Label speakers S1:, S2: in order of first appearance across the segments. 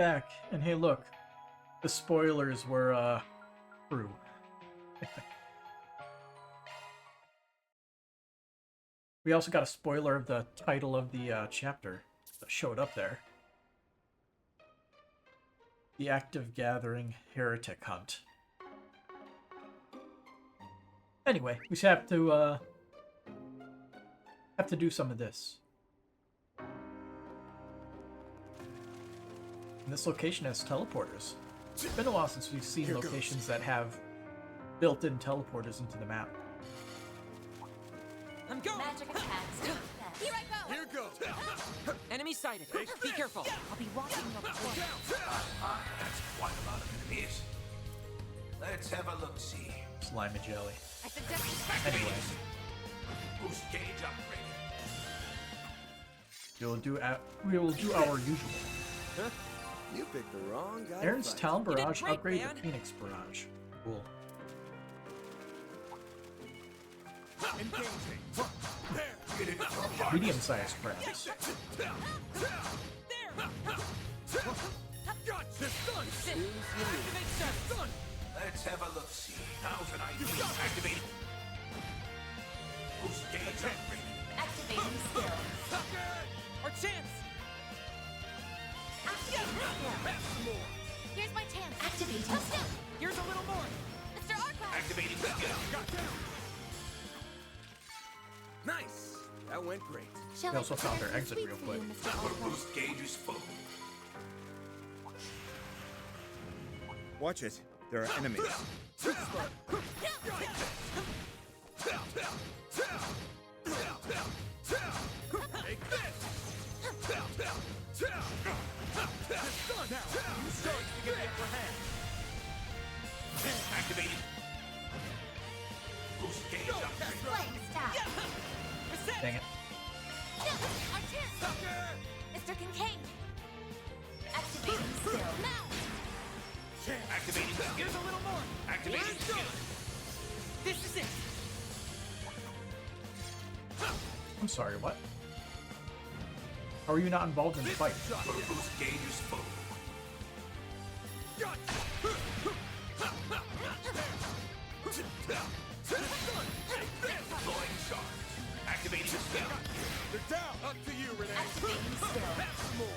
S1: back, and hey, look, the spoilers were true. We also got a spoiler of the title of the chapter that showed up there. The Active Gathering Heretic Hunt. Anyway, we just have to do some of this. And this location has teleporters. It's been a while since we've seen locations that have built-in teleporters into the map.
S2: I'm going!
S3: Magic attacks. Here I go!
S2: Here goes! Enemy sighted. Be careful.
S3: I'll be watching your corner.
S4: That's quite a lot of enemies. Let's have a look-see.
S1: Slime and jelly.
S3: I suggest
S1: Anyway,
S4: Boost gauge upgraded.
S1: we will do our usual.
S5: Huh? You picked the wrong guy.
S1: Aaron's Town
S2: You did
S1: Barrage
S2: great,
S1: upgrade
S2: man.
S1: to Phoenix Barrage. Cool. Medium-sized crabs.
S2: There! Gotcha! Stun! Activate stun!
S4: Let's have a look-see. How's an idea activated? Boost gauge upgraded.
S3: activating skill.
S2: Our chance!
S3: Activating skill. Here's my chance. Activating skill.
S2: Here's a little more!
S3: Mr. Arclight.
S4: Activating skill.
S5: Nice. That went great.
S3: Shall
S1: They also
S3: I
S1: found
S3: prepare
S1: their exit
S3: some
S1: real
S3: sweets for you,
S1: quick.
S3: Mr.
S4: Our
S3: Arclight?
S4: boost gauge is full.
S5: Watch it. There are enemies.
S2: Take this! Now, you start to get the upper hand.
S4: Activating. Boost gauge upgraded.
S3: Flaying staff.
S2: Reset!
S1: Dang it.
S3: Our chance. Mr. Kincaid. Activating skill. Now.
S4: Activating skill.
S2: Here's a little more!
S4: Activating
S2: Here's
S4: skill.
S2: This is it!
S1: I'm sorry, what? How are you not involved in the fight?
S4: Our boost gauge is full. Deploying charge. Activating skill.
S5: They're down. Up to you, Renee.
S3: Activating skill.
S5: That's more.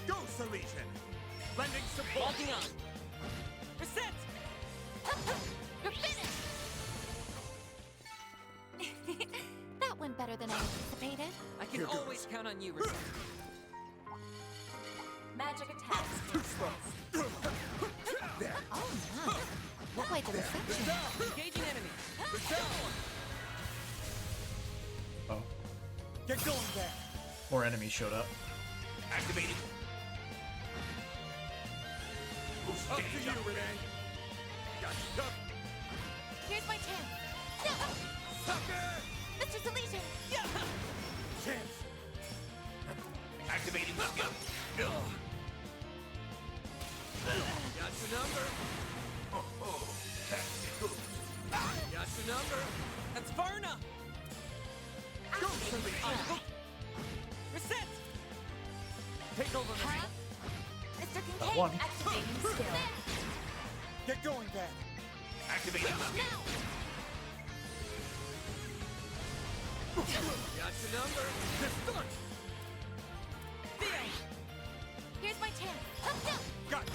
S5: Go, Salesian.
S2: Lending support! Logging on! Reset!
S3: You're finished. That went better than I anticipated.
S2: I can always count on you, Reset.
S3: Magic attacks. Oh my. Quite the reception.
S2: Engaging enemy!
S1: Oh,
S5: Get going there.
S1: more enemies showed up.
S4: Activating. Boost
S5: Up to
S4: gauge
S5: you,
S4: upgraded.
S5: Renee. Got you covered.
S3: Here's my chance. Mr. Salesian.
S5: Chance.
S4: Activating skill.
S2: Got your number!
S4: Oh, that's good.
S2: Got your number! That's far enough! Reset! Take over, Reset.
S3: Mr.
S1: That
S3: Kincaid.
S1: one.
S3: Activating skill.
S5: Get going there.
S4: Activating skill.
S3: Now.
S2: Got your number! Done!
S3: Here's my chance.
S5: Got you.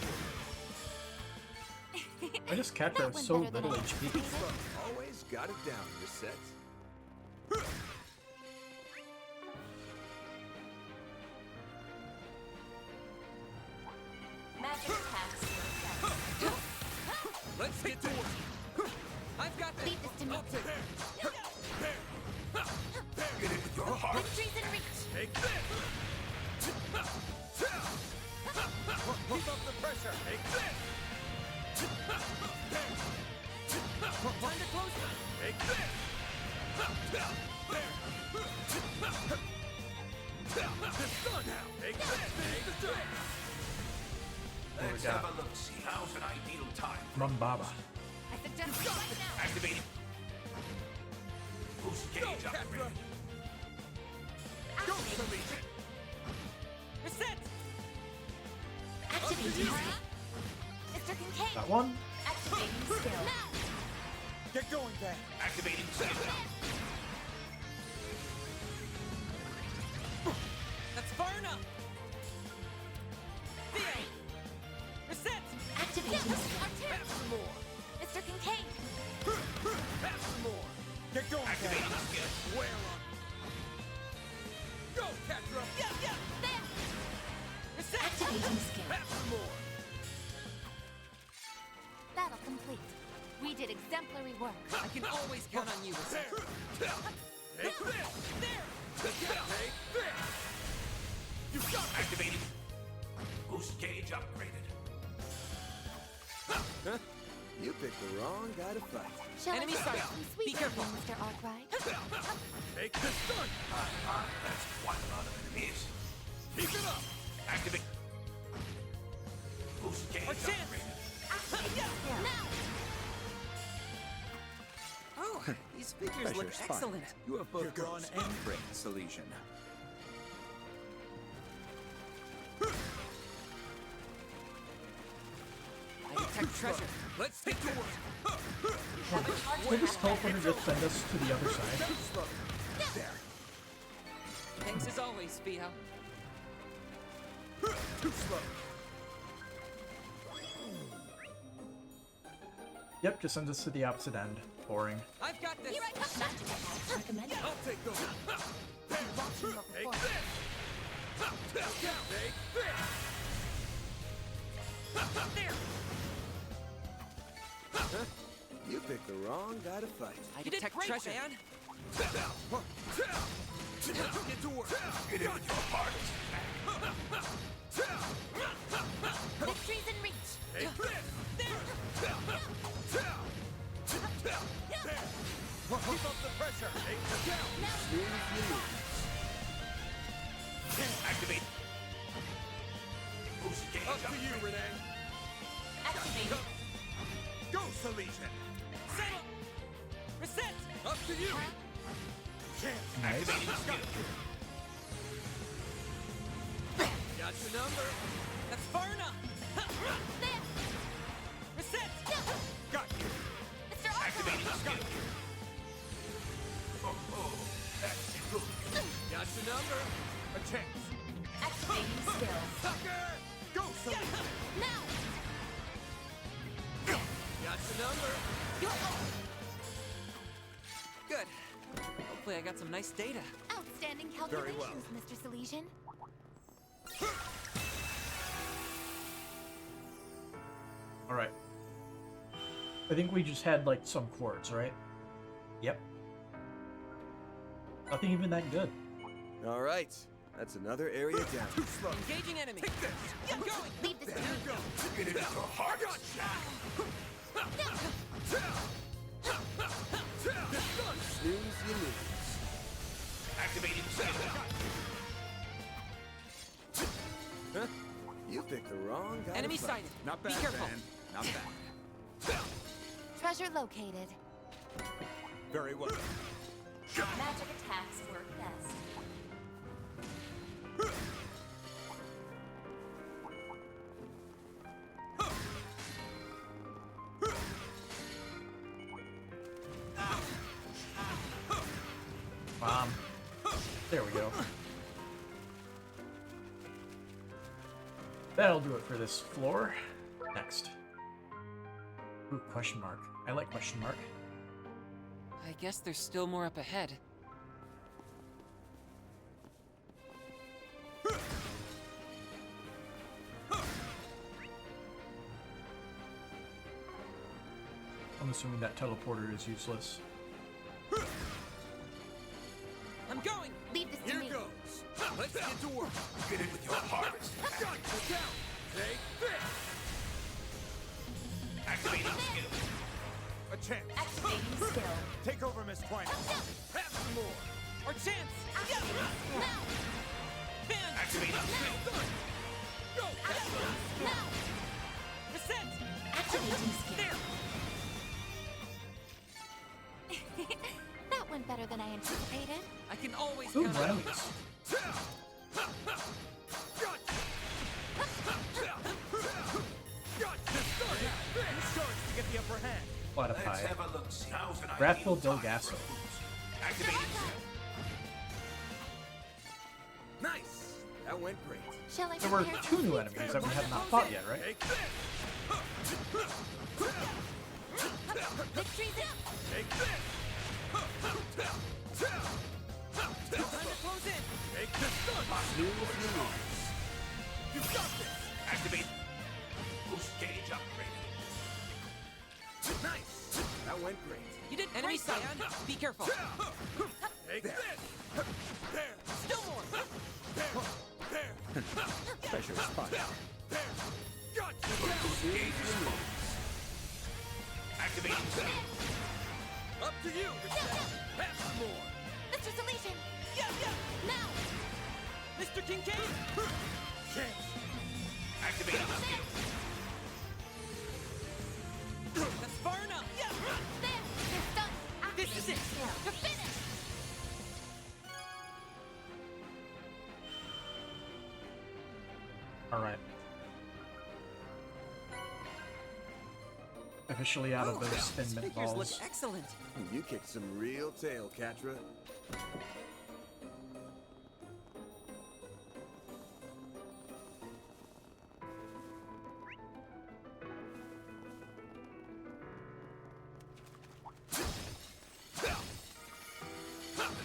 S1: I just catch
S3: That
S1: have
S3: went
S1: so
S3: better than
S1: little
S3: I
S1: HP.
S3: anticipated.
S5: Always got it down, Reset.
S3: Magic attacks.
S2: Let's get to work! I've got this!
S3: Leave this to me.
S2: I'll take it!
S4: Get into your heart.
S3: Victory's in reach.
S2: Take this!
S5: Keep up the pressure.
S2: Take this! Time to close them! Take this! This done now! Take this! Take this!
S4: Let's
S1: we got?
S4: have a look-see. How's an ideal time?
S1: Rumbaba.
S3: I suggest we right now.
S4: Activating. Boost gauge upgraded.
S2: Go, Salesian! Reset!
S3: Activating skill. Mr. Kincaid.
S1: That one.
S3: Activating skill. Now.
S5: Get going, then.
S4: Activating skill.
S2: That's far enough. Theo. Reset.
S3: Activating skill.
S2: Have some more.
S3: Mr. Kincaid.
S2: Have some more.
S5: Get going,
S4: Activating
S5: then.
S4: skill.
S2: Where on? Go, Catra. Yeah.
S3: There.
S2: Reset.
S3: Activating skill.
S2: Have some more.
S3: Battle complete. We did exemplary work.
S2: I can always count on you, Reset. Take this. There. Take this. You got it.
S4: Activating. Boost gauge upgraded.
S5: Huh? You picked the wrong guy to fight.
S3: Shall
S2: Enemy
S3: I
S2: sighted.
S3: some sweet
S2: Be careful.
S3: Mr. Arkwright?
S5: Take this gun.
S4: That's quite a lot of enemies.
S2: Keep it up.
S4: Activate. Boost gauge
S2: A chance.
S4: upgraded.
S3: Activating skill. Now.
S6: Oh, these figures look
S5: Pressure's fine.
S6: excellent. You have both
S5: Here
S6: brawn
S5: goes.
S6: and brain, Salesian.
S2: I detect treasure. Let's get to work.
S1: Will this teleporter just send us to the other side?
S5: There.
S2: Thanks as always, Theo.
S5: Too slow.
S1: Yep, just sends us to the opposite end. Boring.
S2: I've got this.
S3: Here I come. Magic attacks recommended.
S2: I'll take those.
S3: Watching your
S2: Take
S3: performance.
S2: this. Take this. There.
S5: Huh? You picked the wrong guy to fight.
S2: I detect treasure. Man. Get to work.
S4: Get in with your hardest.
S3: Victory's in reach.
S2: Take this. There.
S5: Keep up the pressure. Take the down.
S4: Activate. Boost gauge
S5: Up to you,
S4: upgraded.
S5: Renee.
S3: Activating.
S5: Go, Salesian.
S2: Settle. Reset. Up to you.
S5: Chance.
S4: Activating skill.
S2: Got your number. That's far enough.
S3: There.
S2: Reset.
S5: Got you.
S3: Mr. Arkwright.
S4: Activating skill. Oh, that's good.
S2: Got your number.
S5: A chance.
S3: Activating skill.
S5: Sucker. Go, Salesian.
S3: Now.
S2: Got your number.
S3: You're over.
S2: Good. Hopefully I got some nice data.
S3: Outstanding
S5: Very well.
S3: calculations, Mr. Salesian.
S1: Alright. I think we just had, like, some quartz, right? Yep. Nothing even that good.
S5: All right. That's another area down. Too slow.
S2: Engaging enemy. Take this. I'm going.
S3: Leave this to me.
S4: Get in with your hardest.
S5: Snooze, you lose.
S4: Activating skill.
S5: Huh? You picked the wrong guy.
S2: Enemy
S5: to fight.
S2: sighted.
S6: Not
S2: Be
S6: bad,
S2: careful.
S6: Van. Not bad.
S3: Treasure located.
S5: Very well.
S3: Magic attacks work best.
S1: There we go. That'll do it for this floor. Next. Ooh, question mark. I like question mark.
S2: I guess there's still more up ahead.
S1: I'm assuming that teleporter is useless.
S2: I'm going.
S3: Leave this to
S5: Here
S3: me.
S5: goes.
S2: Let's get to work.
S4: Get in with your hardest.
S5: Got you down. Take this.
S4: Activating skill.
S5: A chance.
S3: Activating skill.
S5: Take over, Miss Twine.
S2: Have some more. Our chance.
S3: Activating skill. Now.
S2: Van.
S4: Activating skill.
S2: Go.
S3: Now.
S2: Reset.
S3: Activating skill.
S2: There.
S3: That went better than I anticipated.
S2: I can always
S1: Ooh,
S2: count on you.
S1: brownies. Wrathful Delgasso.
S4: Activating
S6: Nice. That went great.
S3: Shall I
S1: There were
S3: prepare
S1: two
S3: some
S1: new
S3: sweets
S1: enemies
S3: for
S1: that
S3: you?
S1: we have not fought yet, right?
S6: Take this.
S3: Victory's in.
S6: Take this.
S2: Time to close in.
S6: Take this. You got this.
S4: Activate. Boost gauge upgraded.
S6: Nice. That went great.
S2: You did enemy side. Be careful.
S6: Take this. There.
S2: Still more.
S6: There.
S5: Pressure spot.
S6: Got you.
S4: Boost gauge exposed. Activating skill.
S6: Up to you. Have some more.
S3: Mr. Deletion. Now.
S2: Mr. Kincaid.
S6: Chance.
S4: Activating skill.
S2: That's far enough.
S3: There. You're done.
S2: This is it.
S3: You're finished.
S1: Alright. Officially out of those spin
S2: These
S1: mint
S2: figures look
S1: balls.
S2: excellent.
S6: You kicked some real tail, Catra.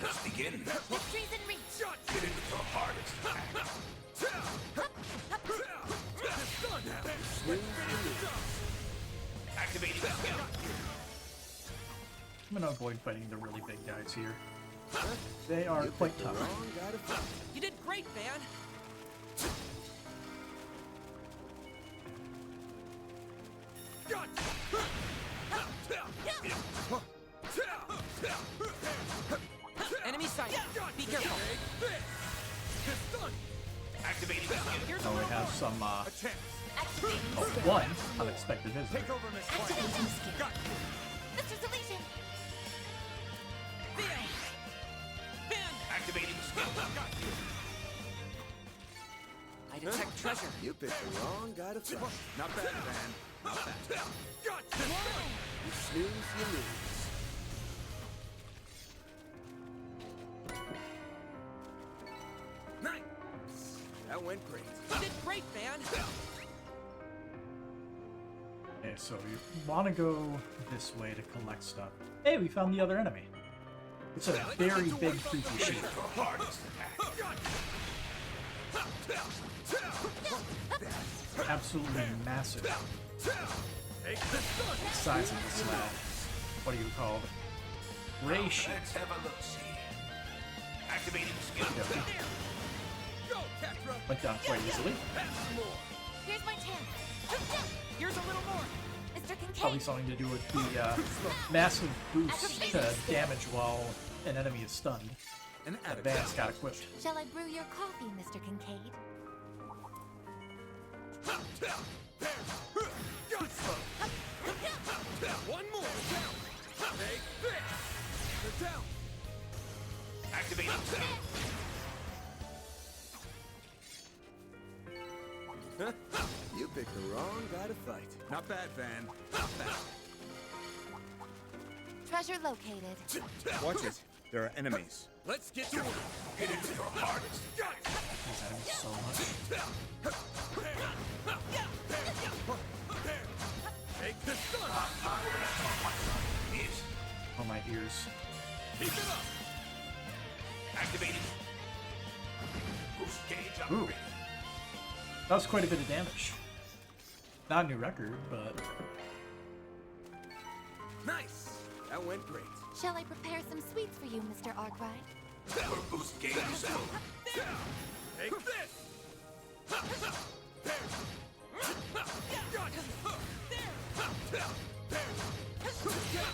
S4: Let's begin.
S3: Victory's in reach.
S4: Get into the hardest attack. Activating skill.
S1: I'm gonna avoid fighting the really big guys here. They are quite tough.
S2: You did great, Van. Enemy sight. Be careful.
S4: Activating skill.
S2: Here's
S1: So
S2: a
S1: we
S2: little
S1: have
S2: more.
S1: some,
S3: Activating
S1: oh,
S3: skill.
S1: one unexpected visitor.
S6: Take over, Miss White.
S3: Activating skill. Mr. Deletion.
S2: Van. Van.
S4: Activating skill.
S2: I detect treasure.
S6: You picked the wrong guy to fight. Not bad, man. Not bad. You snooze, you lose. Nice. That went great.
S2: You did great, Van.
S1: Okay, so you want to go this way to collect stuff. Hey, we found the other enemy. It's a very big creepy sheep.
S4: The hardest attack.
S1: Absolutely massive. The size of this lad. What are you called? Gray sheep.
S4: Let's have a look-see. Activating skill.
S6: Go, Catra.
S1: Went down quite easily.
S6: Have some more.
S3: Here's my chance.
S2: Here's a little more.
S3: Mr. Kincaid.
S1: Probably something to do with the massive boost to damage while an enemy is stunned.
S6: An
S1: That Vance got equipped.
S3: Shall I brew your coffee, Mr. Kincaid?
S6: One more. Down. Take this. They're down.
S4: Activating skill.
S6: You picked the wrong guy to fight. Not bad, Van. Not bad.
S3: Treasure located.
S5: Watch it. There are enemies.
S6: Let's get to work.
S4: Get into your hardest.
S1: These enemies so much.
S6: Take this gun.
S4: Is
S1: Oh, my ears.
S6: Keep it up.
S4: activating. Boost gauge
S1: Ooh.
S4: upgraded.
S1: That was quite a bit of damage. Not a new record, but
S6: Nice. That went great.
S3: Shall I prepare some sweets for you, Mr. Arkwright?
S4: Our boost gauge is full.
S6: Take this.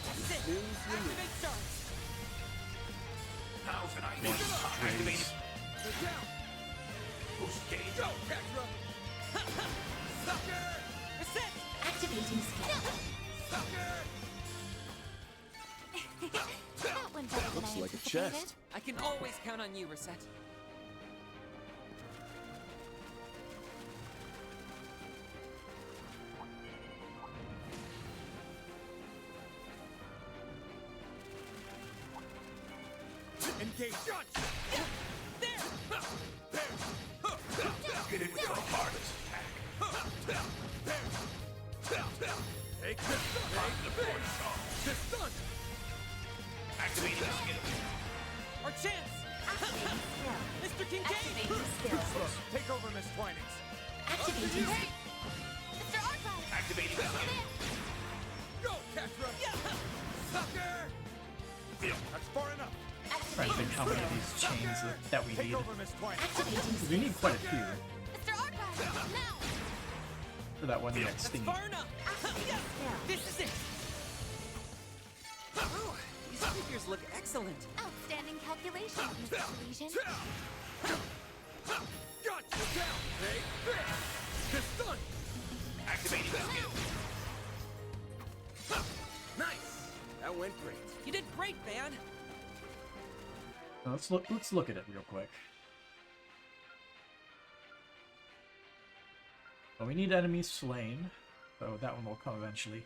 S2: Activate stars.
S4: Now's an idea.
S1: Strays.
S4: Activating.
S6: They're down.
S4: Boost gauge
S6: Go,
S4: up.
S6: Catra. Sucker.
S2: Reset.
S3: Activating skill.
S6: Sucker.
S3: That went better than
S5: Looks
S3: I
S5: like a
S3: anticipated.
S5: chest.
S2: I can always count on you, Reset.
S6: Engage.
S2: There!
S4: Get it with your hardest attack.
S6: Take this.
S4: Time to pour strong.
S6: This stun.
S4: Activating the skill.
S2: Our chance!
S3: Activating skill.
S2: Mr. Kincaid!
S3: Activating skill.
S6: Take over, Miss Twinings.
S3: Activating skill. Mr. Archive.
S4: Activating the skill.
S6: Go, Catra. Sucker. That's far enough.
S1: Trying to think how many of these chains that we
S6: Take
S1: need.
S6: over, Miss Twinings.
S3: Activating
S1: We need quite a few
S3: Mr. Archive. Now.
S1: for that one to get
S2: That's
S1: stingy.
S2: far enough!
S3: Activating skill.
S2: This is it! Oh, these figures look excellent.
S3: Outstanding calculations, Mr. Elysian.
S6: Got you down. Take this. This stun.
S4: Activating the skill.
S6: Nice. That went great.
S2: You did great, Van.
S1: Now let's look at it real quick. Well, we need enemies slain, so that one will come eventually.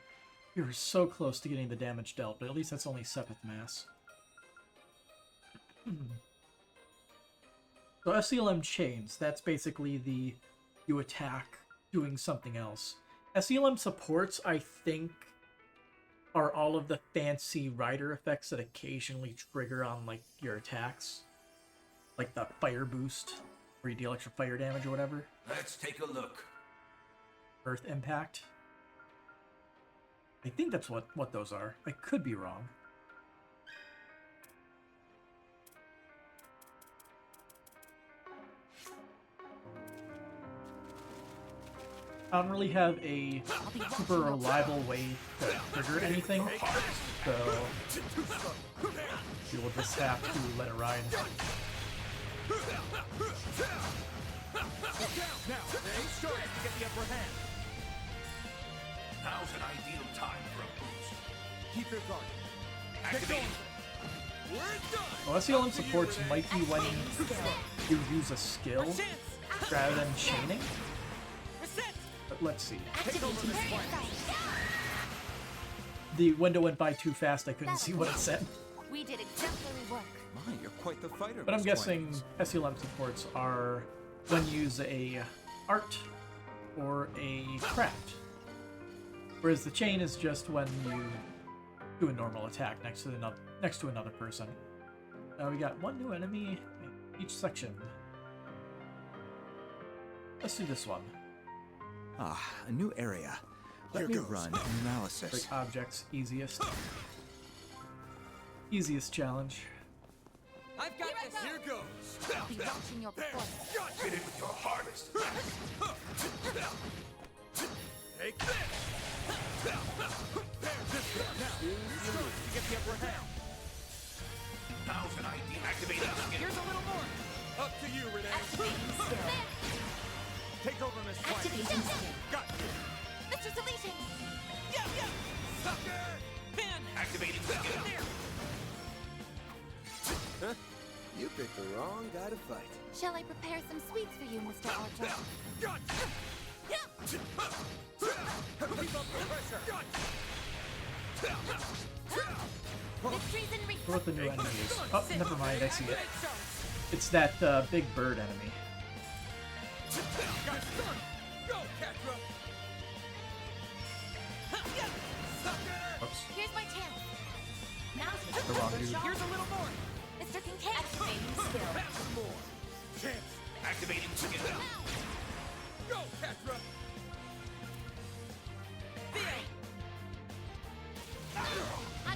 S1: We were so close to getting the damage dealt, but at least that's only 7th mass. So SELM chains, that's basically the you attack doing something else. SELM supports, I think, are all of the fancy rider effects that occasionally trigger on like your attacks. Like the fire boost, where you deal extra fire damage or whatever.
S4: Let's take a look.
S1: Earth impact. I think that's what those are. I could be wrong. I don't really have a super reliable way to trigger anything, so you will just have to let it ride.
S6: Now, they sure to get the upper hand.
S4: Now's an ideal time for a boost.
S6: Keep your guard.
S4: Activating.
S6: We're done.
S1: Well, SELM supports might be when you use a skill
S2: Our chance!
S1: rather than chaining,
S2: Reset!
S1: but let's see.
S3: Activating skill.
S1: The window went by too fast, I couldn't see what it said.
S3: We did exemplary work.
S6: My, you're quite the fighter.
S1: But I'm
S6: Miss
S1: guessing
S6: Twinings.
S1: SELM supports are when you use a art or a craft. Whereas the chain is just when you do a normal attack next to another person. We got one new enemy in each section. Let's do this one.
S5: Ah, a new area. Let
S6: Here
S5: me
S6: goes.
S5: run an analysis.
S1: Break objects, easiest. Easiest challenge.
S2: I've got this!
S6: Here goes.
S3: I'll be watching your performance.
S4: Hit it with your hardest.
S6: Take this. This one. Now, sure to get the upper hand.
S4: Now's an ideal. Activating the skill.
S2: Here's a little more!
S6: Up to you, Renee.
S3: Activating skill.
S6: Take over, Miss Twinings.
S3: Activating skill.
S6: Got you.
S3: Mr. Elysian.
S2: Yeah!
S6: Sucker.
S2: Van!
S4: Activating the skill.
S2: There!
S6: Huh? You picked the wrong guy to fight.
S3: Shall I prepare some sweets for you, Mr. Archer?
S6: Got you. Keep up the pressure. Got
S3: Victories in reach.
S1: What the new enemy is. Oh, never mind, I see it. It's that big bird enemy.
S6: Got stunned. Go, Catra. Sucker.
S1: Oops,
S3: Here's my chance. Now's
S1: the wrong dude.
S2: Here's a little more!
S3: Mr. Kincaid. Activating skill.
S6: Pass more. Chance.
S4: Activating skill.
S6: Go, Catra.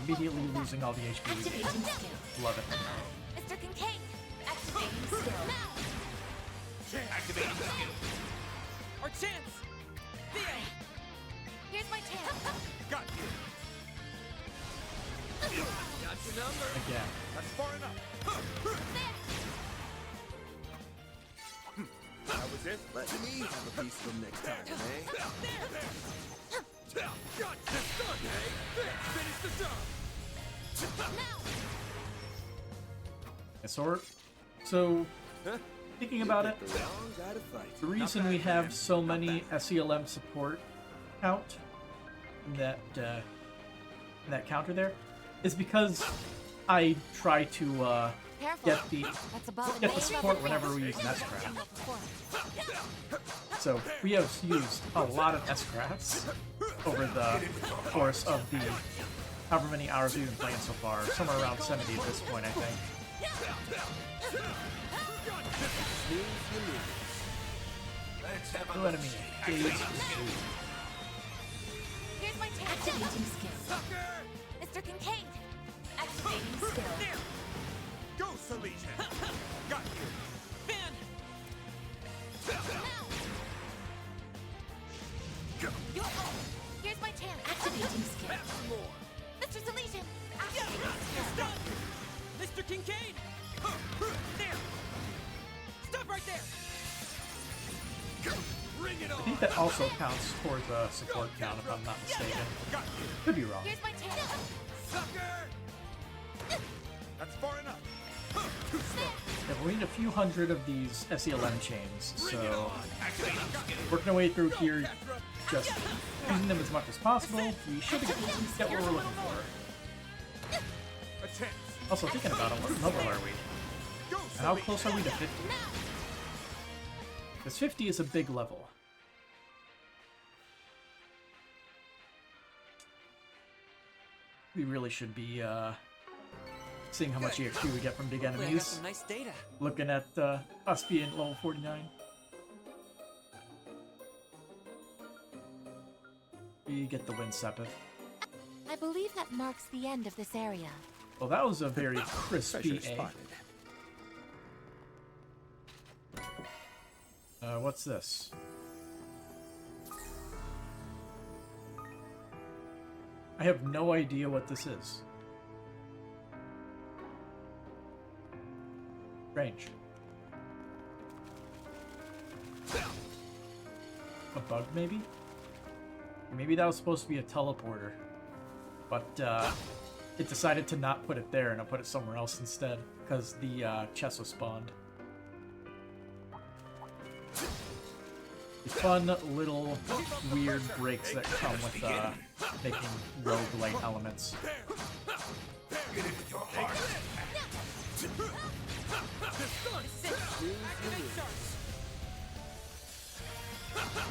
S1: Immediately losing all the HP we
S3: Activating
S1: gained.
S3: skill.
S1: Love it.
S3: Mr. Kincaid. Activating skill. Now.
S4: Activating the skill.
S2: Our chance! Theo!
S3: Here's my chance.
S6: Got you. Got your number.
S1: Again.
S6: That's far enough. That was it. Let me have a piece of them next time, eh? Got this done, eh? Finish the job.
S3: Now.
S1: So thinking about it,
S6: The wrong guy to fight.
S1: the reason we have so many SELM support count in that counter there is because I try to
S3: Careful.
S1: get the
S3: That's
S1: get the support whenever we use an S-craft. So we have used a lot of S-crafts over the course of the however many hours we've been playing so far. Somewhere around 70 at this point, I think.
S4: Let's have a
S1: New
S4: look.
S1: enemy. Gaze.
S3: Here's my chance. Activating skill. Mr. Kincaid. Activating skill.
S6: Go, Salesian! Got you!
S2: Man!
S3: Here's my chance. Activating skill. Mr. Salesian. Activating skill.
S2: Stop! Mr. Kincaid! There! Stop right there!
S6: Bring it
S1: I
S6: on!
S1: think that also counts towards a support count, if I'm not mistaken.
S6: Got you!
S1: Could be wrong.
S3: Here's my chance.
S6: Sucker! That's far enough!
S1: Yeah, we need a few hundred of these SELM chains,
S6: Bring it
S1: so
S6: on!
S1: working our way through here, just using them as much as possible, we should get what we're looking for.
S6: A chance!
S1: Also, thinking about it, what level are we?
S6: Go,
S1: And how close are we to 50? Because 50 is a big level. We really should be seeing how much EXP we get from big
S2: Hopefully I got
S1: enemies.
S2: some nice data.
S1: Looking at us being level 49. We get the win, Sepith.
S3: I believe that marks the end of this area.
S1: Well, that was a very crispy
S5: Treasure
S1: A.
S5: spotted.
S1: What's this? I have no idea what this is. Strange. A bug, maybe? Maybe that was supposed to be a teleporter. But, it decided to not put it there and I put it somewhere else instead. Because the, chest was spawned. The fun little weird breaks that come with, making roguelike elements.
S4: Get it with your heart.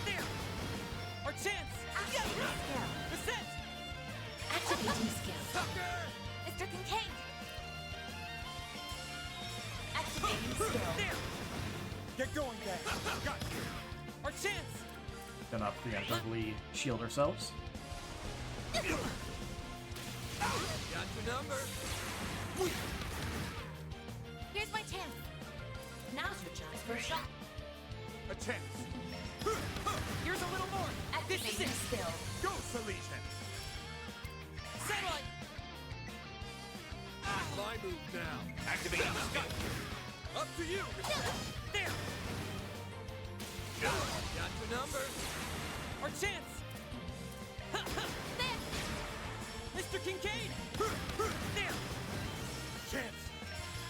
S2: There! Our chance! Reset!
S3: Activating skill. Mr. Kincaid. Activating skill.
S2: There!
S6: Get going, guys! Got you!
S2: Our chance!
S1: Gonna preemptively shield ourselves.
S2: Got your number!
S3: Here's my chance. Now's your chance for a shot.
S6: A chance!
S2: Here's a little more! This is
S3: Activating
S2: it!
S3: skill.
S6: Go, Salesian!
S2: Satellite!
S6: My move now!
S4: Activating skill.
S6: Up to you!
S2: There! Got your number! Our chance!
S3: There.
S2: Mr. Kincaid! There!
S6: Chance!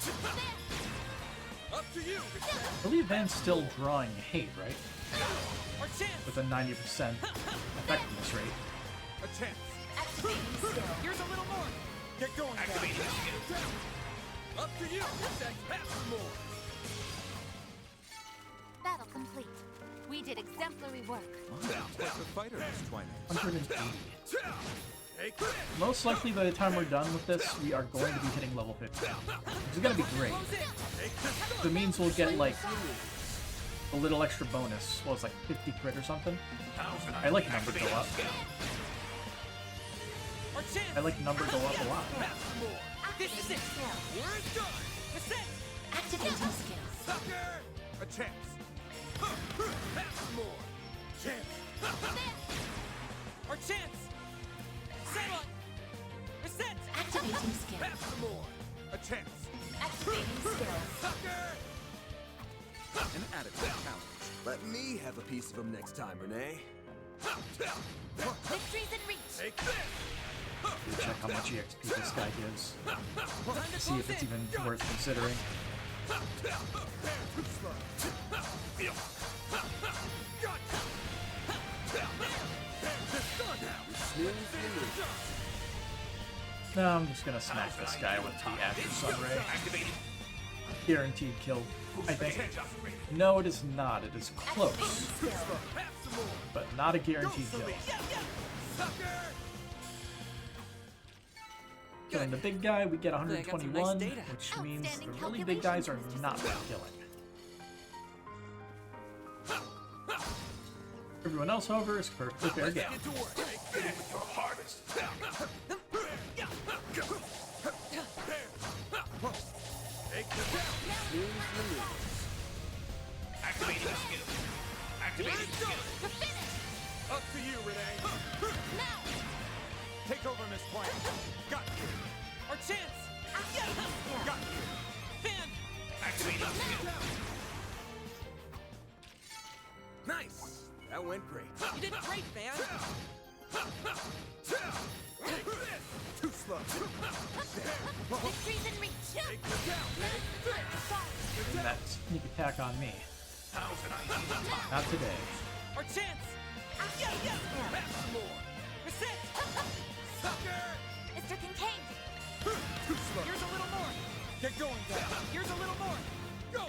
S3: There.
S6: Up to you!
S1: I believe Van's still drawing hate, right?
S2: Our chance!
S1: With a 90% effectiveness rate.
S6: A chance!
S3: Activating skill.
S2: Here's a little more!
S6: Get going, guys!
S4: Activating skill.
S6: Up to you! Have some more!
S3: Battle complete. We did exemplary work.
S5: Quite the fighter, Miss Twilight.
S1: 180.
S6: Take this!
S1: Most likely by the time we're done with this, we are going to be hitting level 50. Which is gonna be great.
S2: Close it!
S6: Take this!
S1: It means we'll get like a little extra bonus. What was like 50 crit or something? I like number go up.
S2: Our chance!
S1: I like number go up a lot.
S2: This is it!
S3: Skill.
S6: We're done!
S2: Reset!
S3: Activating skill.
S6: Sucker! A chance! Have some more! Chance!
S2: Our chance! Satellite! Reset!
S3: Activating skill.
S6: Have some more! A chance!
S3: Activating skill.
S6: Sucker!
S5: An adequate challenge.
S6: Let me have a piece of him next time, Renee.
S3: Victory's in reach.
S6: Take this!
S1: Check how much EXP this guy gives.
S2: Time to
S1: See if
S2: close
S1: it's
S2: in.
S1: even worth considering.
S6: Too slow. Got you. This done now.
S1: No, I'm just gonna smack this guy with the Azure Sun Ray.
S4: Activated.
S1: guaranteed kill, I think. No, it is not. It is close, but not a guaranteed kill. Killing the big guy, we get 121, which means the really big guys are not worth killing. Everyone else, however, is perfectly fair game.
S4: Activating skill. Activating skill.
S6: Up to you, Renee. Take over, Miss Plant. Got you.
S2: Our chance!
S6: Got you.
S2: Fan!
S4: Activating skill.
S6: Nice. That went great.
S2: You did great, Fan!
S6: Too slow.
S3: Victory's in reach.
S1: And that sneak attack on me.
S4: How's an idea?
S1: Not today.
S2: Our chance!
S6: Have some more.
S2: Reset!
S6: Sucker!
S3: Mr. Kincaid.
S6: Too slow.
S2: Here's a little more!
S6: Get going, guys.
S2: Here's a little more!
S6: Go.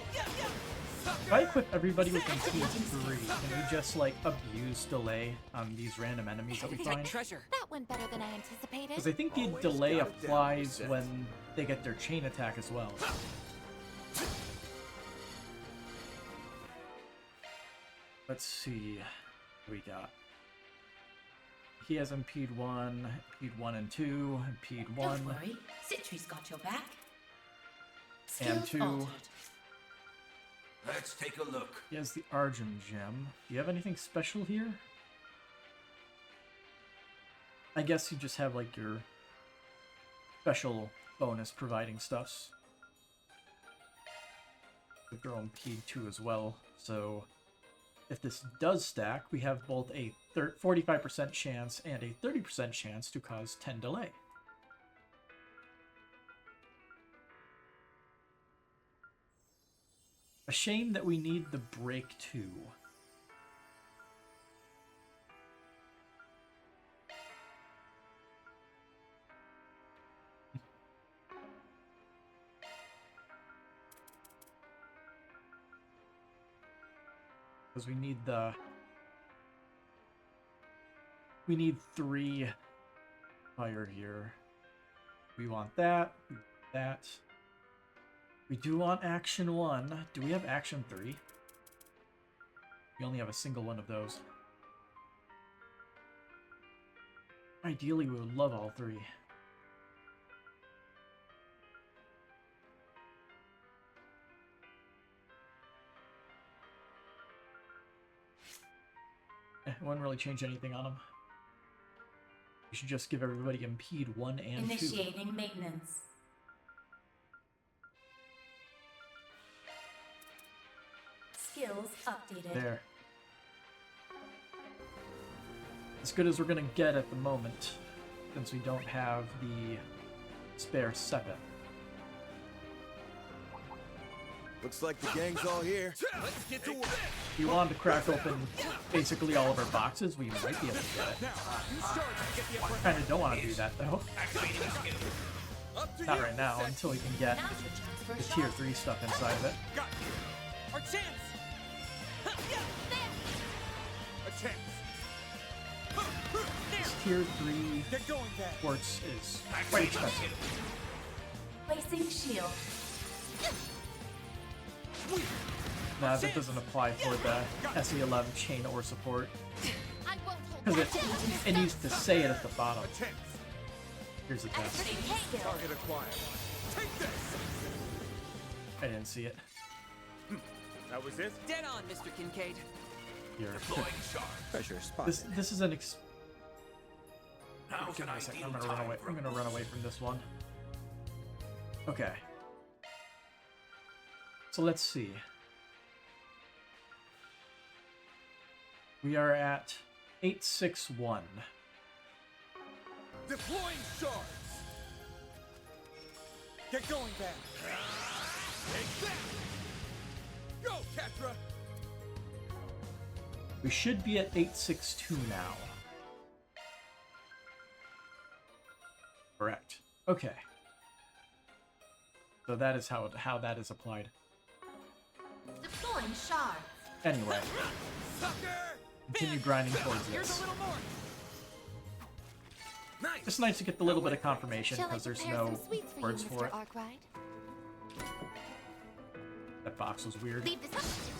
S1: If I equip everybody with Impede 3, can we just, like, abuse delay on these random enemies that we
S2: It's like
S1: find?
S2: treasure!
S3: That went better than I anticipated.
S1: Because I think the
S6: Always
S1: delay
S6: got it down,
S1: applies
S6: Seth.
S1: when they get their chain attack as well. Let's see what we got. He has Impede 1 and 2, Impede 1
S7: Don't worry, Citri's got your back.
S1: and
S7: Skills
S1: 2.
S7: altered.
S4: Let's take a look.
S1: He has the Argent Gem. Do you have anything special here? I guess you just have, like, your special bonus providing stuffs. With their own P2 as well, so if this does stack, we have both a 45% chance and a 30% chance to cause 10 delay. A shame that we need the break too. Because we need 3 fire here. We want that. We want that. We do want action 1. Do we have action 3? We only have a single one of those. Ideally, we would love all 3. It wouldn't really change anything on them. We should just give everybody Impede 1 and 2.
S7: Initiating maintenance. Skills updated.
S1: There. As good as we're gonna get at the moment, since we don't have the spare 7.
S6: Looks like the gang's all here. Let's get to work.
S1: If you wanted to crack open basically all of our boxes, we might be able to get it.
S6: Now, you charge and get the upper
S1: Kinda don't want to do that though.
S4: Activating skill.
S6: Up to
S1: Not
S6: you,
S1: right now,
S6: Seth.
S1: until we can get
S7: Now's your chance for a
S1: the
S7: shot.
S1: tier 3 stuff inside of it.
S6: Got you.
S2: Our chance!
S6: A chance.
S1: This tier 3
S6: Get going, Dad.
S1: quartz is quite expensive.
S7: Placing shield.
S1: Nah, that doesn't apply for the SE11 chain or support.
S3: I won't hold
S1: Because
S3: back.
S1: it needs to say it at the bottom.
S6: A chance.
S1: Here's a test.
S7: Activating skill.
S6: Target acquired. Take this.
S1: I didn't see it.
S6: That was it.
S2: Dead on, Mr. Kincaid!
S1: Here.
S4: Deploying charge.
S6: Pressure spot.
S1: This is an
S4: How's
S1: Give
S4: an
S1: me a second.
S4: ideal
S1: I'm gonna run
S4: time
S1: away.
S4: for
S1: I'm gonna run away from this one. Okay. So let's see. We are at 861.
S6: Deploying shards. Get going, Dad. Take that. Go, Catra.
S1: We should be at 862 now. Correct. Okay. So that is how that is applied.
S7: Deploying shards.
S1: Anyway,
S6: Sucker!
S1: continue grinding towards
S2: Here's
S1: this.
S2: a little more.
S6: Nice!
S1: It's nice to get the little bit of confirmation
S3: Shall I
S1: because there's
S3: prepare
S1: no
S3: some sweets for
S1: words
S3: you,
S1: for
S3: Mr.
S1: it.
S3: Arkwright?
S1: That box was weird.
S3: Leave this.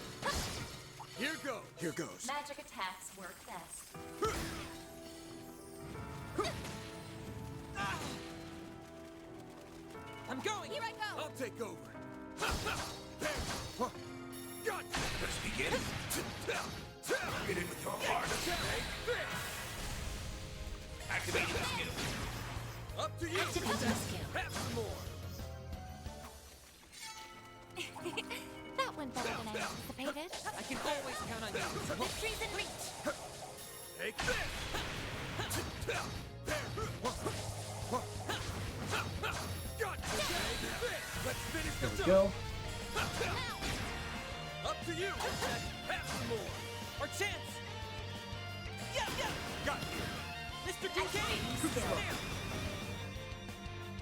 S6: Here goes! Here goes.
S7: Magic attacks work best.
S2: I'm going.
S3: Here I go.
S6: I'll take over. There! Huh. Got you!
S4: Let's begin. Get in with your heart. Activating the skill.
S6: Up to you!
S7: Activating skill.
S6: Have some more!
S3: That went better than I anticipated.
S2: I can always count on you.
S3: Victory's in reach.
S6: Take this! There! Got you! Take this! Let's finish
S1: There
S6: the
S1: we
S6: job!
S1: go.
S6: Up to you! Have some more!
S2: Our chance. Yeah, yeah.
S6: Got you!
S2: Mr. Kincaid.
S7: Activating skill.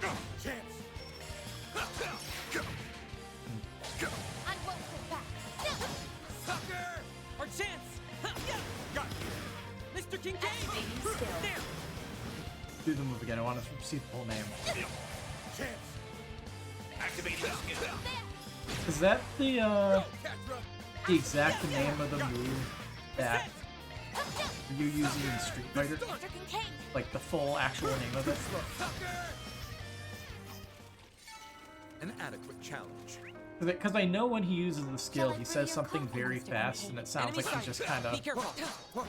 S2: There.
S6: Chance!
S3: I won't hold back.
S6: Sucker!
S2: Our chance. Yeah.
S6: Got you!
S2: Mr. Kincaid.
S7: Activating skill.
S2: There.
S1: Do the move again. I want to see the full name.
S6: Chance!
S4: Activating the skill.
S1: Is that
S6: Catra!
S1: the exact name of the move that you using in Street Fighter?
S3: Mr. Kincaid.
S1: Like the full actual name of it?
S6: Sucker! An adequate challenge.
S1: Because I know when he uses the skill, he says something very fast, and it sounds like he's just kind
S2: Be
S1: of
S2: careful.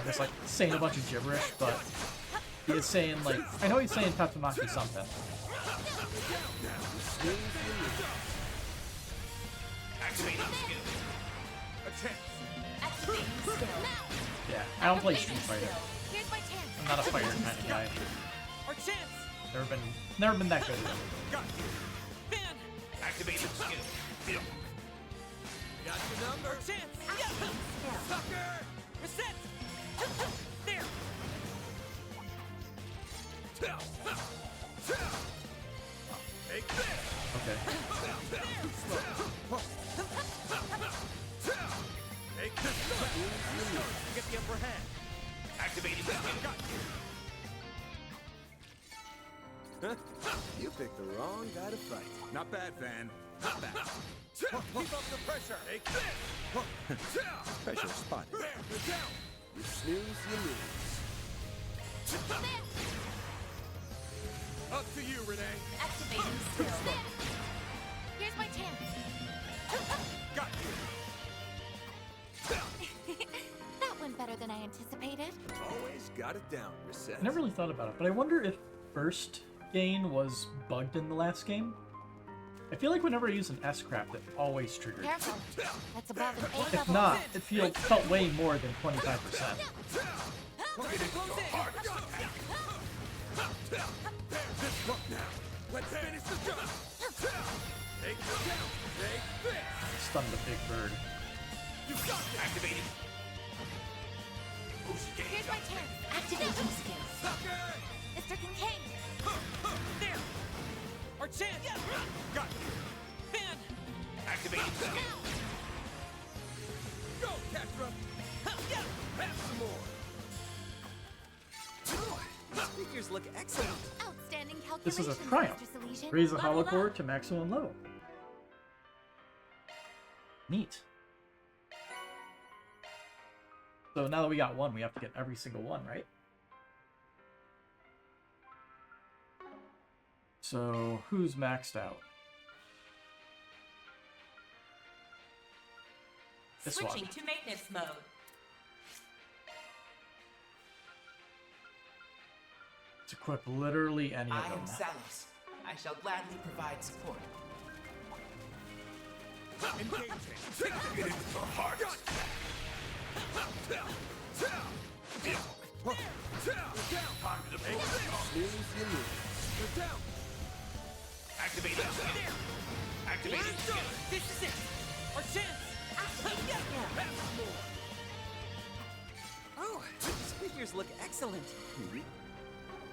S1: just like saying a bunch of gibberish, but he is saying like, I know he's saying Tatsumaki something.
S4: Activating the skill.
S6: A chance!
S7: Activating skill.
S1: Yeah, I don't play Street Fighter.
S3: Here's my chance.
S1: I'm not a fighter kind of guy.
S2: Our chance.
S1: Never been that good at it.
S6: Got you!
S2: Fan.
S4: Activating the skill.
S6: Got your number!
S2: Our chance. Yeah.
S7: Activating skill.
S6: Sucker!
S2: Reset. There.
S6: Take this!
S1: Okay.
S6: Take this!
S2: You get the upper hand.
S4: Activating the skill.
S6: You picked the wrong guy to fight. Not bad, Van. Not bad. Keep up the pressure. Take this! Pressure spotted. There, you're down. You snooze, you lose. Up to you, Renee.
S7: Activating skill.
S3: Here's my chance.
S6: Got you.
S3: That went better than I anticipated.
S6: Always got it down, Reset.
S1: I never really thought about it, but I wonder if first gain was bugged in the last game. I feel like whenever I use an S-craft, it always triggered.
S3: Careful. That's above an A
S1: If
S3: level.
S1: not, it felt way more than 25%.
S2: Close in.
S6: This look now. Let's finish the job. Take this down. Take this.
S1: Stun the big bird.
S6: You got this.
S4: Activating. Boost game.
S3: Here's my chance.
S7: Activating skill.
S6: Sucker!
S3: Mr. Kincaid.
S2: There. Our chance. Yeah.
S6: Got you.
S2: Fan.
S4: Activating the skill.
S6: Go, Catra.
S2: Yeah.
S6: Have some more.
S2: Figures look excellent.
S3: Outstanding
S1: This is a
S3: calculations,
S1: triumph.
S3: Mr. Salesian.
S1: Raise the
S3: Level
S1: hollow
S3: up.
S1: core to maximum level. Neat. So now that we got one, we have to get every single one, right? So who's maxed out? This one.
S7: Switching to maintenance mode.
S1: To equip literally any of
S8: I
S1: them.
S8: am Salos. I shall gladly provide support.
S6: Engaging.
S4: Get in with your heart. Time to deploy.
S6: Snooze, you lose. You're down.
S4: Activating the skill. Activating the skill.
S2: This is it. Our chance.
S7: Activating skill.
S6: Have some more.
S2: Oh, these figures look excellent.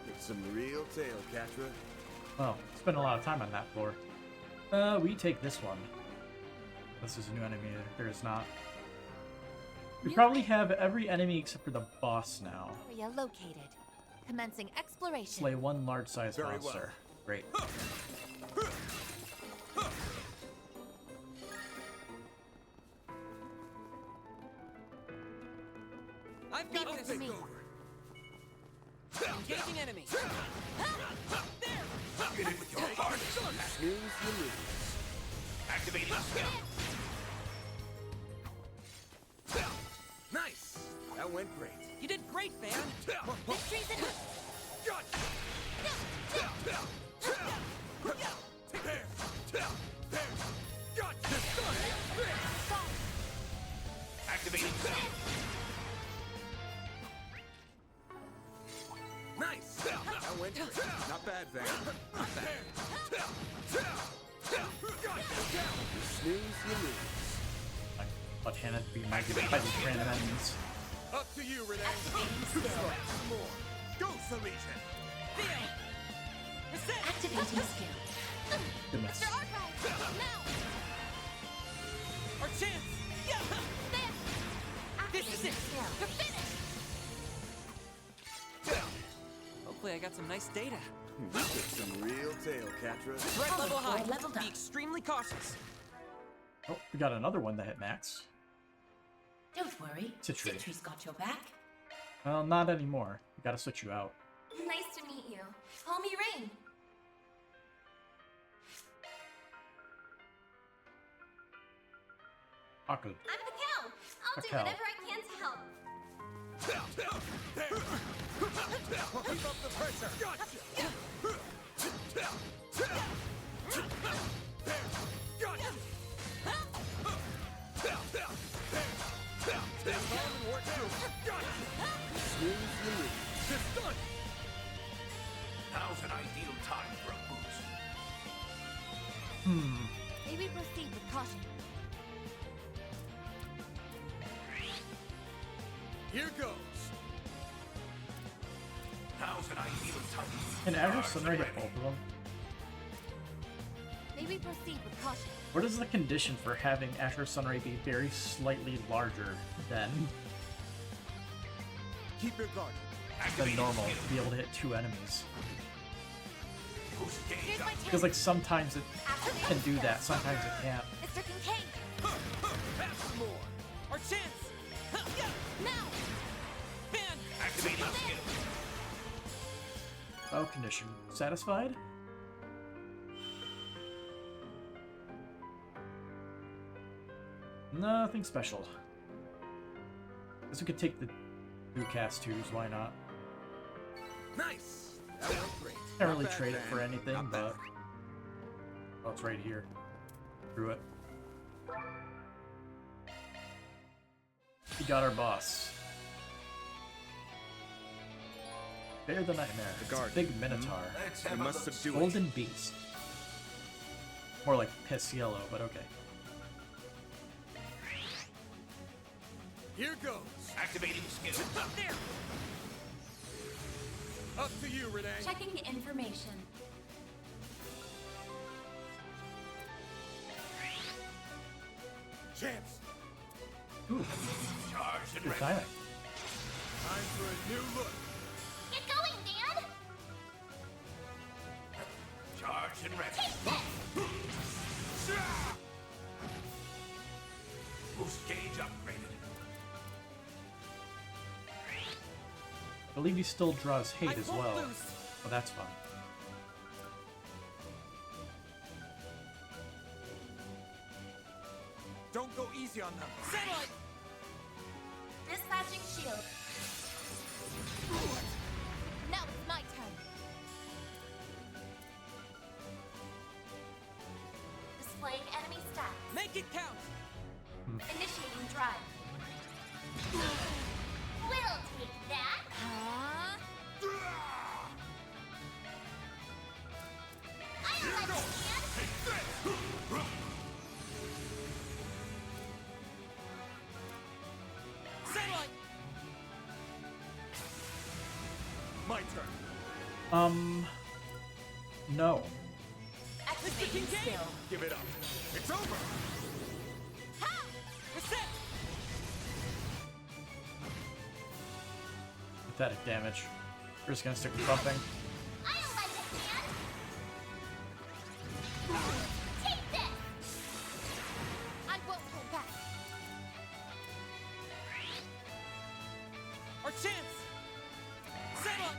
S6: It's some real tail, Catra.
S1: Oh, spent a lot of time on that floor. We take this one. This is a new enemy. There is not. We probably have every enemy except for the boss now.
S3: Area located. Commencing exploration.
S1: Slay one large-sized
S6: Very
S1: monster. Great.
S2: I've got
S3: Leave it
S2: this.
S3: to me.
S2: Engaging enemy.
S4: Get it with your heart.
S6: Snooze, you lose.
S4: Activating skill.
S6: Nice! That went great.
S2: You did great, fan.
S3: Victory's in
S4: Activating skill.
S6: Nice! That went great. Not bad, Van. Not bad. You snooze, you lose.
S1: My butt Hannah to be my fight with random enemies.
S6: Up to you, Renee.
S7: Activating skill.
S6: More. Go, Salesian.
S2: Reset.
S7: Activating skill.
S1: Goodness.
S3: Mr. Archive! Now!
S2: Our chance. Yeah.
S3: There!
S2: This is it.
S3: Skill. You're finished!
S2: Hopefully I got some nice data.
S6: You took some real tail, Catra.
S2: Threat level
S7: Boy
S2: high.
S7: leveled
S2: Be
S7: up.
S2: extremely cautious.
S1: Oh, we got another one that hit max.
S7: Don't worry.
S1: Citry.
S7: Citry's got your back.
S1: Well, not anymore. We gotta switch you out.
S3: Nice to meet you. Call me Rain.
S1: Aku.
S3: I'm the cow. I'll do
S1: Raquel.
S3: whatever I can to help.
S6: Keep up the pressure. Gotcha. Stay calm and work through it. Gotcha. Snooze, you lose. Just done.
S4: Now's an ideal time for a boost.
S3: Maybe proceed with caution.
S6: Here goes.
S4: Now's an ideal time.
S1: Can Azure Sunray hit both of them?
S3: Maybe proceed with caution.
S1: What is the condition for having Azure Sunray be very slightly larger than
S6: Keep your guard.
S1: normal to be able to hit two enemies?
S4: Boost gauge
S3: Here's
S4: up.
S3: my turn.
S1: Because like sometimes it can do that, sometimes it can't.
S3: Mr. Kincaid!
S6: Pass some more.
S2: Our chance. Yeah.
S3: Now!
S2: Fan.
S4: Activating skill.
S1: Oh, condition. Satisfied? Nothing special. Guess we could take the Ducast 2s, why not?
S6: Nice. That went great.
S1: Can't
S6: Not
S1: really
S6: bad,
S1: trade it
S6: Van.
S1: for anything,
S6: Not bad.
S1: but... Oh, it's right here. Through it. We got our boss. Bear the Nightmare.
S5: The
S1: It's a
S5: guard.
S1: big Minotaur.
S4: Let's
S5: We
S4: have a
S5: must
S4: look.
S5: subdue it.
S1: Golden Beast. More like piss yellow, but okay.
S6: Here goes.
S4: Activating skill.
S2: There.
S6: Up to you, Renee.
S3: Checking information.
S6: Chance.
S1: Ooh,
S4: Charge and
S1: good
S4: ready.
S1: timing.
S6: Time for a new look.
S3: Get going, Dan!
S4: Charge and ready. Boost gauge upgraded.
S1: I believe he still draws hate
S2: I
S1: as
S2: won't
S1: well.
S2: lose.
S1: Oh, that's fun.
S6: Don't go easy on them.
S2: Satellite.
S3: Dispatching shield. Now it's my turn. Displaying enemy stats.
S2: Make it count.
S3: Initiating drive. We'll take that. I like it, man.
S2: Satellite.
S6: My turn.
S1: No.
S7: Activating skill.
S6: Give it up. It's over.
S2: Ha! Reset!
S1: Pathetic damage. We're just gonna stick with bumping.
S3: I don't like this, man. Take this. I won't hold back.
S2: Our chance! Settle!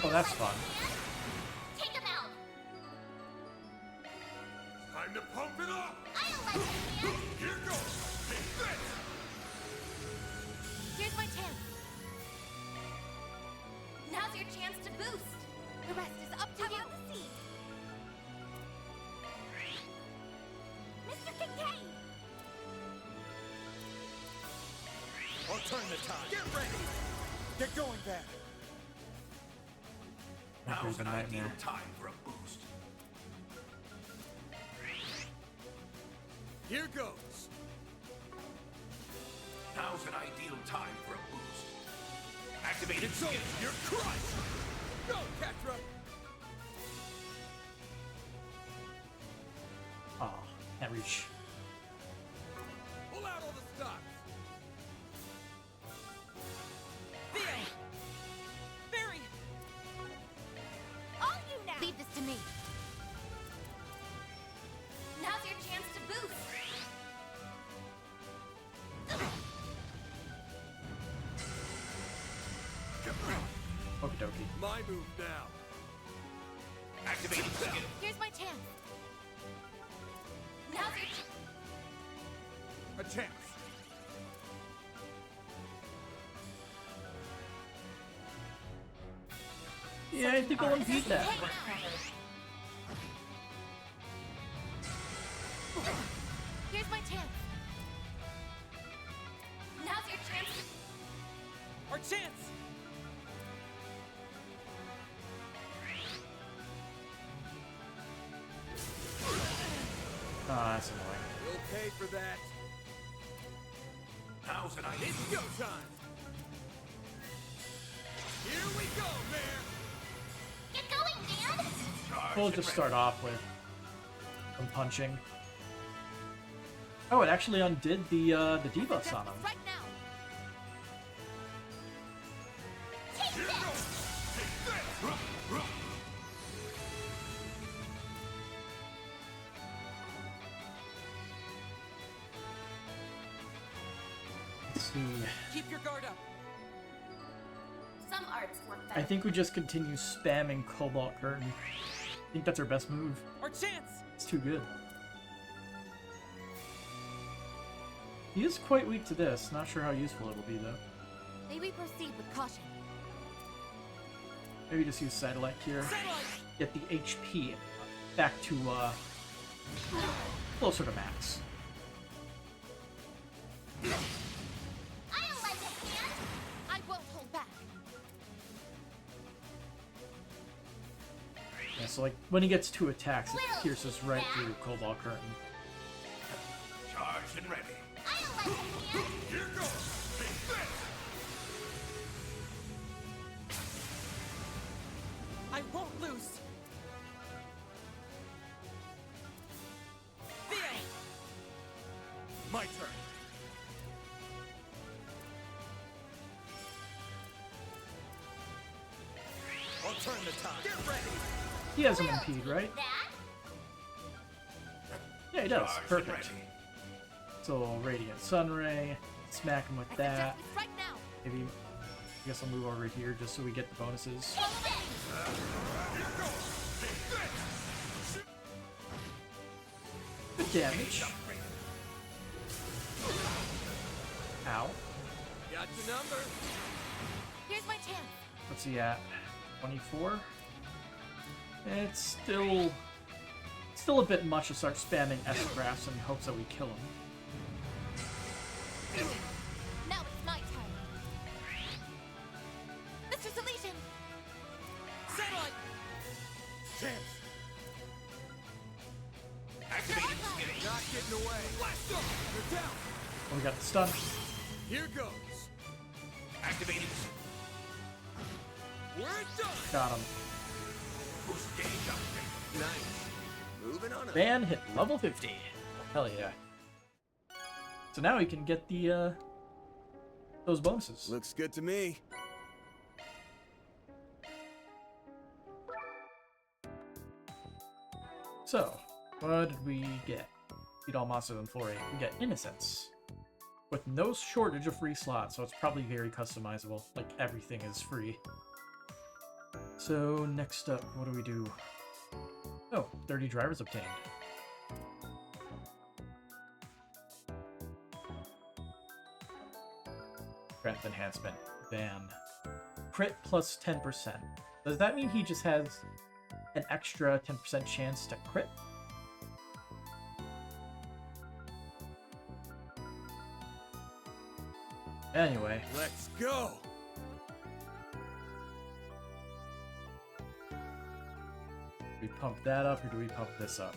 S1: Oh, that's fun.
S3: Take him out.
S6: Time to pump it up.
S3: I don't like this, man.
S6: Here goes. Take this.
S3: Here's my chance. Now's your chance to boost. The rest is up to you. Mr. Kincaid!
S6: I'll turn the tide. Get ready. Get going, Van.
S1: That
S4: Now's
S1: was a
S4: an ideal
S1: nightmare.
S4: time for a boost.
S6: Here goes.
S4: Now's an ideal time for a boost. Activated
S6: It's over.
S4: skill.
S6: You're crushed. Go, Catra.
S1: Oh, can't reach.
S6: Pull out all the stops.
S2: Theo! Barry!
S3: All you now! Leave this to me. Now's your chance to boost.
S1: Okie dokie.
S6: My move now.
S4: Activated skill.
S3: Here's my chance. Now's your
S6: A chance.
S1: Yeah, I think I'll impede that.
S3: Here's my chance. Now's your chance.
S2: Our chance!
S1: Oh, that's annoying.
S6: You'll pay for that.
S4: Now's an ideal.
S6: It's go time. Here we go, man.
S3: Get going, man.
S4: Charged
S1: We'll
S4: and
S1: just
S4: ready.
S1: start off with some punching. Oh, it actually undid the debuffs on him.
S3: Right now. Take
S6: Here
S3: this.
S6: goes. Take this.
S1: Let's see.
S2: Keep your guard up!
S3: Some arts work
S1: I
S3: better.
S1: think we just continue spamming Cobalt Curtain. I think that's our best move.
S2: Our chance!
S1: It's too good. He is quite weak to this. Not sure how useful it'll be, though.
S3: May we proceed with caution.
S1: Maybe just use Satellite here.
S2: Satellite!
S1: Get the HP back to, closer to max.
S3: I don't like this, man. I won't hold back.
S1: Yeah, so, like, when he gets 2 attacks, it pierces right through Cobalt Curtain.
S4: Charged and ready.
S3: I don't like this, man.
S6: Here goes. Take this.
S2: I won't lose! Theo!
S6: My turn. I'll turn the tide. Get ready.
S1: He has him impede, right?
S3: That?
S1: Yeah, he does.
S4: Charged and
S1: Perfect.
S4: ready.
S1: So, Radiant Sunray. Smack him with
S3: I
S1: that.
S3: suggest this right now.
S1: Maybe, I guess I'll move over here just so we get the bonuses.
S3: Take this.
S6: Here goes. Take this.
S1: Good damage. Ow.
S6: Got your number.
S3: Here's my chance.
S1: What's he at? 24? It's still a bit much to start spamming S-Graphs in hopes that we kill him.
S3: Now it's my turn. Mr. Salesian.
S2: Satellite!
S6: Chance.
S4: Activated skill.
S6: Not getting away. Blast up. You're down.
S1: Oh, we got the stun.
S6: Here goes.
S4: Activating.
S6: We're done.
S1: Got him.
S6: Nice. Moving on up.
S1: Van hit level 50. Hell yeah. So now we can get the those bonuses.
S6: Looks good to me.
S1: So, what did we get? Beat all monsters in floor 8. We get Innocence. With no shortage of free slots, so it's probably very customizable. Like, everything is free. So, next up, what do we do? Oh, 30 drivers obtained. Strength enhancement. Van. Crit plus 10%. Does that mean he just has an extra 10% chance to crit? Anyway.
S6: Let's go.
S1: Do we pump that up or do we pump this up?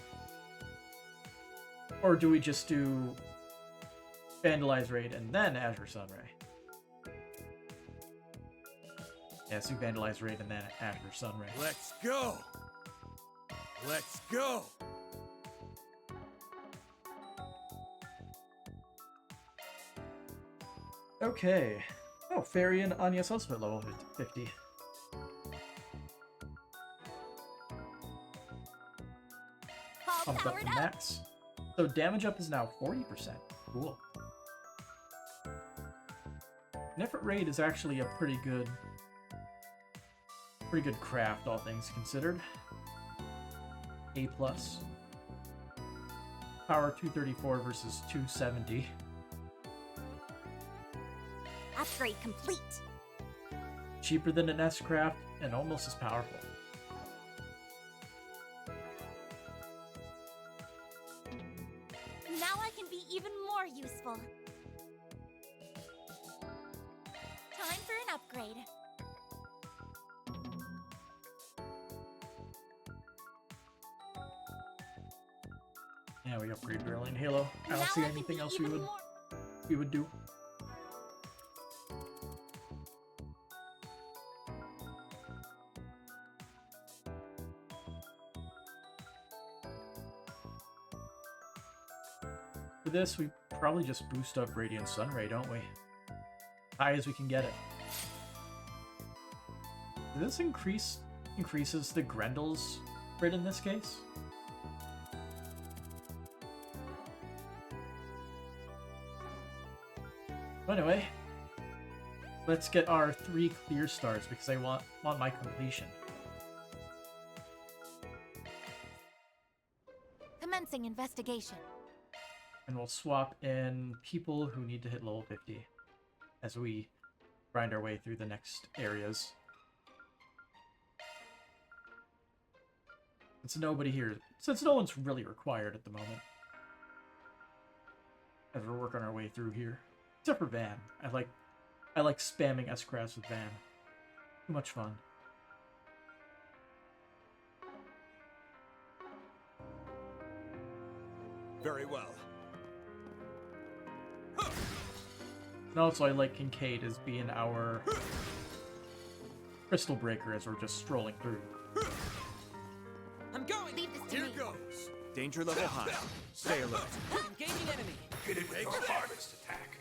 S1: Or do we just do Vandalize Raid and then Azure Sunray? Yeah, let's do Vandalize Raid and then Azure Sunray.
S6: Let's go. Let's go.
S1: Okay. Oh, Fairy and Anya's also at level 50.
S3: All
S1: Pumped up
S3: powered
S1: to
S3: up.
S1: max. So damage up is now 40%. Cool. Nefert Raid is actually a pretty good craft, all things considered. A+. Power 234 versus 270.
S3: Upgrade complete.
S1: Cheaper than an S-craft and almost as powerful.
S3: Now I can be even more useful. Time for an upgrade.
S1: Yeah, we upgrade barely in Halo. I don't
S3: Now
S1: see
S3: I can
S1: anything
S3: be
S1: else
S3: even more.
S1: we would do. For this, we probably just boost up Radiant Sunray, don't we? High as we can get it. Does this increases the Grendel's crit in this case? Anyway, let's get our 3 clear stars because I want my completion.
S3: Commencing investigation.
S1: And we'll swap in people who need to hit level 50 as we grind our way through the next areas. Since no one's really required at the moment. As we're working our way through here. Except for Van. I like spamming S-Crafts with Van. Too much fun.
S6: Very well.
S1: And also I like Kincaid as being our crystal breaker as we're just strolling through.
S2: I'm going.
S3: Leave this to
S6: Here
S3: me.
S6: goes. Danger level high. Stay alert.
S2: Engaging enemy.
S4: Hit it with your hardest attack.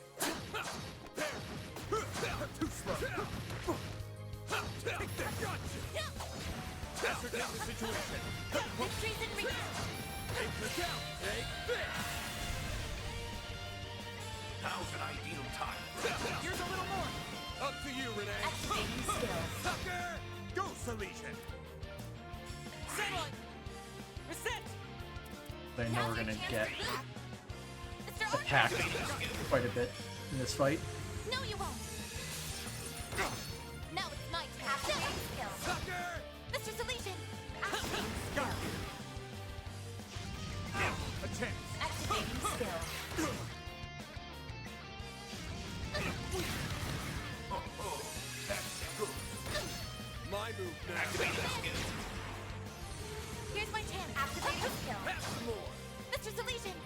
S6: Too slow. Take that. Gotcha. Ascertain the situation.
S3: Victory's in reach.
S6: Take this out. Take this.
S4: Now's an ideal time.
S2: Here's a little more.
S6: Up to you, Renee.
S3: Activating skills.
S6: Sucker. Go, Salesian.
S2: Set on. Reset.
S1: I know we're gonna get
S3: Mr. Arthur.
S1: attacked quite a bit in this fight.
S3: No, you won't. Now it's my turn. Activating skills.
S6: Sucker.
S3: Mr. Salesian. Activating skills.
S6: A chance.
S3: Activating skills.
S6: My move now.
S4: Activate the skills.
S3: Here's my chance. Activating skill.
S6: Have some more.
S3: Mr. Salesian.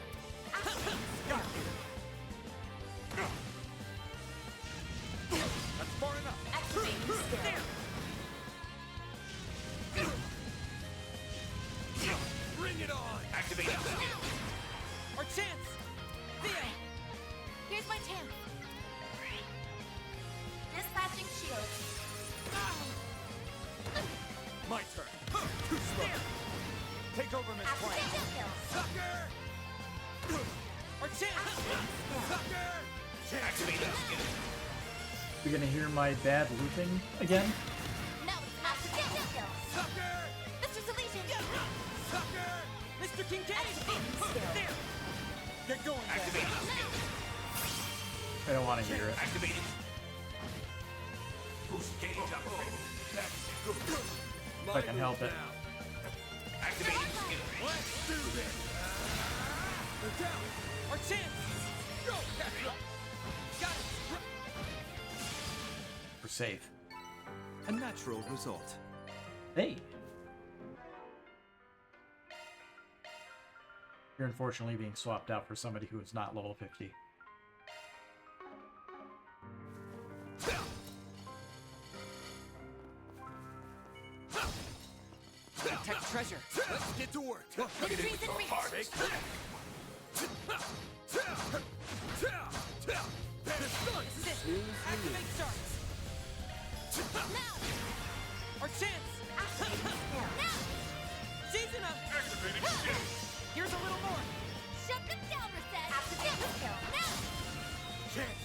S3: Activating skill.
S6: That's far enough.
S3: Activating skill. my chance. Dispatching shield.
S6: My turn. Too slow. Take over, Miss Point.
S3: Activating skill.
S6: Sucker!
S2: Our chance!
S6: Sucker!
S4: Activate that skill.
S1: You're gonna hear my bad looping again?
S3: Now it's activating skill.
S6: Sucker!
S3: Mr. Solution.
S6: Sucker!
S2: Mr. Kincaid!
S3: Activating skill.
S2: There!
S6: Get going,
S4: Activate
S6: Van.
S4: that skill.
S1: I don't want to hear it.
S4: Activate it. Boost gauge up. That's good.
S1: If I can help it.
S4: Activate the skill.
S6: Let's do this. They're down.
S2: Our chance!
S6: Go!
S2: Got it!
S1: We're safe.
S6: A natural result.
S1: Hey! You're unfortunately being swapped out for somebody who is not level 50.
S2: Protect treasure!
S6: Let's get to work.
S3: Victory's in reach.
S6: Take that.
S2: This is it! Activate sharks!
S3: Now.
S2: Our chance!
S3: Activating skill. Now.
S2: Shizuna!
S4: Activating skill.
S2: Here's a little more!
S3: Shut them down, Reset. Activating skill. Now.
S6: Chance.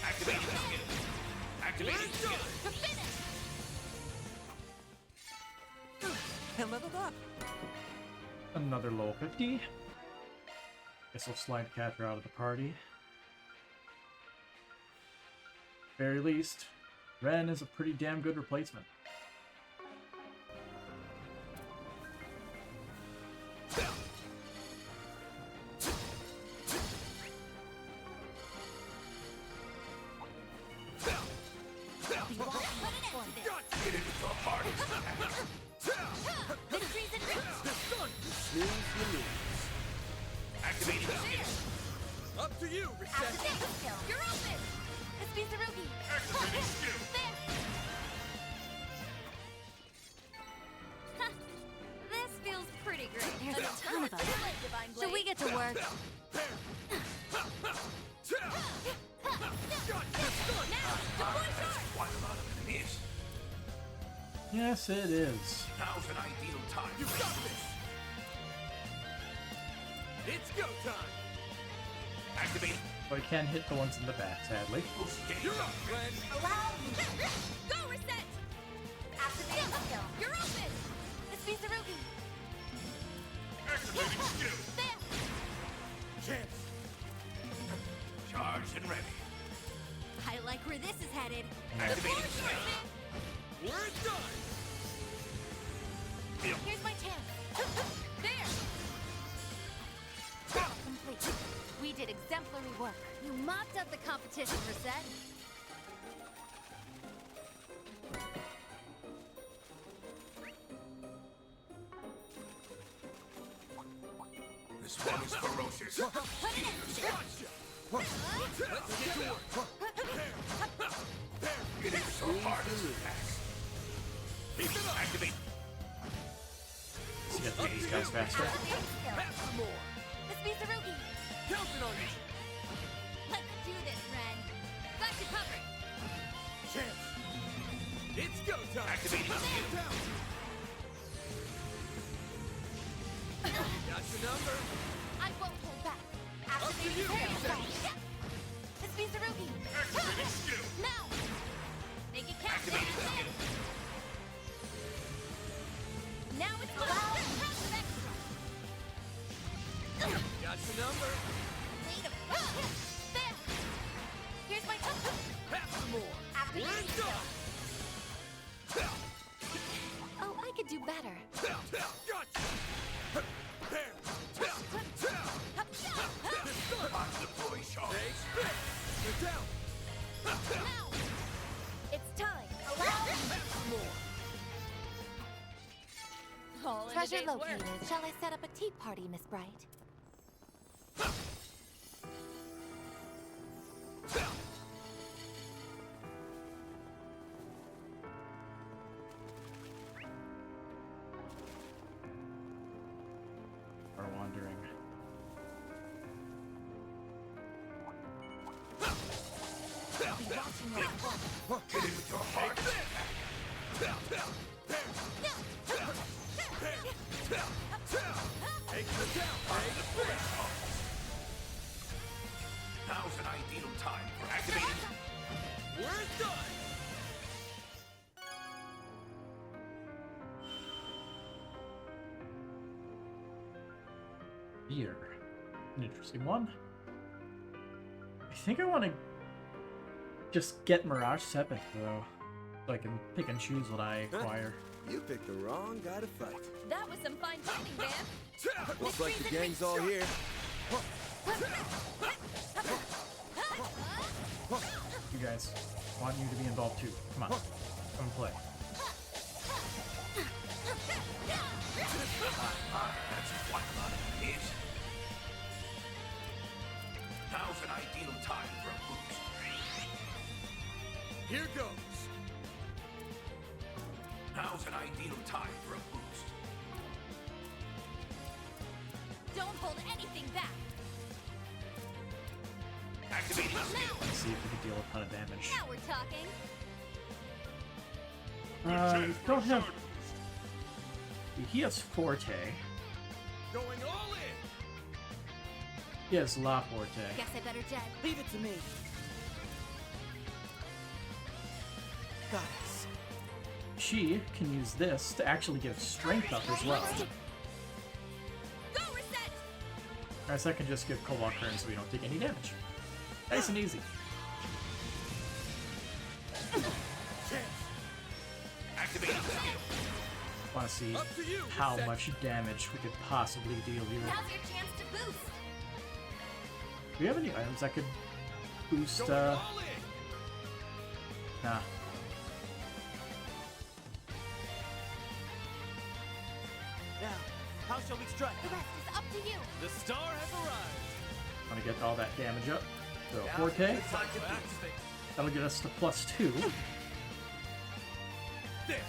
S4: Activating the skill. Activating skill.
S3: To finish.
S2: And leveled up!
S1: Another level 50. Guess we'll slide Catcher out of the party. Very least, Ren is a pretty damn good replacement.
S4: Get into the party.
S3: Victory's in reach.
S6: Snooze, you lose.
S4: Activating the skill.
S6: Up to you, Reset.
S3: Activating skill. You're open. It's Mizurugi.
S4: Activating skill.
S3: There. This feels pretty great. There's a ton of us. Should we get to work? Now, deploy charge.
S4: Quite a lot of enemies.
S1: Yes, it is.
S4: Now's an ideal time.
S6: You got this. It's go time.
S4: Activate.
S1: But I can't hit the ones in the back, sadly.
S4: Boost gauge
S6: You're
S4: up.
S6: up, friend.
S3: Allow me. Go, Reset. Activating skill. You're open. It's Mizurugi.
S4: Activating skill.
S3: There.
S6: Chance.
S4: Charged and ready.
S3: I like where this is headed.
S4: Activating
S3: Deploy
S4: skill.
S3: charge.
S6: We're done.
S3: Here's my chance. There. Battle complete. We did exemplary work. You mopped up the competition, Reset.
S4: This one is ferocious.
S3: Put it in.
S6: Let's get to work.
S4: It is so hard as an axe.
S6: Keep it up.
S4: Activate.
S1: Let's get through these guys faster.
S3: Activating skill.
S6: Have some more.
S3: It's Mizurugi.
S6: Counting on you.
S3: Let's do this, Ren. Got you covered.
S6: Chance. It's go time.
S4: Activating skill.
S6: Down. Got your number.
S3: I won't hold back.
S6: Up to you,
S3: Activating skill.
S6: Reset.
S3: It's Mizurugi.
S4: Activating skill.
S3: Now. Make it count.
S4: Activating skill.
S3: Now it's loud. Tons of extra.
S6: Got your number.
S3: Wait a minute. There. Here's my token.
S6: Have some more.
S3: Activating
S6: We're
S3: skill.
S6: done.
S3: Oh, I could do better.
S6: Gotcha. There.
S4: On deploy charge.
S6: Take this. You're down.
S3: Now. It's time. Allow me.
S6: Have some more.
S3: All in
S7: Treasure
S3: a day's work.
S7: located. Shall I set up a tea party, Miss Bright?
S1: Are wandering.
S3: be watching your front.
S4: Hit it with your heart.
S6: Take the down.
S4: Now's an ideal time for activating.
S6: We're done.
S1: Here. An interesting one. I think I want to just get Mirage Sepith, though. So I can pick and choose what I acquire.
S6: You picked the wrong guy to fight.
S3: That was some fine fighting, man.
S6: Looks like the gang's all here.
S1: You guys, I want you to be involved too. Come on. Come and play.
S4: That's quite a lot of enemies. Now's an ideal time for a boost.
S6: Here goes.
S4: Now's an ideal time for a boost.
S3: Don't hold anything back.
S4: Activating skill.
S1: Let's see if we can deal a ton of damage.
S3: Now we're talking.
S1: We don't have... He has Forte.
S6: Going all in.
S1: He has La Forte.
S3: Guess I better jet.
S8: Leave it to me. Goddess.
S1: She can use this to actually give strength up as well.
S3: Go reset.
S1: Guys, I can just give Cobalt Current so we don't take any damage. Nice and easy.
S4: Activating skill.
S1: Want to see
S6: Up to you,
S1: how
S6: Reset.
S1: much damage we could possibly deal here.
S3: Now's your chance to boost.
S1: Do we have any items that could boost,
S6: Going all in.
S1: Nah.
S8: Now, how shall we strike?
S3: The rest is up to you.
S6: The star has arrived.
S1: Want to get all that damage up. So,
S6: Now,
S1: Forte.
S6: it's time to activate.
S1: That'll get us to +2.
S6: There.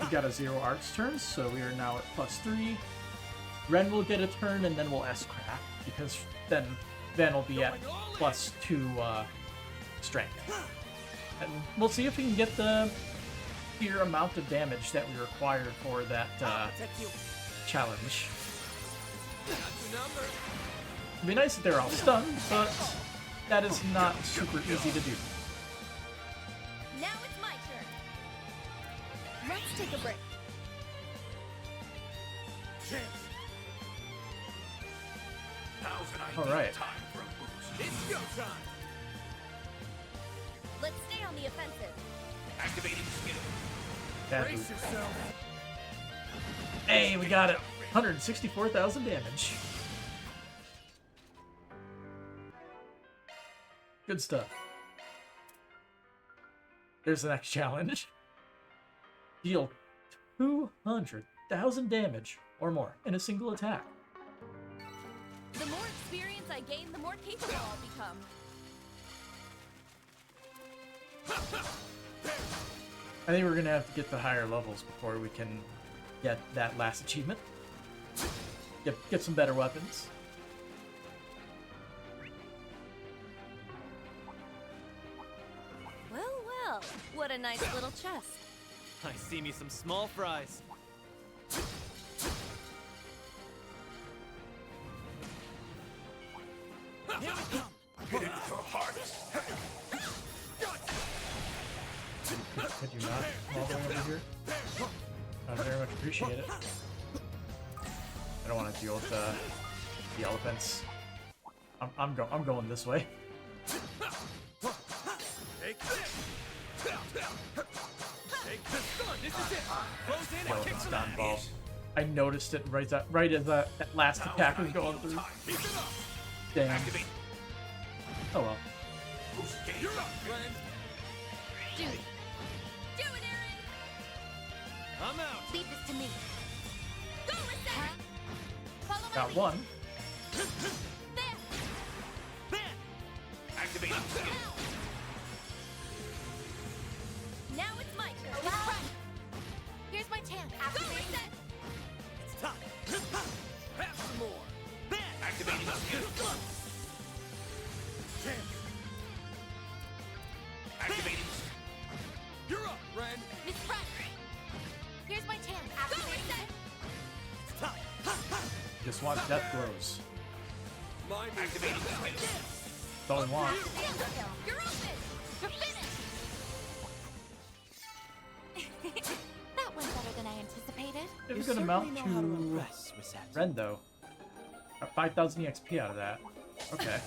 S1: We got a 0 arcs turn, so we are now at +3. Ren will get a turn, and then we'll S-Craft, because then Van will be at +2 strength. And we'll see if we can get the sheer amount of damage that we required for that
S8: Protect you.
S1: challenge.
S6: That's your number.
S1: It'd be nice if they're all stunned, but that is not super easy to do.
S3: Now it's my turn. Let's take a break.
S6: Chance.
S4: Now's an ideal
S1: Alright.
S4: time for a boost.
S6: It's go time.
S3: Let's stay on the offensive.
S4: Activating skill.
S1: Bad
S6: Brace
S1: boot.
S6: yourself.
S1: Hey, we got it. 164,000 damage. Good stuff. There's the next challenge. Deal 200,000 damage or more in a single attack.
S3: The more experience I gain, the more capable I'll become.
S1: I think we're gonna have to get to higher levels before we can get that last achievement. Get some better weapons.
S3: Well, well. What a nice little chest.
S2: I see me some small fries.
S6: Here we come.
S4: Hit it with your heart.
S1: Could you not come all the way over here? I very much appreciate it. I don't want to deal with the elephants. I'm going this way.
S6: Take this. Take this gun. This is it. Close in and kick
S1: Elephants
S6: some
S1: got
S6: ass.
S1: involved. I noticed it right as that last attack was going through.
S6: Keep it up.
S1: Damn.
S4: Activate.
S1: Oh well.
S4: Boost game.
S6: You're up, friend.
S3: Do it. Do it, Aaron.
S6: I'm out.
S3: Leave this to me. Go, Reset. Follow my
S1: Got
S3: lead.
S1: one.
S3: There.
S6: There.
S4: Activating skill.
S3: Now it's my turn. It's right. Here's my chance. Go, Reset.
S6: It's time. Have some more. There.
S4: Activating skill.
S6: chance.
S4: Activating.
S6: You're up, Ren.
S3: Miss Bright. Here's my chance. Activating skill.
S6: It's time.
S1: Just want death blows.
S6: Mind me.
S4: Activating.
S1: That's all I want.
S3: Activating skill. You're open. You're finished. That went better than I anticipated.
S1: It's gonna amount to Ren though. Got 5,000 EXP out of that. Okay.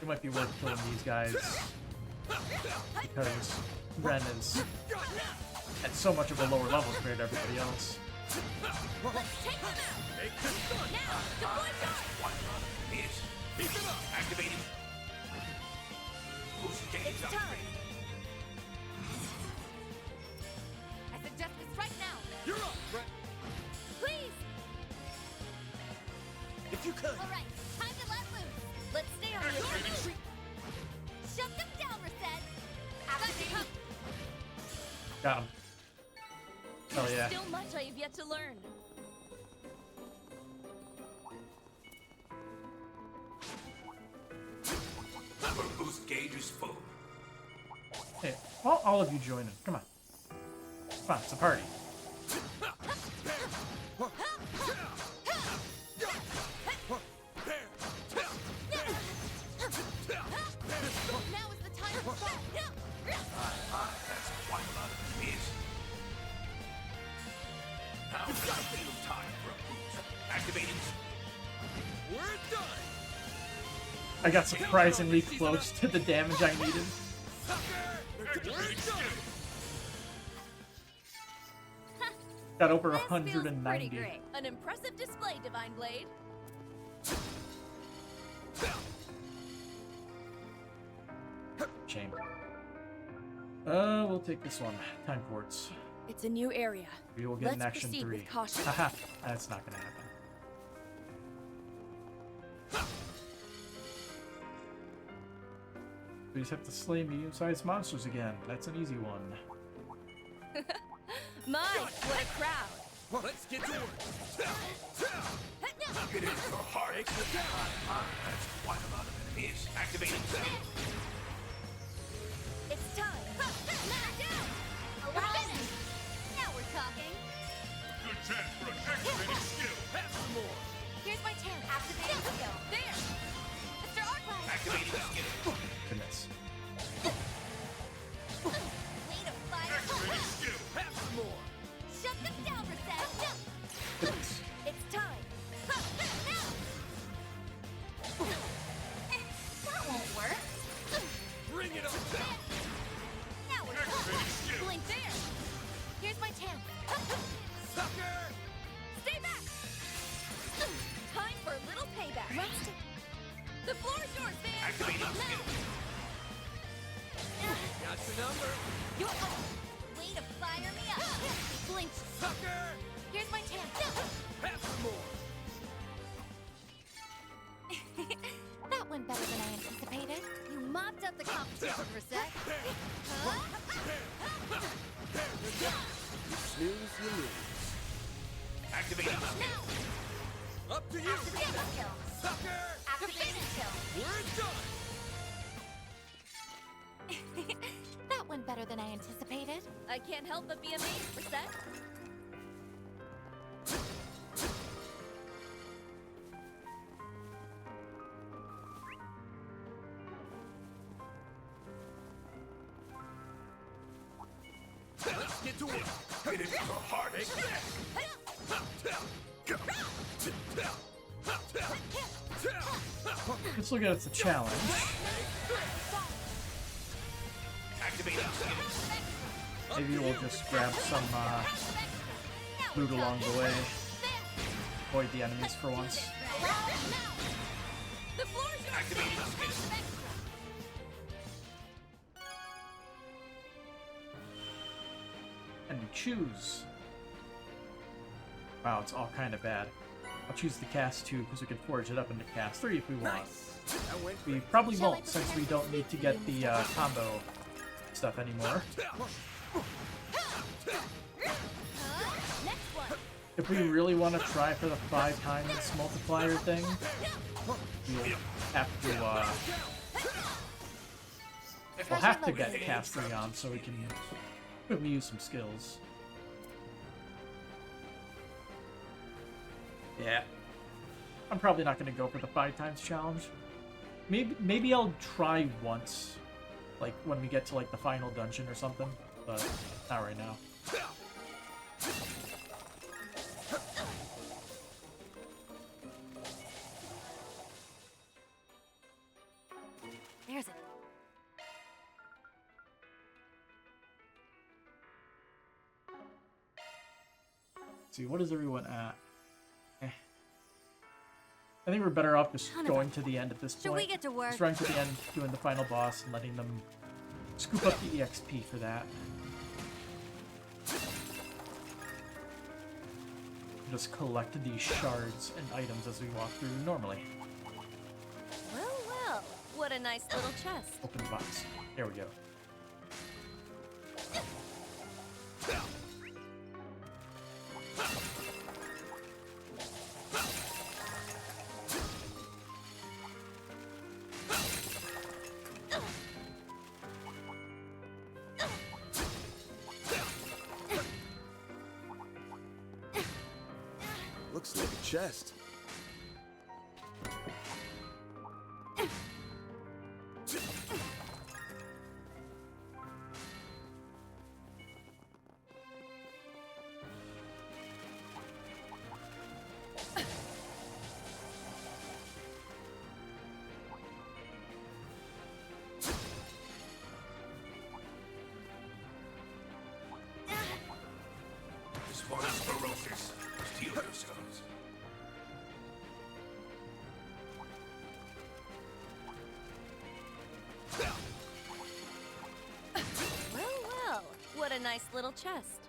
S1: It might be worth killing these guys because Ren is at so much of a lower level compared to everybody else.
S3: Let's take them out.
S6: Make this done.
S3: Now, deploy charge.
S4: Quite a lot of enemies.
S6: Keep it up.
S4: Activating. Boost gauge
S3: It's
S4: up.
S3: time. I suggest this right now.
S6: You're up, Ren.
S3: Please.
S6: If you could.
S3: All right, time to let loose. Let's stay on the offensive. Shut them down, Reset. Activate.
S1: Got him. Hell yeah.
S3: Still much I have yet to learn.
S4: Our boost gauge is full.
S1: Hey, well, all of you join in. Come on. Come on, it's a party.
S3: Now is the time to fight.
S4: That's quite a lot of enemies. Now it's time for a boost. Activating.
S6: We're done.
S1: I got surprisingly close to the damage I needed.
S6: We're done.
S1: Got over
S3: This feels pretty
S1: 190.
S3: great. An impressive display, Divine Blade.
S1: Shame. We'll take this one. Time quartz.
S3: It's a new area.
S1: We will get an
S3: Let's
S1: action
S3: proceed
S1: 3.
S3: with caution.
S1: Haha, that's not gonna happen. We just have to slay medium-sized monsters again. That's an easy one.
S3: My, what a crowd.
S6: Let's get to work.
S4: Get in for heart. That's quite a lot of enemies. Activating.
S3: It's time. Knock down. Finish. Now we're talking.
S4: Good chance for an activating skill.
S6: Have some more.
S3: Here's my chance. Activating skill. There. Mr. Arclight.
S4: Activating skill.
S1: Goodness.
S3: Way to fire.
S4: Skill.
S6: Have some more.
S3: Shut them down, Reset.
S1: Goodness.
S3: It's time. Now. That won't work.
S6: Bring it on.
S3: Now we're talking. Blink there. Here's my chance.
S6: Sucker.
S3: Stay back. Time for a little payback. The floor's yours, man.
S4: Activating skill.
S6: Got your number.
S3: Way to fire me up. Blink.
S6: Sucker.
S3: Here's my chance.
S6: Have some more.
S3: That went better than I anticipated. You mopped up the competition, Reset.
S6: You snooze, you lose.
S4: Activating skill.
S3: Now.
S6: Up to you.
S3: Activating skill.
S6: Sucker.
S3: Activating skill.
S6: We're done.
S3: That went better than I anticipated. I can't help but be amazed, Reset.
S6: Let's get to work.
S4: Get in for heart.
S1: Let's look at it as a challenge.
S4: Activating skill.
S1: Maybe we'll just grab some loot along the way. Avoid the enemies for once.
S3: The floor's yours.
S4: Activating skill.
S1: And we choose. Wow, it's all kind of bad. I'll choose the cast 2 because we can forge it up into cast 3 if we want.
S6: That went
S1: We
S6: great.
S1: probably won't since we don't need to get the combo stuff anymore.
S3: Next one.
S1: If If we really want to try for the 5 times multiplier thing, we'll have to get Cast-3 on so we can quickly use some skills. Yeah. I'm probably not going to go for the 5 times challenge. Maybe I'll try once, like when we get to like the final dungeon or something, but not right now.
S3: There's it.
S1: Let's see, what is everyone at? I think we're better off just going to the end at this point.
S3: Should we get to work?
S1: Just running to the end, doing the final boss, and letting them scoop up the EXP for that. Just collect these shards and items as we walk through normally.
S3: Well, what a nice little chest.
S1: Open the box. There we go.
S6: Looks like a chest.
S4: This one is ferocious. Steel yourselves.
S3: Well, what a nice little chest.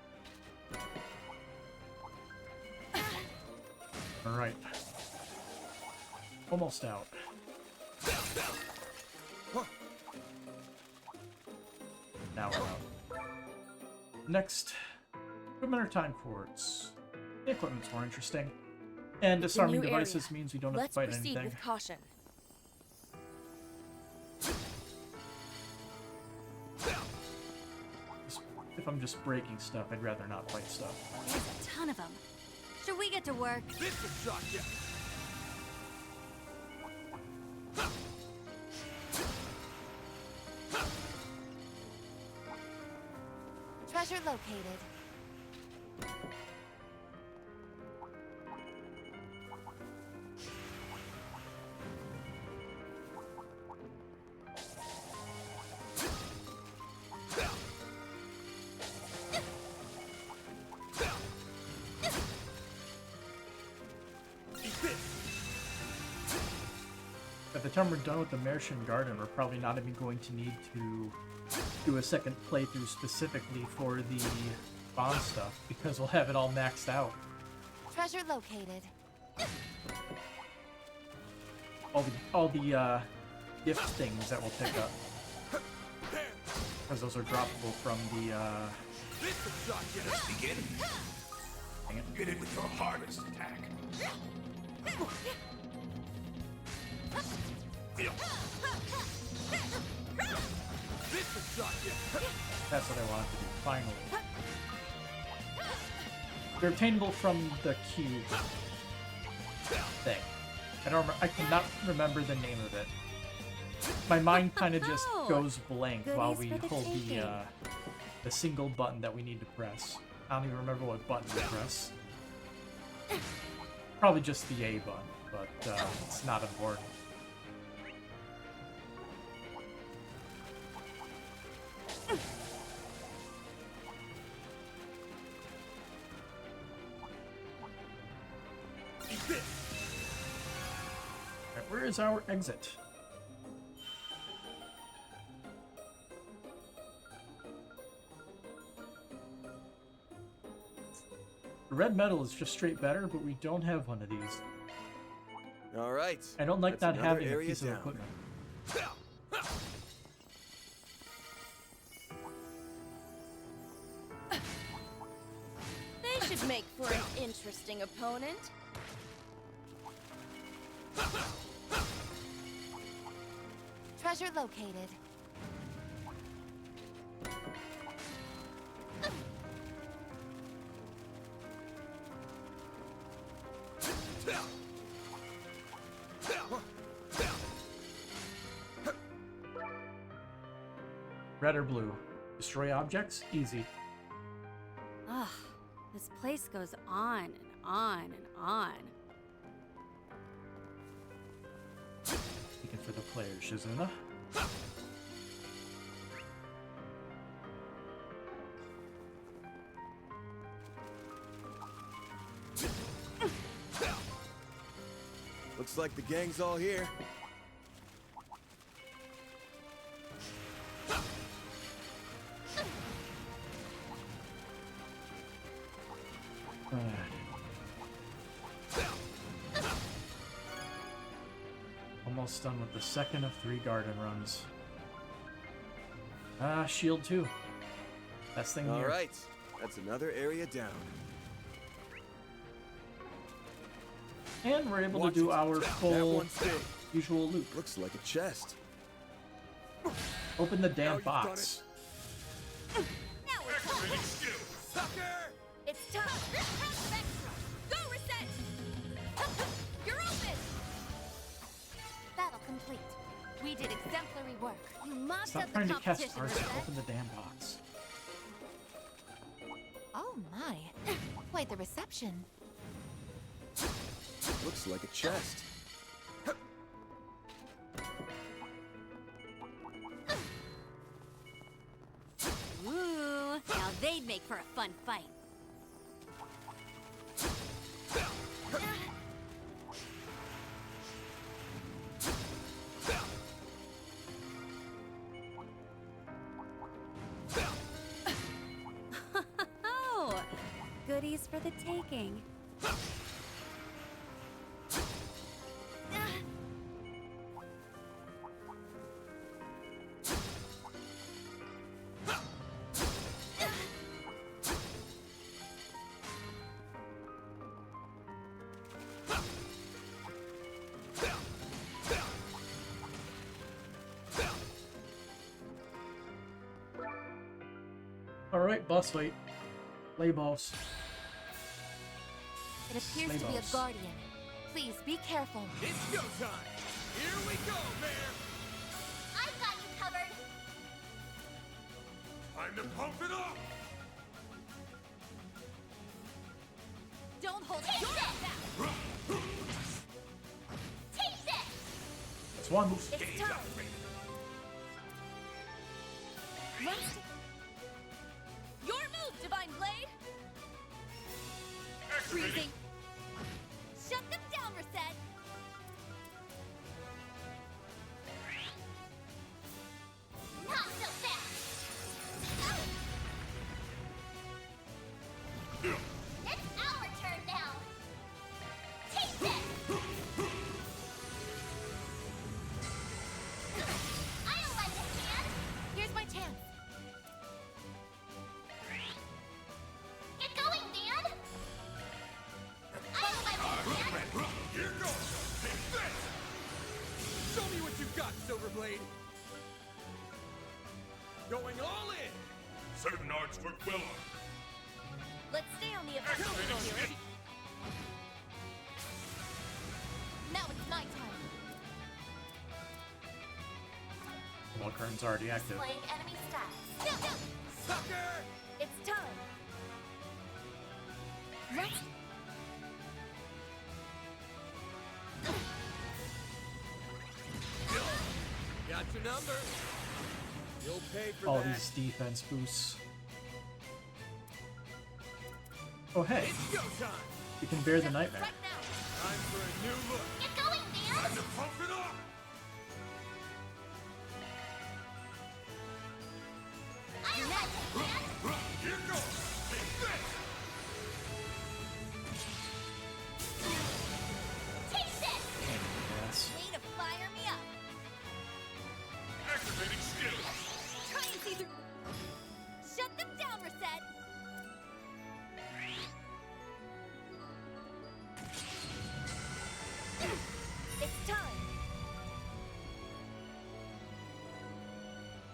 S1: Alright. Almost out. Now we're out. Next, equipment or time cords. The equipment's more interesting. And disarming
S3: new
S1: devices
S3: area.
S1: means we don't have
S3: Let's
S1: to fight
S3: proceed
S1: anything.
S3: with caution.
S1: If I'm just breaking stuff, I'd rather not fight stuff.
S3: There's a ton of them. Should we get to work?
S6: This will shock you.
S7: Treasure located.
S1: By the time we're done with the Martian Garden, we're probably not even going to need to do a second playthrough specifically for the bomb stuff, because we'll have it all maxed out.
S7: Treasure located.
S1: All the gift things that we'll pick up, because those are droppable from the
S6: This will shock you.
S4: Let's begin.
S1: dang it.
S4: Hit it with your harvest attack.
S6: This will shock you.
S1: That's what I wanted to do, finally. They're obtainable from the cube thing. I cannot remember the name of it. My mind kind of just goes blank while we
S3: Goodies for the
S1: hold
S3: taking.
S1: the single button that we need to press. I don't even remember what button to press. Probably just the A button, but it's not important. Alright, where is our exit? The red metal is just straight better, but we don't have one of these.
S6: All right.
S1: I don't like
S6: That's
S1: not
S6: another
S1: having a
S6: area
S1: piece of
S6: down.
S1: equipment.
S3: They should make for an interesting opponent.
S7: Treasure located.
S1: Red or blue? Destroy objects? Easy.
S9: Ugh, this place goes on and on and on.
S1: Speaking for the player, Shizuna.
S6: Looks like the gang's all here.
S1: Almost done with the second of 3 garden runs. Shield 2. Best thing
S6: All
S1: here.
S6: right, that's another area down.
S1: And we're able
S6: Watch
S1: to do
S6: it.
S1: our
S6: That
S1: full
S6: one's big.
S1: usual loop.
S6: Looks like a chest.
S1: Open the
S6: Now
S1: damn
S6: you've done
S1: box.
S3: Now we're talking.
S6: Sucker!
S3: It's time. Pass of extra. Go, Reset. You're open.
S7: Battle complete. We did exemplary work.
S3: You mopped
S1: Stop
S3: up the
S1: trying to catch
S3: competition,
S1: Tarzan.
S3: Reset.
S1: Open the damn box.
S7: Oh my. Quite the reception.
S6: Looks like a chest.
S9: Ooh, now they'd make for a fun fight. Oh, goodies for the taking.
S1: Alright, boss fight. Play boss.
S7: It appears to be a
S1: Slaybos.
S7: guardian. Please be careful.
S6: It's go time! Here we go, Mayor!
S3: I've got you covered.
S4: Time to pump it up!
S3: Don't hold your back. Take this.
S1: It's one.
S3: It's time. Let's... Your move, Divine Blade. Freezing. Shut them down, Reset. Not so fast. It's our turn now. Take this. I'll let you, man.
S7: Here's my chance.
S3: Get going, man. I'll let you, man.
S4: Here goes! Take this!
S6: Show me what you got, Silverblade! Going all in!
S4: Certain arts work well on
S3: Let's stay on the offensive
S4: Activating
S3: here.
S4: speed.
S3: Now it's my time.
S1: Walkern's already active.
S3: Playing enemy stats. No, no.
S6: Sucker!
S3: It's time. Let's...
S6: Got your number. You'll pay for
S1: All
S6: that.
S1: these defense boosts. Oh hey,
S6: It's go time!
S1: you can bear the nightmare.
S3: right now.
S6: Time for a new look.
S3: Get going, man.
S4: Time to pump it up!
S3: I'll let you, man.
S4: Here goes! Take this!
S3: Take this.
S1: Yes.
S3: Way to fire me up.
S4: Activating skill!
S3: Try and see through. Shut them down, Reset.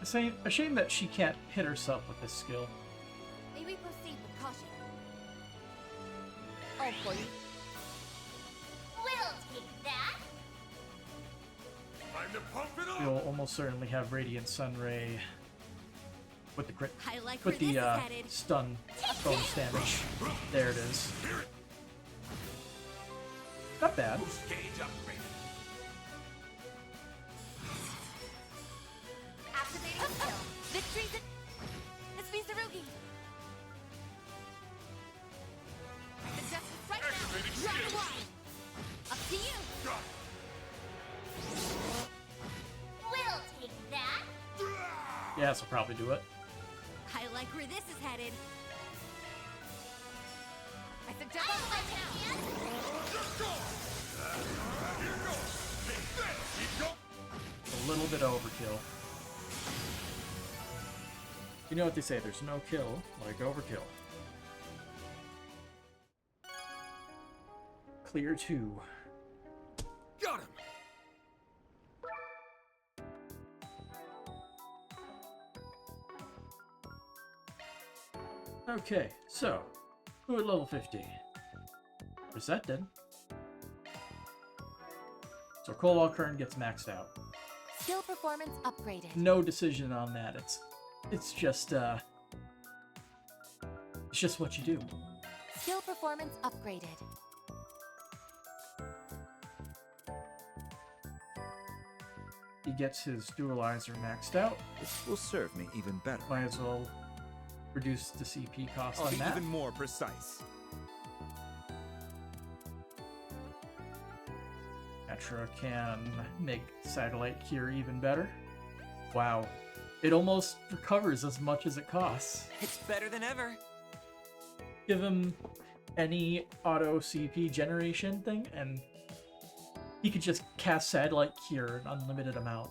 S1: It's a shame that she can't hit herself with this skill.
S3: May we proceed with caution? All for you. We'll take that.
S6: Time to pump it up!
S1: You'll almost certainly have Radiant Sunray with the crit,
S3: I like
S1: with
S3: where
S1: the
S3: this is headed.
S1: stun bonus damage. There it is. Not bad.
S4: Boost gauge upgrade.
S3: Activating skill. Victory's in... It's Mizurugi. I suggest this right now. Drop the line. Up to you. We'll take that.
S1: Yeah, this will probably do it.
S3: I like where this is headed. I suggest this right now.
S1: A little bit overkill. You know what they say, there's no kill like overkill. Clear 2.
S6: Got him!
S1: Okay, so, who at level 50? Reset did. So Coldwall Current gets maxed out.
S7: Skill performance upgraded.
S1: No decision on that. It's just what you do.
S7: Skill performance upgraded.
S1: He gets his dualizer maxed out.
S5: This will serve me even better.
S1: Might as well reduce the CP cost
S5: I'll
S1: on
S5: be
S1: that.
S5: even more precise.
S1: Petra can make Satellite Cure even better. Wow. It almost recovers as much as it costs.
S8: It's better than ever.
S1: Give him any auto CP generation thing, and he could just cast Satellite Cure an unlimited amount.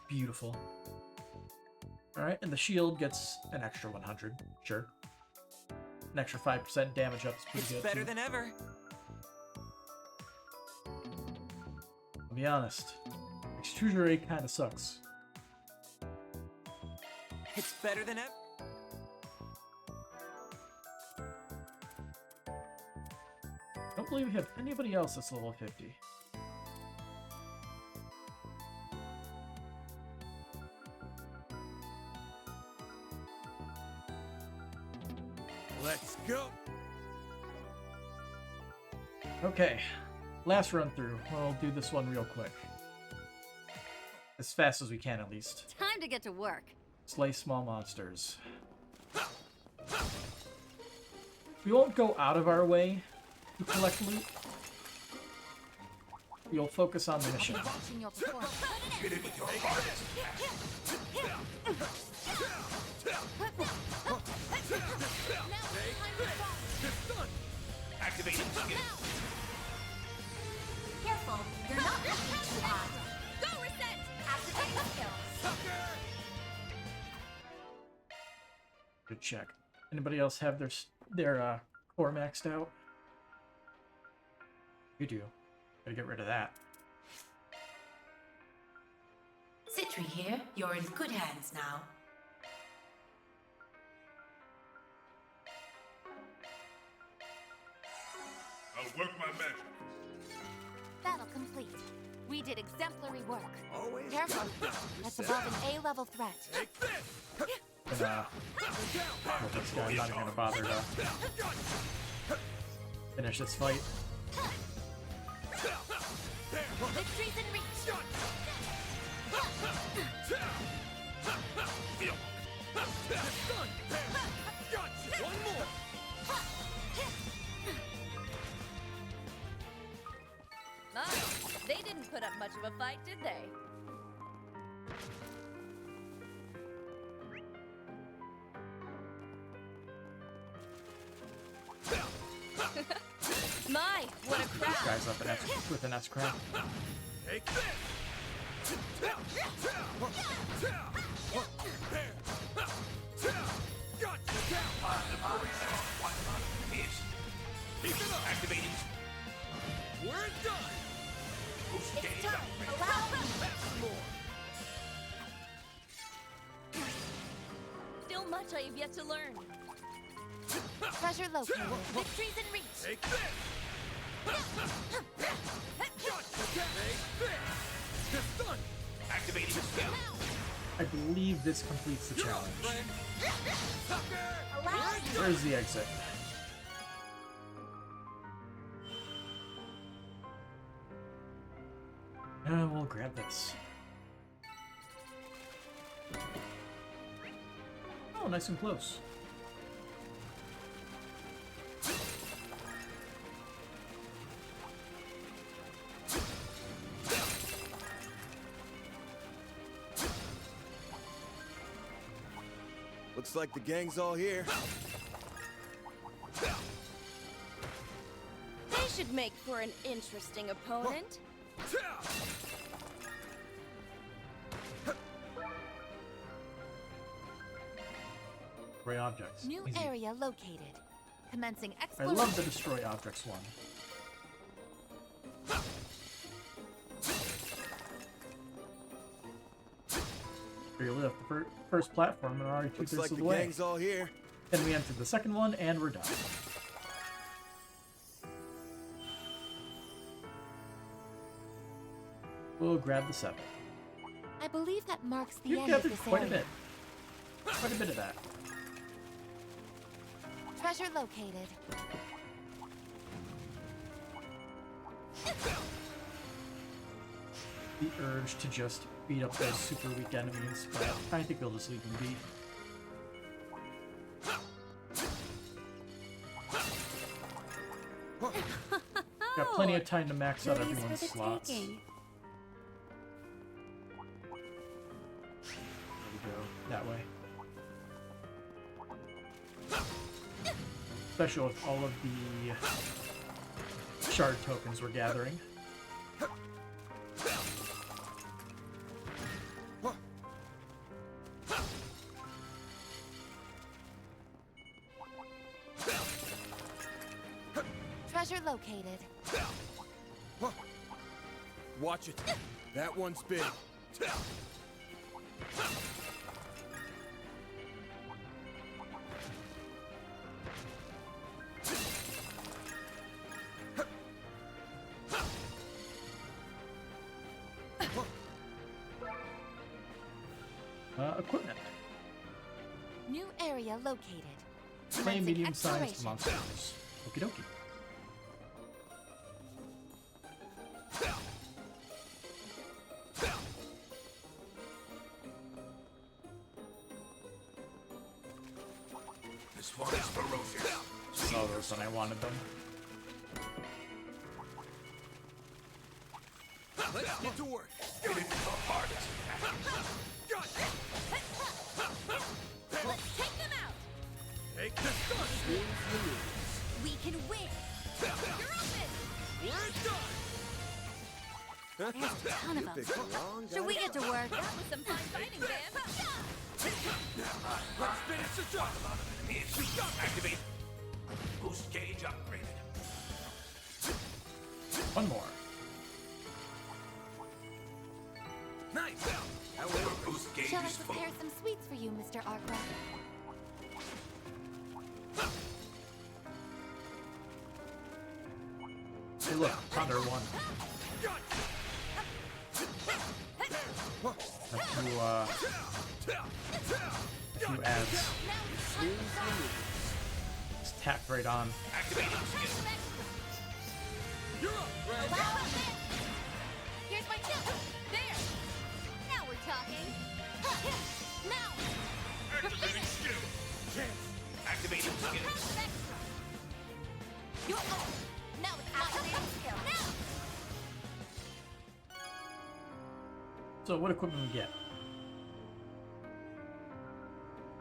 S1: Beautiful. Alright, and the shield gets an extra 100. Sure. An extra 5% damage up is pretty
S8: It's
S1: good.
S8: better
S1: too.
S8: than ever.
S1: I'll be honest. Extrusion Ray kinda sucks.
S8: It's better than ever.
S1: I don't believe we have anybody else that's level 50.
S6: Let's go!
S1: Okay, last run through. We'll do this one real quick. As fast as we can, at least.
S9: Time to get to work.
S1: Slay small monsters. We won't go out of our way to collect loot. We'll focus on the mission.
S3: Watching your performance.
S4: Get in with your heart. Activating skill.
S3: Careful, you're not looking too hot. Go reset. Activating skill.
S1: Good check. Anybody else have their core maxed out? You do. Gotta get rid of that.
S10: Citri here. You're in good hands now.
S6: I'll work my magic.
S3: Battle complete. We did exemplary work.
S6: Always
S3: Careful. That's above an A-level threat.
S6: take this!
S1: And, with this guy, I'm not even gonna bother to finish this fight.
S3: Victory's in reach.
S6: One more!
S3: My, they didn't put up much of a fight, did they? My, what a crowd!
S1: Guy's up with an S crown.
S6: Take this!
S4: Keep it up. Activating.
S6: We're done!
S4: Boost
S3: It's
S4: gauge
S3: time.
S4: upgrade.
S3: Allow me.
S6: That's more!
S3: much I have yet to learn.
S7: Treasure located. Victory's in reach.
S6: Take this! It's done!
S4: Activating skill.
S1: I believe this completes the challenge.
S3: Allow
S1: Where's the exit? We'll grab this. Oh, nice and close.
S6: Looks like the gang's all here.
S3: They should make for an interesting opponent.
S1: Destroy objects.
S7: New
S1: Easy.
S7: area located. Commencing
S1: I
S7: exploration.
S1: love the destroy objects one. We left the first platform and already
S6: Looks
S1: two-thirds
S6: like
S1: of
S6: the
S1: the way.
S6: gang's all here.
S1: Then we entered the second one and we're done. We'll grab the 7.
S7: I believe that marks the
S1: You've
S7: end of
S1: gathered
S7: this
S1: quite a
S7: area.
S1: bit. Quite a bit of that.
S7: Treasure located.
S1: The urge to just beat up those super weak enemies, but I think we'll just leave them be. Got plenty of time to max out
S9: Goodies for
S1: everyone's
S9: the
S1: slots.
S9: taking.
S1: There we go. That way. Especially with all of the shard tokens we're gathering.
S7: Treasure located.
S6: Watch it. That one's big.
S1: Equipment.
S7: New area located.
S1: Play
S7: Commencing
S1: medium-sized
S7: exploration.
S1: monsters. Okie dokie.
S4: This one is ferocious.
S1: Saw those when I wanted them.
S6: Let's get to work.
S4: Get into the hardest.
S3: Let's take them out.
S6: Take this gun.
S3: We can win. You're open.
S6: We're done.
S9: There's a ton of
S6: You
S9: them.
S6: picked the wrong guy.
S9: Should we get to work?
S3: That was some fine fighting, man.
S6: Let's finish the job.
S4: Enemies. Activate. Boost gauge upgraded.
S1: One more.
S6: Nice. That way.
S4: Your boost gauge
S7: Shall I
S4: is full.
S7: prepare some sweets for you, Mr. Arkra?
S1: Hey look, Thunder 1. A few ads. Just tap right on.
S4: Activating skill.
S6: You're up, Red.
S3: Here's my tip. There. Now we're talking. Now.
S4: Activating skill. Activating skill.
S3: You're up. Now it's my turn. Now.
S1: So what equipment we get?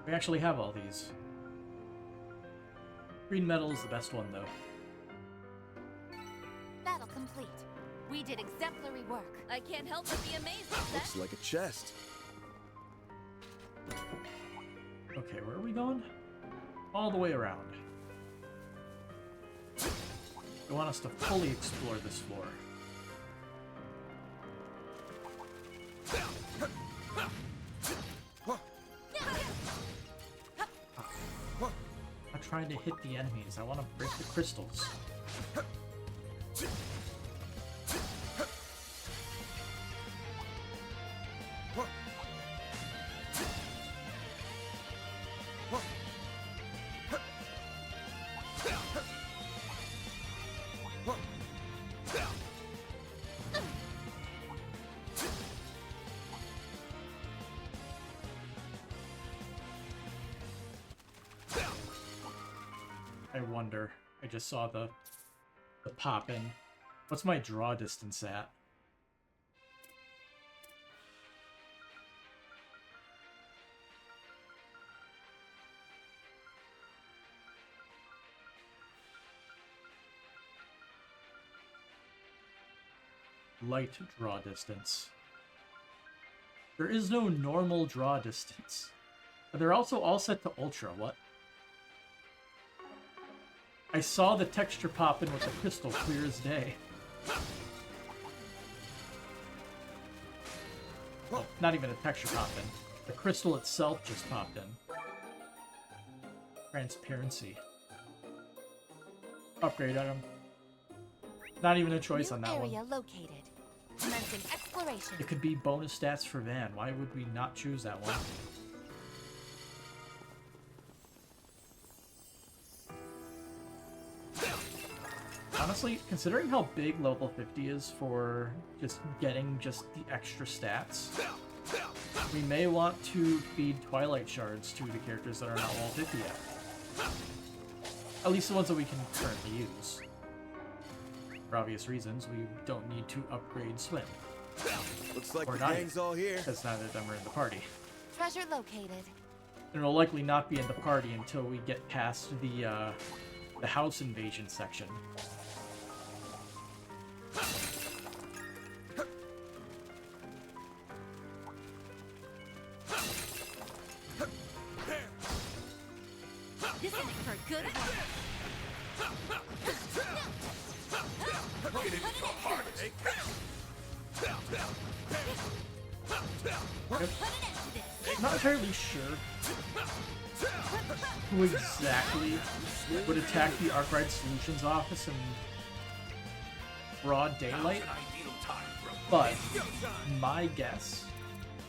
S1: We actually have all these. Green metal is the best one though.
S7: Battle complete. We did exemplary work.
S3: I can't help but be amazed at
S6: Looks
S3: that.
S6: like a chest.
S1: Okay, where are we going? All the way around. They want us to fully explore this floor. trying to hit the enemies. I want to break the crystals. I wonder. I just saw the pop in. What's my draw distance at? Light draw distance. There is no normal draw distance. But they're also all set to ultra. What? I saw the texture pop in with the crystal clear as day. Well, not even a texture pop in. The crystal itself just popped in. Transparency. Upgrade item. Not even a choice on that
S3: area
S1: one.
S3: located. Commencing exploration.
S1: It could be bonus stats for Van. Why would we not choose that one? Honestly, considering how big level 50 is for just getting just the extra stats, we may want to feed Twilight Shards to the characters that are not level 50 yet. At least the ones that we can currently use. For obvious reasons, we don't need to upgrade Swim.
S6: Looks like
S1: Or
S6: the
S1: not
S6: gang's all here.
S1: because neither of them are in the party.
S3: Treasure located.
S1: And it'll likely not be in the party until we get past the house invasion section.
S3: This isn't for a good one.
S4: Get it for hardest.
S1: I'm not entirely sure who exactly would attack the Arkwright Solutions office in broad daylight, but my guess,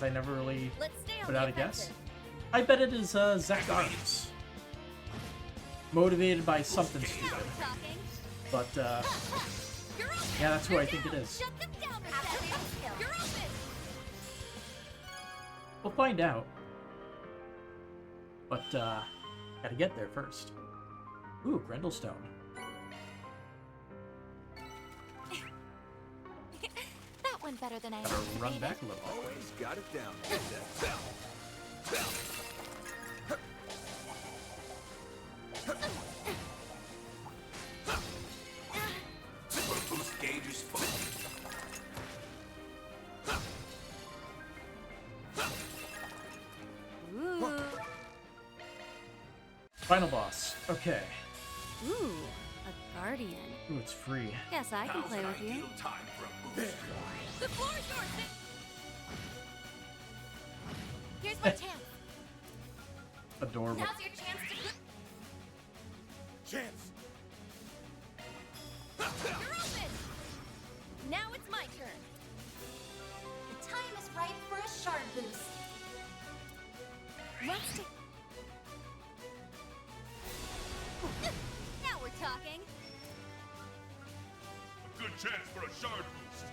S1: I never really
S3: Let's stay on
S1: put
S3: the
S1: out a guess,
S3: offensive.
S1: I bet it is Zach Arms. Motivated by something stupid.
S3: Talking.
S1: But,
S3: You're open.
S1: yeah, that's who I think it is.
S3: Shut them down, Mercedes. You're open.
S1: We'll find out. But, gotta get there first. Ooh, Grendlestone.
S3: That went better than I
S1: Gotta run
S3: anticipated.
S1: back a little bit.
S6: Always got it down.
S4: Boost gauge is full.
S9: Ooh.
S1: Final boss. Okay.
S9: Ooh, a guardian.
S1: Ooh, it's free.
S9: Yes, I can play with you.
S4: Ideal time for a boost.
S3: The floor is yours. Here's my chance.
S1: Adorable.
S3: Now's your chance to.
S6: Chance.
S3: You're open. Now it's my turn. The time is right for a shard boost. Let's take. Now we're talking.
S4: A good chance for a shard boost.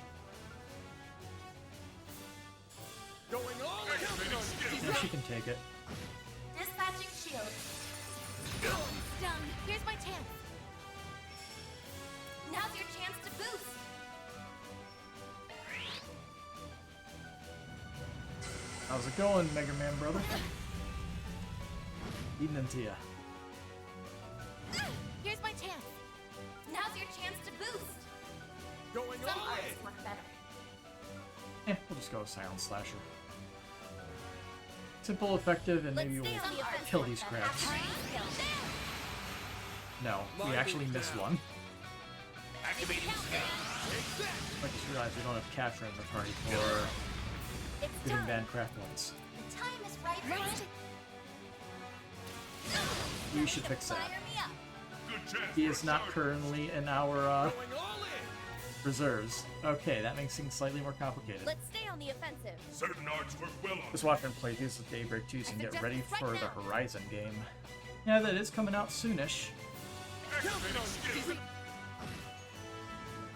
S6: Going all in.
S1: Yeah, she can take it.
S3: Dispatching shield. Done. Here's my chance. Now's your chance to boost.
S1: How's it going, Mega Man brother? Eating into ya.
S3: Here's my chance. Now's your chance to boost.
S6: Going
S3: Some
S6: all
S3: parts
S6: in.
S3: work better.
S1: We'll just go Silent Slasher. Simple, effective, and maybe we'll
S3: Let's stay on the offensive.
S1: kill these crabs. No, we actually missed one.
S4: Activating scan.
S1: I just realized we don't have Catra in the party for
S3: It's
S1: giving
S3: done.
S1: bad craft ones.
S3: The time is right for it.
S1: We should fix that.
S3: Fire me up.
S1: He is not currently in our
S6: Going all in.
S1: reserves. Okay, that makes things slightly more complicated.
S3: Let's stay on the offensive.
S4: Certain arts work well on.
S1: Just watch him play these with Daybreak 2 and get ready
S3: right
S1: for the
S3: now.
S1: Horizon game. Yeah, that is coming out soonish.
S4: Activating skill.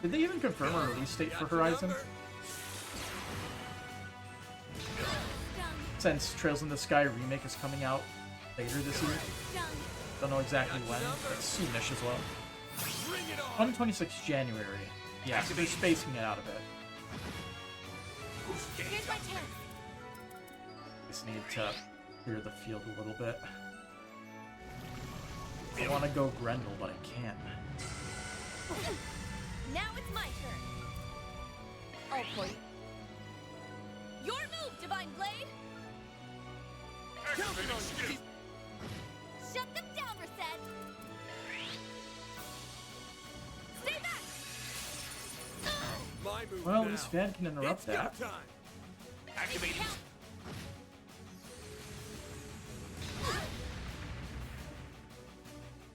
S1: Did they even confirm a release date for Horizon? Since Trails in the Sky Remake is coming out later this year. Don't know exactly when, but soonish as well.
S6: Bring it on.
S1: 126 January. Yeah, so they're spacing it out a bit.
S3: Here's my chance.
S1: Just need to clear the field a little bit. I want to go Grendel, but I can't.
S3: Now it's my turn. Oh, boy. Your move, Divine Blade.
S4: Activating skill.
S3: Shut them down, Reset. Stay back.
S6: My move
S1: Well,
S6: now.
S1: this fan can interrupt
S6: It's
S1: that.
S6: go time.
S4: Activating.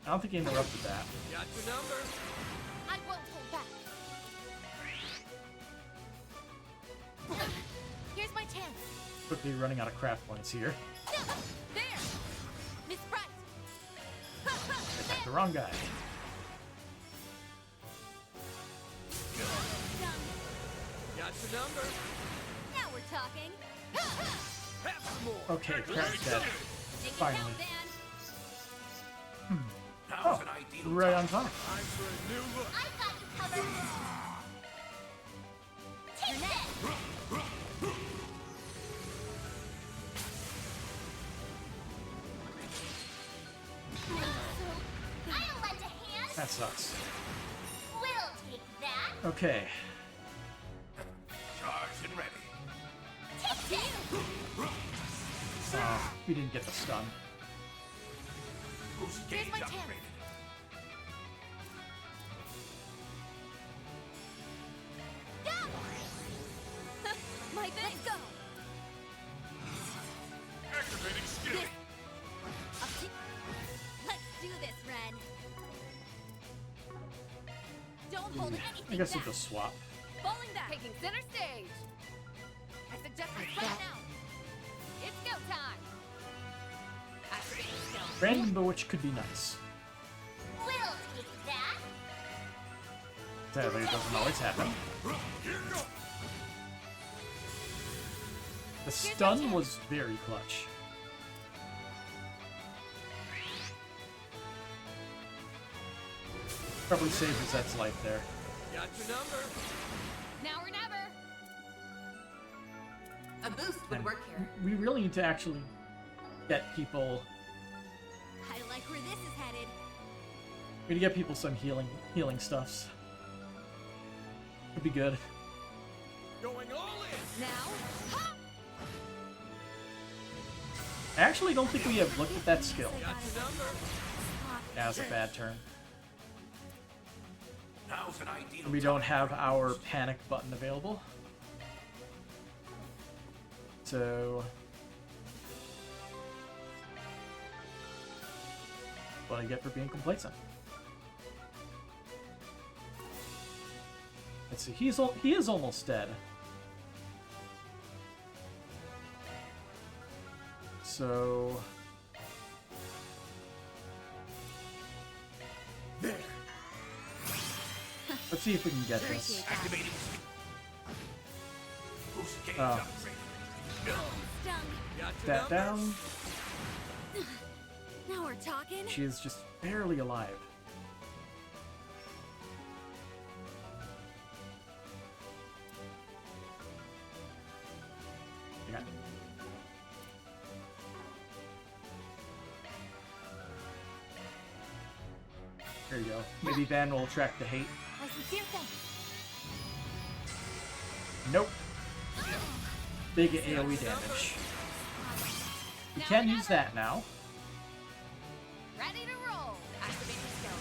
S1: I don't think he interrupted that.
S6: Got your number.
S3: I won't hold back. Here's my chance.
S1: Quickly running out of craft points here.
S3: There. Miss Bright.
S1: The wrong guy.
S3: Done.
S6: Got your number.
S3: Now we're talking.
S6: Have some more.
S1: Okay, craft's dead.
S3: Take it
S1: Finally.
S3: down, Dan.
S4: Now's an ideal
S1: Right
S4: time.
S1: on time.
S6: Time for a new look.
S3: I got you covered. Take this. I'll lend a hand.
S1: That sucks.
S3: We'll take that.
S1: Okay.
S4: Charged and ready.
S3: Take this.
S1: Oh, we didn't get the stun.
S4: Boost
S3: Here's
S4: gauge
S3: my chance.
S4: upgraded.
S3: My thing. Let's go.
S4: Activating skill.
S3: Let's do this, Ren. Don't hold anything
S1: I guess we'll
S3: back.
S1: just swap.
S3: Falling back. Taking center stage. I suggest we fight now. It's go time. Activating skill.
S1: Random Bewitch could be nice.
S3: We'll take that.
S1: Sadly, it doesn't always happen. The stun was very clutch. Probably saved Rosette's life there.
S6: Got your number.
S3: Now or never.
S10: A boost would work here.
S1: We really need to actually get people.
S3: I like where this is headed.
S1: We need to get people some healing stuffs. Could be good.
S6: Going all in.
S3: Now. Ha!
S1: I actually don't think we have looked at that skill
S6: Got your number.
S1: as a bad turn.
S4: Now's an ideal
S1: We don't have our panic button available. So... what I get for being complacent. Let's see, he is almost dead. So...
S6: There.
S1: let's see if we can get this.
S4: Activating skill. Boost gauge
S1: Oh.
S4: upgraded.
S3: Stung.
S6: Got your
S1: That
S6: number.
S1: down.
S3: Now we're talking.
S1: She is just barely alive. Yeah. There you go. Maybe Van will attract the hate.
S3: My sincere thanks.
S1: Nope. Big AoE damage. We can use that now.
S3: Ready to roll.
S10: Activating skill.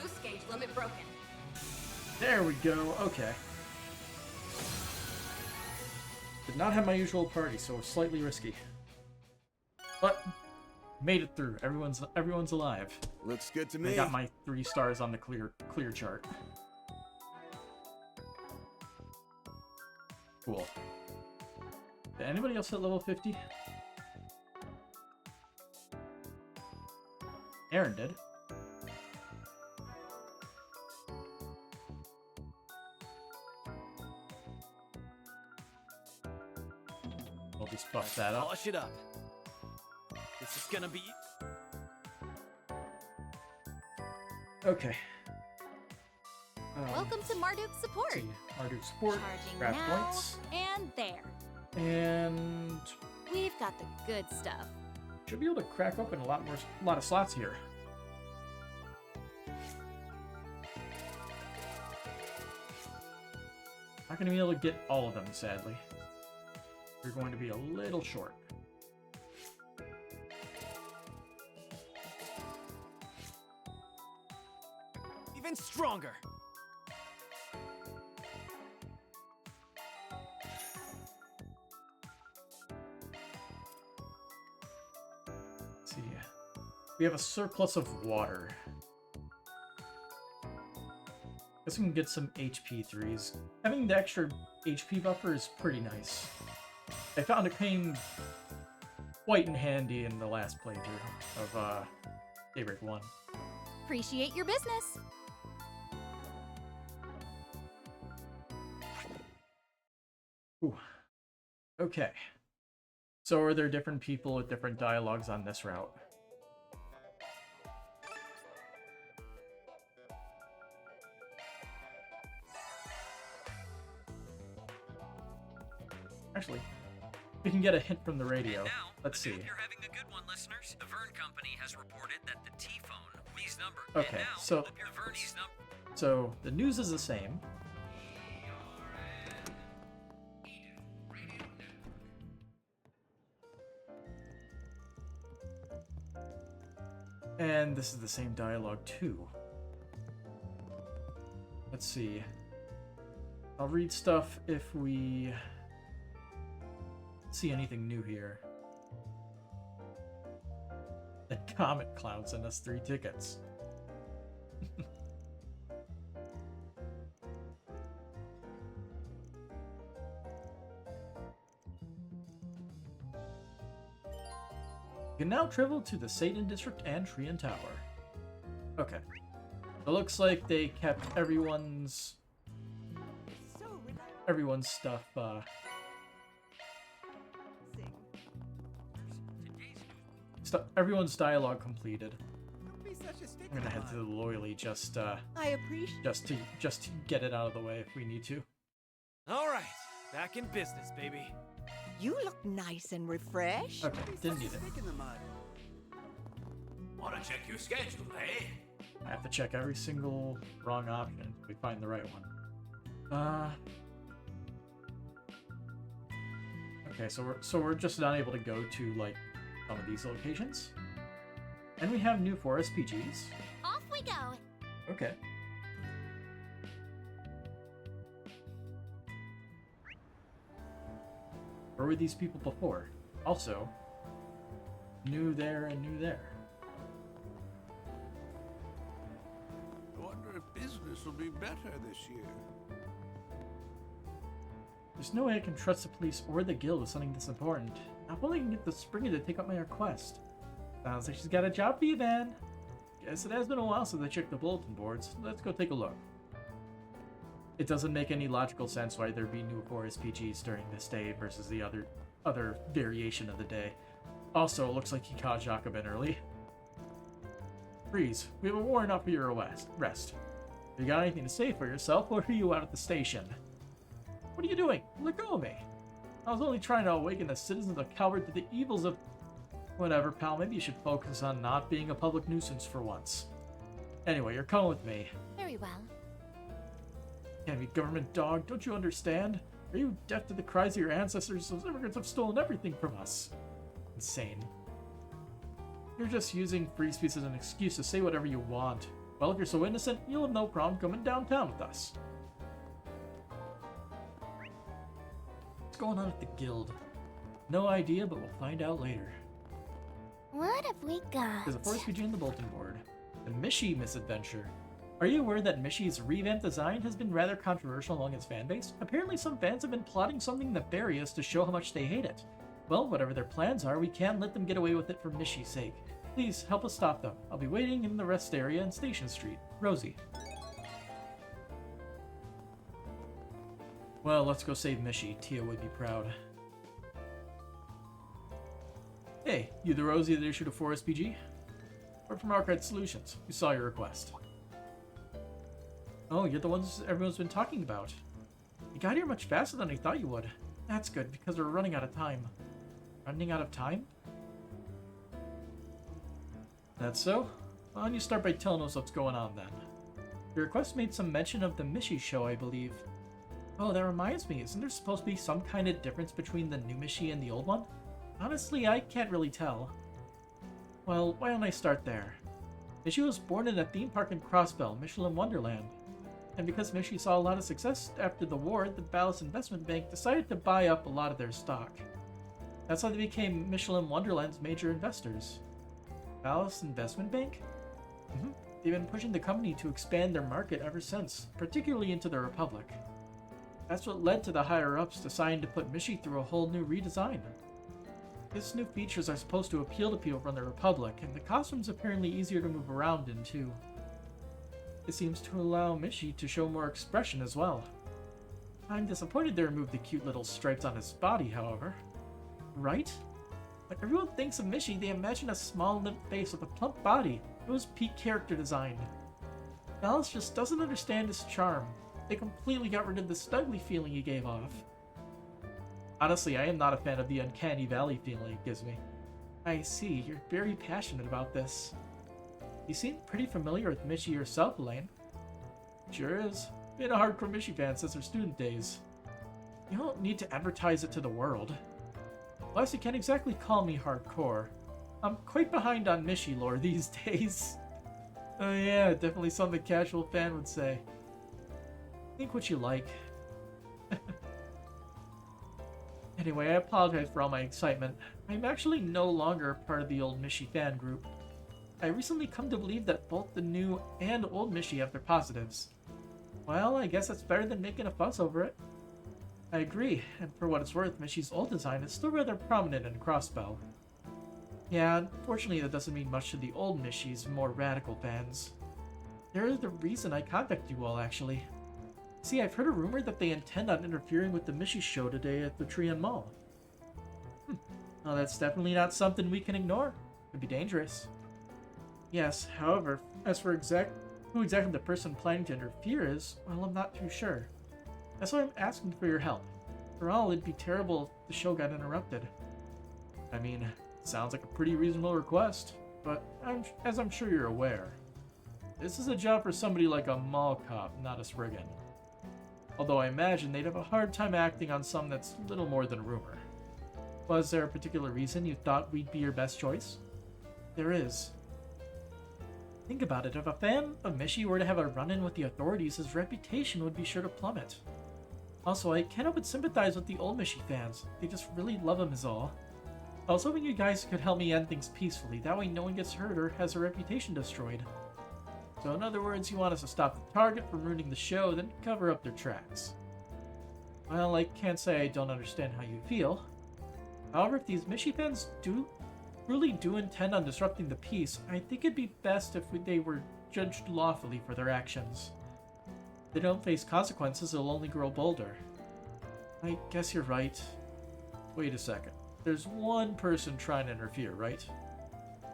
S10: Boost gauge limit broken.
S1: There we go. Okay. Did not have my usual party, so slightly risky. But Made it through. Everyone's alive.
S6: Looks good to
S1: I
S6: me.
S1: got my 3 stars on the clear chart. Cool. Did anybody else hit level 50? Aaron did. We'll just buff that up.
S2: Polish it up. This is gonna be...
S1: Okay.
S7: Welcome to Marduk's support.
S1: See, Marduk support,
S7: Charging
S1: craft
S7: now
S1: points,
S7: and there.
S1: and
S7: We've got the good stuff.
S1: should be able to crack open a lot of slots here. Not gonna be able to get all of them, sadly. We're going to be a little short.
S2: even stronger.
S1: Let's see. We have a surplus of water. Guess we can get some HP 3s. Having the extra HP buffer is pretty nice. I found it came quite in handy in the last playthrough of Daybreak 1.
S7: Appreciate your business.
S1: Ooh. Okay. So are there different people with different dialogues on this route? Actually, we can get a hint from the radio.
S11: Now,
S1: Let's see.
S11: I hope you're having a good one, listeners. The Vern Company has reported that the T-phone, Lee's number.
S1: Okay,
S11: and now,
S1: so
S11: the Vernie's number.
S1: So the news is the same. And this is the same dialogue too. Let's see. I'll read stuff if we see anything new here. The Comet Clown sent us 3 tickets. You can now travel to the Satan District and Trian Tower. Okay. It looks like they kept everyone's stuff, everyone's dialogue completed. I'm gonna head to the Loyally just to get it out of the way if we need to.
S2: All right, back in business, baby.
S12: You look nice and refreshed.
S1: Okay, didn't need it.
S4: Wanna check your schedule, eh?
S1: I have to check every single wrong option if we find the right one. Okay, so we're just not able to go to like some of these locations. And we have new 4 SPGs.
S7: Off we go.
S1: Okay. Where were these people before? Also, new there and new there.
S4: I wonder if business will be better this year.
S1: There's no way I can trust the police or the guild with something this important. Not only can get the Springer to take up my request. Sounds like she's got a job for you then. Guess it has been a while since I checked the bulletin boards. Let's go take a look. It doesn't make any logical sense why there'd be new 4 SPGs during this day versus the other variation of the day. Also, it looks like you caught Jacobin early. Freeze, we have a warrant out for your rest. You got anything to say for yourself, or are you out at the station? What are you doing? Let go of me. I was only trying to awaken the citizens of Calvert to the evils of... Whatever, pal, maybe you should focus on not being a public nuisance for once. Anyway, you're coming with me.
S7: Very well.
S1: Damn you, government dog, don't you understand? Are you deaf to the cries of your ancestors? Those immigrants have stolen everything from us. Insane. You're just using free speech as an excuse to say whatever you want. Well, if you're so innocent, you'll have no problem coming downtown with us. What's going on at the guild? No idea, but we'll find out later.
S7: What have we got?
S1: There's a forest PG on the bulletin board. The Mish-adventure. Are you aware that Mishy's revamped design has been rather controversial among its fanbase? Apparently some fans have been plotting something nefarious to show how much they hate it. Well, whatever their plans are, we can't let them get away with it for Mishy's sake. Please, help us stop them. I'll be waiting in the rest area in Station Street. Rosie. Well, let's go save Mishy. Tia would be proud. Hey, you the Rosie that issued a 4SPG? We're from Arcade Solutions. We saw your request. Oh, you're the ones everyone's been talking about. You got here much faster than I thought you would. That's good, because we're running out of time. Running out of time? That's so? Why don't you start by telling us what's going on then? Your request made some mention of the Mishy show, I believe. Oh, that reminds me, isn't there supposed to be some kind of difference between the new Mishy and the old one? Honestly, I can't really tell. Well, why don't I start there? Mishy was born in a theme park in Crossbell, Michelin Wonderland. And because Mishy saw a lot of success after the war, the Ballast Investment Bank decided to buy up a lot of their stock. That's how they became Michelin Wonderland's major investors. Ballast Investment Bank? They've been pushing the company to expand their market ever since, particularly into the Republic. That's what led to the higher-ups deciding to put Mishy through a whole new redesign. Its new features are supposed to appeal to people from the Republic, and the costume's apparently easier to move around in too. It seems to allow Mishy to show more expression as well. I'm disappointed they removed the cute little stripes on his body, however. Right? When everyone thinks of Mishy, they imagine a small limp face with a plump body. It was peak character design. Alice just doesn't understand his charm. They completely got rid of the snuggly feeling he gave off. Honestly, I am not a fan of the uncanny valley feeling it gives me. I see, you're very passionate about this. You seem pretty familiar with Mishy yourself, Elaine. Sure is. Been a hardcore Mishy fan since her student days. You don't need to advertise it to the world. Plus, you can't exactly call me hardcore. I'm quite behind on Mishy lore these days. Oh yeah, definitely something a casual fan would say. Think what you like. Anyway, I apologize for all my excitement. I'm actually no longer part of the old Mishy fan group. I recently come to believe that both the new and old Mishy have their positives. Well, I guess that's better than making a fuss over it. I agree, and for what it's worth, Mishy's old design is still rather prominent in Crossbell. Yeah, unfortunately that doesn't mean much to the old Mishy's more radical fans. They're the reason I contacted you all, actually. See, I've heard a rumor that they intend on interfering with the Mishy show today at the Trian Mall. Well, that's definitely not something we can ignore. It could be dangerous. Yes, however, as for who exactly the person planning to interfere is, well, I'm not too sure. That's why I'm asking for your help. For all, it'd be terrible if the show got interrupted. I mean, it sounds like a pretty reasonable request, but as I'm sure you're aware, this is a job for somebody like a mall cop, not a Spriggan. Although I imagine they'd have a hard time acting on something that's little more than rumor. Was there a particular reason you thought we'd be your best choice? There is. Think about it, if a fan of Mishy were to have a run-in with the authorities, his reputation would be sure to plummet. Also, I can't help but sympathize with the old Mishy fans. They just really love him is all. I was hoping you guys could help me end things peacefully, that way no one gets hurt or has their reputation destroyed. So in other words, you want us to stop the target from ruining the show, then cover up their tracks. Well, I can't say I don't understand how you feel. However, if these Mishy fans really do intend on disrupting the peace, I think it'd be best if they were judged lawfully for their actions. If they don't face consequences, they'll only grow bolder. I guess you're right. Wait a second. There's one person trying to interfere, right?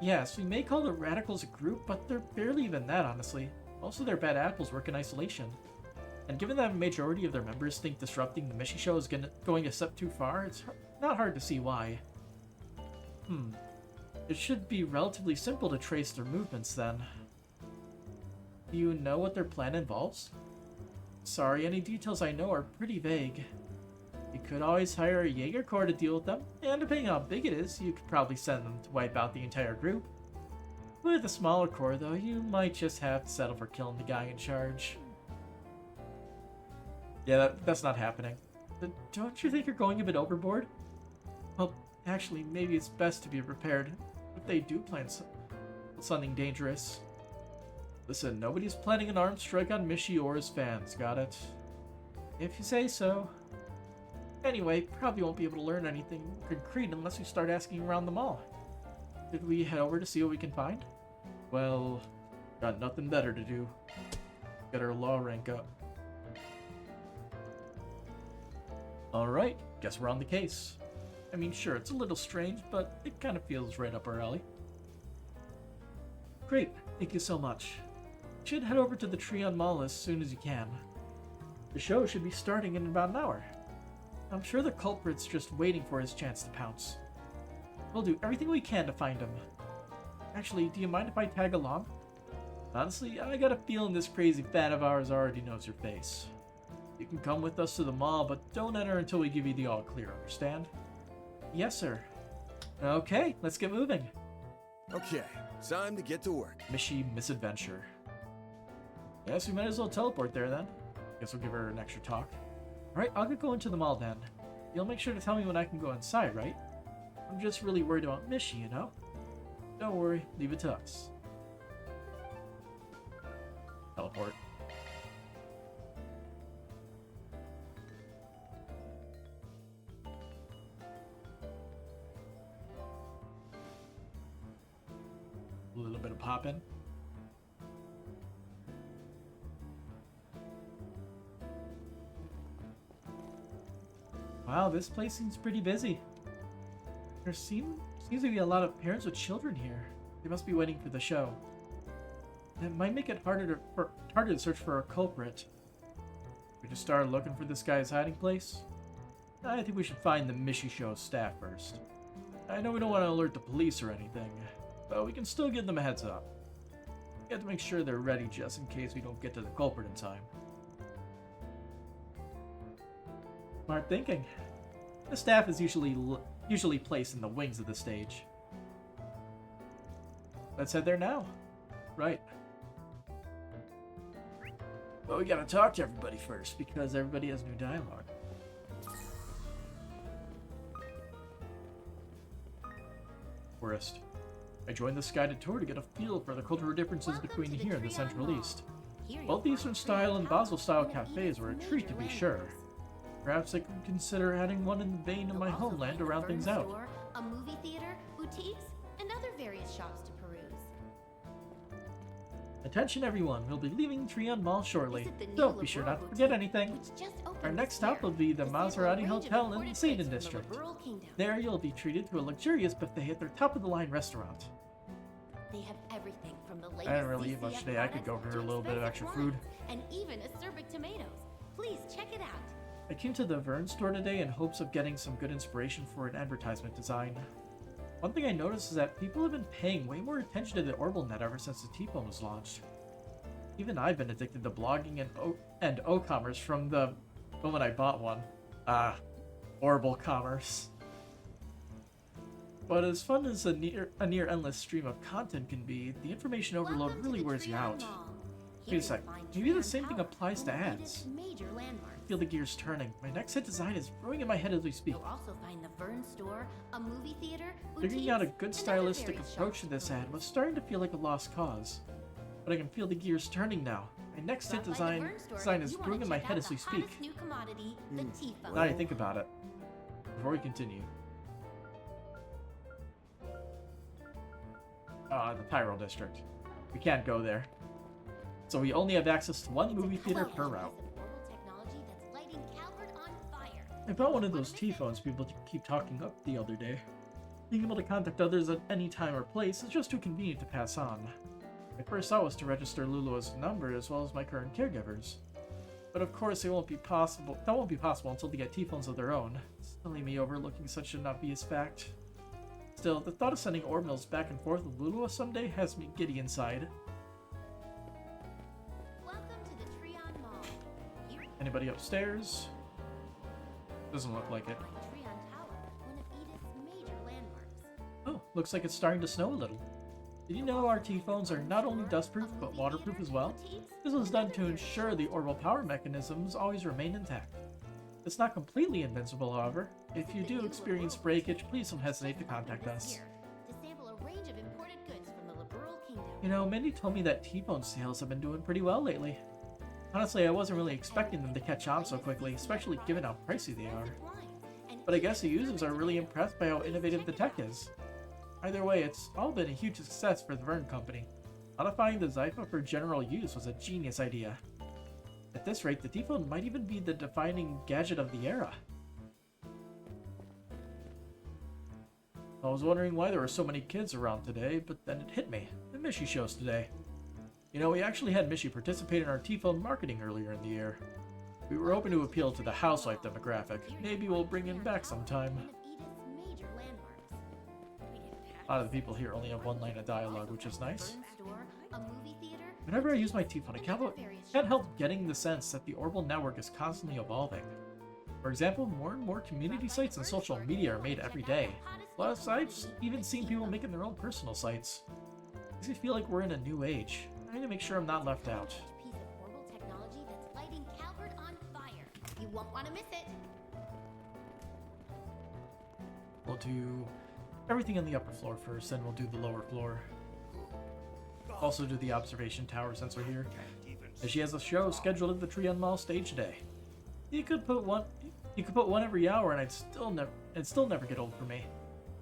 S1: Yes, we may call the Radicals a group, but they're barely even that, honestly. Most of their bad apples work in isolation. And given that a majority of their members think disrupting the Mishy show is going a step too far, it's not hard to see why. It should be relatively simple to trace their movements, then. Do you know what their plan involves? Sorry, any details I know are pretty vague. You could always hire a Jaeger Corps to deal with them, and depending on how big it is, you could probably send them to wipe out the entire group. With a smaller corps, though, you might just have to settle for killing the guy in charge. Yeah, that's not happening. Don't you think you're going a bit overboard? Well, actually, maybe it's best to be prepared. if they do plan something dangerous. Listen, nobody's planning an armed strike on Mishi or his fans, got it? If you say so. Anyway, probably won't be able to learn anything concrete unless we start asking around the mall. Did we head over to see what we can find? Well, got nothing better to do. Get our law rank up. Alright, guess we're on the case. I mean, sure, it's a little strange, but it kind of feels right up our alley. Great, thank you so much. You should head over to the Treon Mall as soon as you can. The show should be starting in about an hour. I'm sure the culprit's just waiting for his chance to pounce. We'll do everything we can to find him. Actually, do you mind if I tag along? Honestly, I got a feeling this crazy fan of ours already knows your face. You can come with us to the mall, but don't enter until we give you the all clear, understand? Yes, sir. Okay, let's get moving.
S6: Okay, time to get to work.
S1: Mish-adventure. Yes, we might as well teleport there then. Guess we'll give her an extra talk. Alright, I'll get going to the mall then. You'll make sure to tell me when I can go inside, right? I'm just really worried about Mishi, you know? Don't worry, leave it to us. Teleport. A little bit of poppin'. Wow, this place seems pretty busy. There seems to be a lot of parents with children here. They must be waiting for the show. It might make it harder to search for a culprit. We just start looking for this guy's hiding place? I think we should find the Mishi Show staff first. I know we don't want to alert the police or anything, but we can still give them a heads up. We have to make sure they're ready just in case we don't get to the culprit in time. Smart thinking. The staff is usually placed in the wings of the stage. Let's head there now. Right. But we gotta talk to everybody first, because everybody has new dialogue. Forest. I joined this guided tour to get a feel for the cultural differences between here and the Central East. Both Eastern style and Basel style cafes were a treat to be sure. Perhaps I could consider adding one in the vein of my homeland to round things out.
S7: A movie theater, boutiques, and other various shops to peruse.
S1: Attention everyone, we'll be leaving Treon Mall shortly. Don't be sure not to forget anything. Our next stop will be the Maserati Hotel in the Satan District. There you'll be treated to a luxurious buffet at their top-of-the-line restaurant.
S7: They have everything from the latest
S1: I didn't really eat much today. I could go for a little bit of extra food.
S7: And even acerbic tomatoes. Please check it out.
S1: I came to the Vern store today in hopes of getting some good inspiration for an advertisement design. One thing I noticed is that people have been paying way more attention to the OrbitalNet ever since the T-phone was launched. Even I've been addicted to blogging and O-commerce from the moment I bought one. Orbital commerce. But as fun as a near endless stream of content can be, the information overload really wears you out. Wait a sec, maybe the same thing applies to ads. I feel the gears turning. My next hit design is brewing in my head as we speak.
S7: You'll also find the Vern store, a movie theater,
S1: figuring out a good stylistic approach to this ad was starting to feel like a lost cause. But I can feel the gears turning now. My next hit design is brewing in my head as we speak. Now I think about it. Before we continue. The Tyrol District. We can't go there. So we only have access to one movie theater per route. I bought one of those T-phones people keep talking up the other day. Being able to contact others at any time or place is just too convenient to pass on. My first thought was to register Lulua's number as well as my current caregivers. But of course that won't be possible until they get T-phones of their own. Silly me overlooking such an obvious fact. Still, the thought of sending orbitals back and forth with Lulua someday has me giddy inside.
S7: Welcome to the Treon Mall.
S1: Anybody upstairs? Doesn't look like it.
S7: Treon Tower, one of Edith's major landmarks.
S1: Oh, looks like it's starting to snow a little. Did you know our T-phones are not only dustproof, but waterproof as well? This was done to ensure the orbital power mechanisms always remain intact. It's not completely invincible, however. If you do experience breakage, please don't hesitate to contact us.
S7: To sample a range of
S1: You know, Mindy told me that T-phone sales have been doing pretty well lately. Honestly, I wasn't really expecting them to catch on so quickly, especially given how pricey they are. But I guess the users are really impressed by how innovative the tech is. Either way, it's all been a huge success for the Vern Company. Modifying the Zypha for general use was a genius idea. At this rate, the T-phone might even be the defining gadget of the era. I was wondering why there were so many kids around today, but then it hit me. The Mishy shows today. You know, we actually had Mishy participate in our T-phone marketing earlier in the year. We were hoping to appeal to the housewife demographic. Maybe we'll bring him back sometime. A lot of the people here only have one line of dialogue, which is nice. Whenever I use my T-phone, I can't help getting the sense that the Orbital network is constantly evolving. For example, more and more community sites and social media are made every day. Plus, I've even seen people making their own personal sites. Makes me feel like we're in a new age. I need to make sure I'm not left out.
S3: Piece of orbital technology that's lighting Calvert on fire. You won't want to miss it.
S1: We'll do everything on the upper floor first, then we'll do the lower floor. Also do the observation tower sensor here, as she has a show scheduled at the Trion Mall stage today. You could put one every hour, and it'd still never get old for me.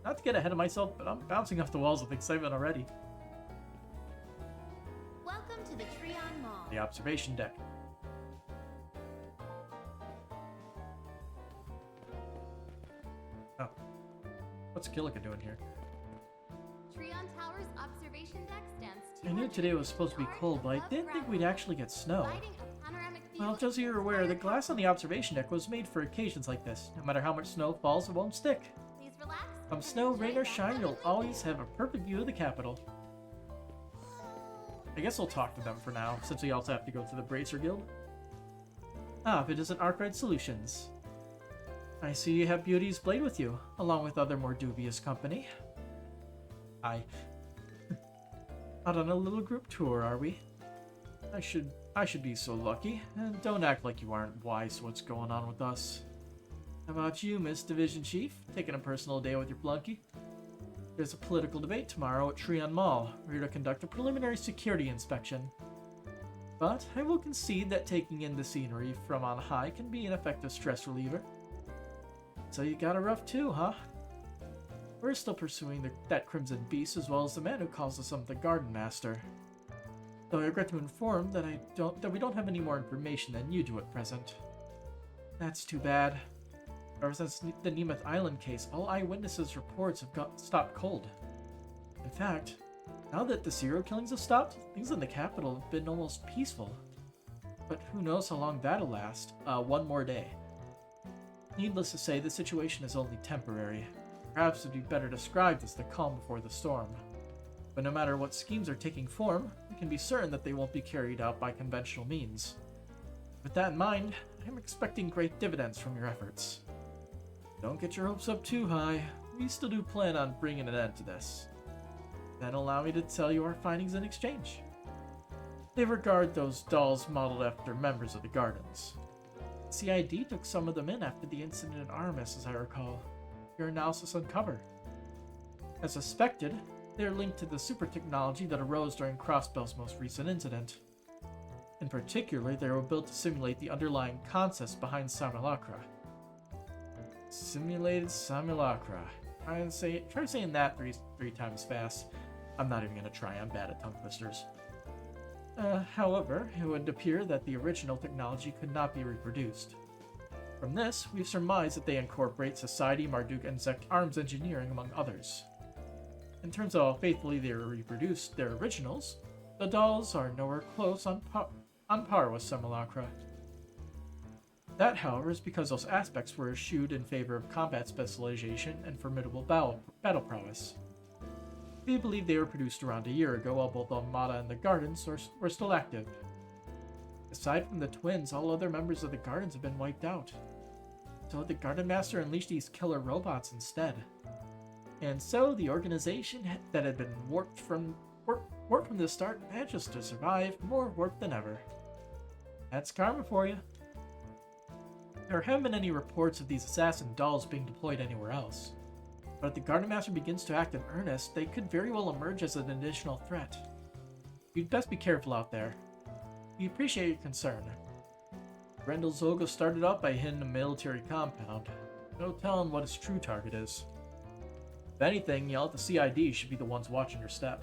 S1: Not to get ahead of myself, but I'm bouncing off the walls with excitement already.
S3: Welcome to the Trion Mall.
S1: The observation deck. Oh, what's Killica doing here?
S3: Trion Tower's observation deck stands.
S1: I knew today was supposed to be cold, but I didn't think we'd actually get snow. Well, just so you're aware, the glass on the observation deck was made for occasions like this. No matter how much snow falls, it won't stick.
S3: Please relax.
S1: Come snow, rain, or shine, you'll always have a perfect view of the capital. I guess we'll talk to them for now, since we also have to go to the Bracer Guild. Ah, it isn't Arkwright Solutions. I see you have Beauty's Blade with you, along with other more dubious company. Out on a little group tour, are we? I should be so lucky, and don't act like you aren't wise to what's going on with us. How about you, Miss Division Chief? Taking a personal day with your flunky? There's a political debate tomorrow at Trion Mall. We're here to conduct a preliminary security inspection. But I will concede that taking in the scenery from on high can be an effective stress reliever. So you got it rough too, huh? We're still pursuing that Crimson Beast, as well as the man who calls us the Garden Master. Though I regret to inform that we don't have any more information than you do at present. That's too bad. Ever since the Nemeth Island case, all eyewitnesses' reports have stopped cold. In fact, now that the serial killings have stopped, things in the capital have been almost peaceful. But who knows how long that'll last? One more day. Needless to say, the situation is only temporary. Perhaps it'd be better described as the calm before the storm. But no matter what schemes are taking form, we can be certain that they won't be carried out by conventional means. With that in mind, I'm expecting great dividends from your efforts. Don't get your hopes up too high. We still do plan on bringing an end to this. Then allow me to tell you our findings in exchange. They regard those dolls modeled after members of the Gardens. CID took some of them in after the incident in Artemis, as I recall. Your analysis uncovered. As suspected, they're linked to the super technology that arose during Crossbell's most recent incident. In particular, they were built to simulate the underlying concepts behind simulacra. Simulated simulacra. Try saying that three times fast. I'm not even gonna try, I'm bad at tongue twisters. However, it would appear that the original technology could not be reproduced. From this, we've surmised that they incorporate Society, Marduk, and Zek arms engineering, among others. In terms of how faithfully they reproduced their originals, the dolls are nowhere close on par with simulacra. That, however, is because those aspects were eschewed in favor of combat specialization and formidable battle prowess. We believe they were produced around a year ago while both Armada and the Gardens were still active. Aside from the twins, all other members of the Gardens have been wiped out. So the Garden Master unleashed these killer robots instead. And so the organization that had been warped from the start manages to survive, more warped than ever. That's karma for you. There haven't been any reports of these assassin dolls being deployed anywhere else. But if the Garden Master begins to act in earnest, they could very well emerge as an additional threat. You'd best be careful out there. We appreciate your concern. Grendel Zolga started out by hitting a military compound. No telling what his true target is. If anything, y'all at the CID should be the ones watching your step.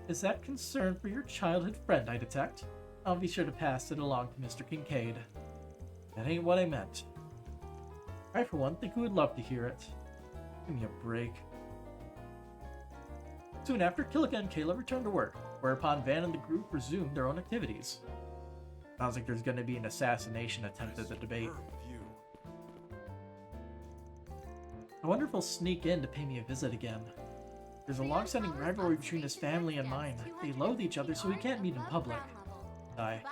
S1: Is that concern for your childhood friend, I detect? I'll be sure to pass it along to Mr. Kincaid. That ain't what I meant. I, for one, think we would love to hear it. Give me a break. Soon after, Killica and Kayla returned to work, whereupon Van and the group resumed their own activities. Sounds like there's going to be an assassination attempt at the debate. I wonder if he'll sneak in to pay me a visit again. There's a long-standing rivalry between his family and mine. They loathe each other, so we can't meet in public. I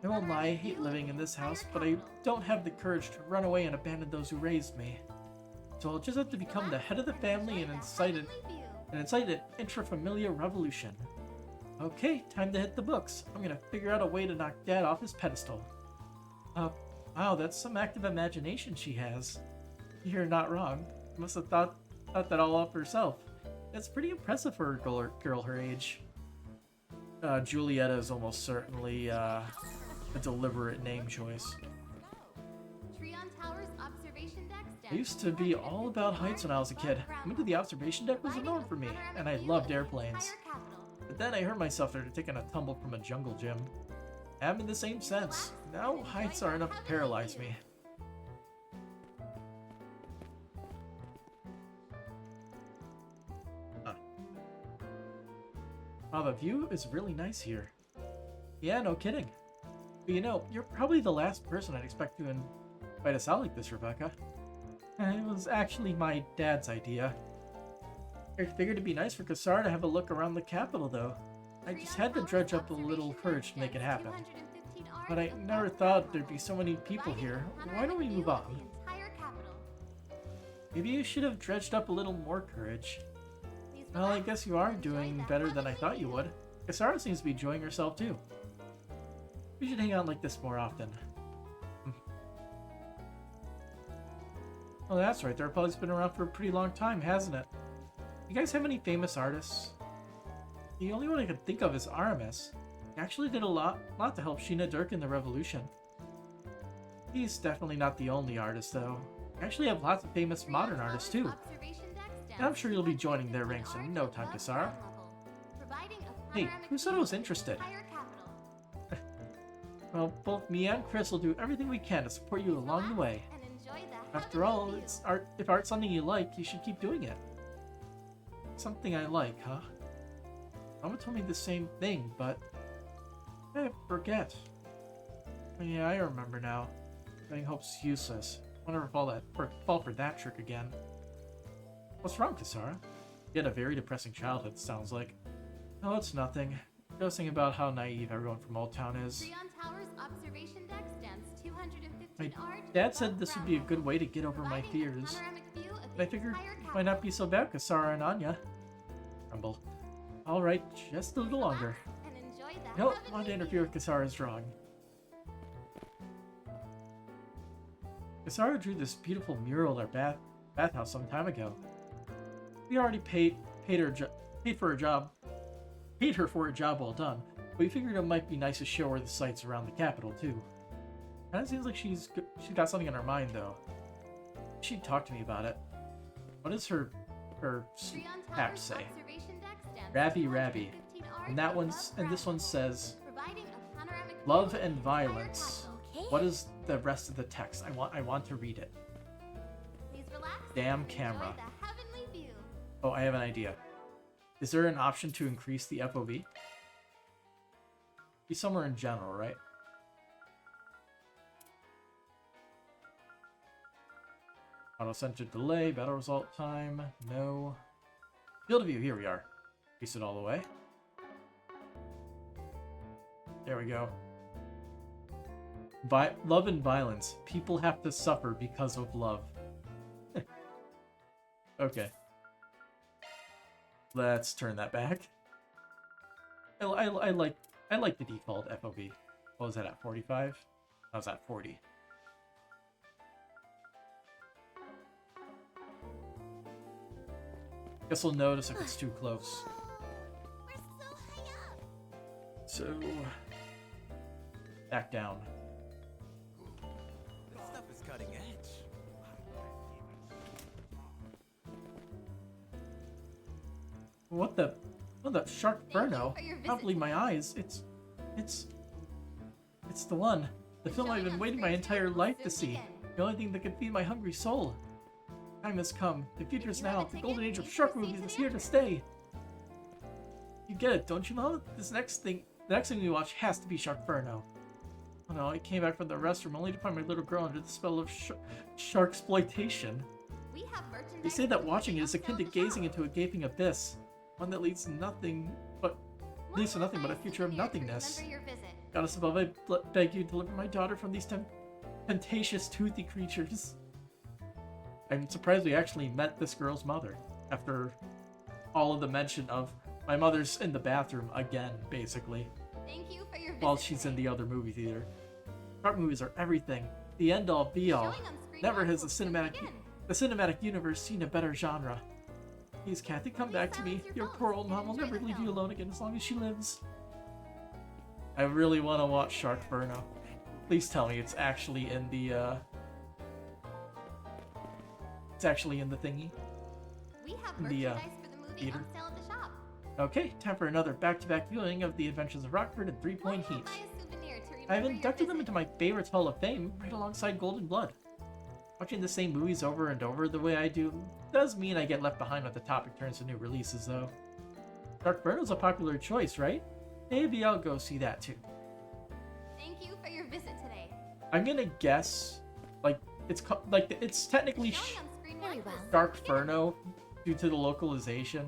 S1: won't lie, I hate living in this house, but I don't have the courage to run away and abandon those who raised me. So I'll just have to become the head of the family and incite an intrafamilial revolution. Okay, time to hit the books. I'm gonna figure out a way to knock Dad off his pedestal. Wow, that's some active imagination she has. You're not wrong. Must have thought that all up herself. That's pretty impressive for a girl her age. Julieta is almost certainly a deliberate name choice. I used to be all about heights when I was a kid. Coming to the observation deck was a norm for me, and I loved airplanes. But then I hurt myself after taking a tumble from a jungle gym. I'm in the same sense. Now heights are enough to paralyze me. Wow, the view is really nice here. Yeah, no kidding. But you know, you're probably the last person I'd expect to invite us out like this, Rebecca. It was actually my dad's idea. I figured it'd be nice for Kassar to have a look around the capital, though. I just had to dredge up a little courage to make it happen. But I never thought there'd be so many people here. Why don't we move on? Maybe you should have dredged up a little more courage. Well, I guess you are doing better than I thought you would. Kassara seems to be enjoying herself too. We should hang out like this more often. Oh, that's right. The Republic's been around for a pretty long time, hasn't it? You guys have any famous artists? The only one I can think of is Aramis. He actually did a lot to help Sheena Dirk in the revolution. He's definitely not the only artist, though. I actually have lots of famous modern artists, too. And I'm sure you'll be joining their ranks in no time, Kassara. Hey, who said I was interested? Well, both me and Chris will do everything we can to support you along the way. After all, it's art. If art's something you like, you should keep doing it. Something I like, huh? Mama told me the same thing, but I forget. Oh, yeah, I remember now. Getting hope's useless. I'll never fall for that trick again. What's wrong, Kassara? You had a very depressing childhood, sounds like. No, it's nothing. Just thinking about how naive everyone from Old Town is. My dad said this would be a good way to get over my fears. And I figured it might not be so bad, Kassara and Anya. Rumble. Alright, just a little longer. Nope, want to interfere with Kassara's drawing. Kassara drew this beautiful mural at our bathhouse some time ago. We already paid her for a job well done, but we figured it might be nice to show her the sights around the capital too. Kinda seems like she's got something on her mind though. She'd talk to me about it. What does her app say? Rabby. And this one says love and violence. What is the rest of the text? I want to read it. Damn camera. Oh, I have an idea. Is there an option to increase the FOV? Be somewhere in general, right? Auto center delay, battle result time, no. Field of view, here we are. Increase it all the way. There we go. Love and violence. People have to suffer because of love. Okay. Let's turn that back. I like the default FOV. What was that at 45? I was at 40. Guess we'll notice if it's too close. So, back down.
S6: This stuff is cutting edge.
S1: What the Sharkferno?
S3: for your
S1: I can't believe my eyes. It's the one. The film I've been waiting my entire life to see. The only thing that can feed my hungry soul. Time has come. The future is now. The golden age of shark movies is here to stay. You get it, don't you, Mom? The next thing we watch has to be Sharkferno. Oh no, I came back from the restroom only to find my little girl under the spell of shark exploitation. They say that watching it is akin to gazing into a gaping abyss, one that leads to nothing but a future of nothingness. Goddess above, I beg you to deliver my daughter from these temptatious, toothy creatures. I'm surprised we actually met this girl's mother after all of the mention of my mother's in the bathroom again, basically.
S3: Thank you for your visit
S1: While she's in the other movie theater. Shark movies are everything. The end-all, be-all. Never has the cinematic universe seen a better genre. Please, Kathy, come back to me. Your poor old mom will never leave you alone again as long as she lives. I really want to watch Sharkferno. Please tell me it's actually in the, It's actually in the thingy.
S3: We have
S1: In the,
S3: merchandise for the movie
S1: theater.
S3: on sale at the shop.
S1: Okay, time for another back-to-back viewing of The Adventures of Rockford and 3 Point Heat. I've inducted them into my favorites Hall of Fame, right alongside Golden Blood. Watching the same movies over and over the way I do does mean I get left behind when the topic turns to new releases, though. Sharkferno's a popular choice, right? Maybe I'll go see that too.
S3: Thank you for your visit today.
S1: I'm gonna guess, it's technically
S3: Very well.
S1: Sharkferno due to the localization,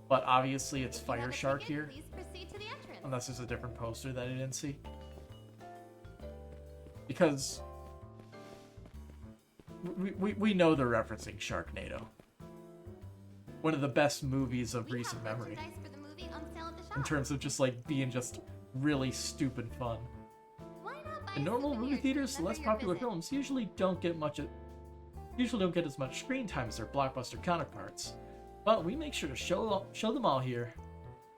S1: but obviously it's Fire Shark here,
S3: Please proceed to the entrance.
S1: unless there's a different poster that I didn't see. Because we know they're referencing Sharknado. One of the best movies of recent memory.
S3: Merchandise for the movie on sale at the shop.
S1: In terms of just being just really stupid fun.
S3: Why not buy
S1: In
S3: a
S1: normal
S3: souvenir
S1: movie
S3: to
S1: theaters,
S3: remember
S1: less
S3: your
S1: popular
S3: visit?
S1: films usually don't get as much screen time as their blockbuster counterparts. But we make sure to show them all here.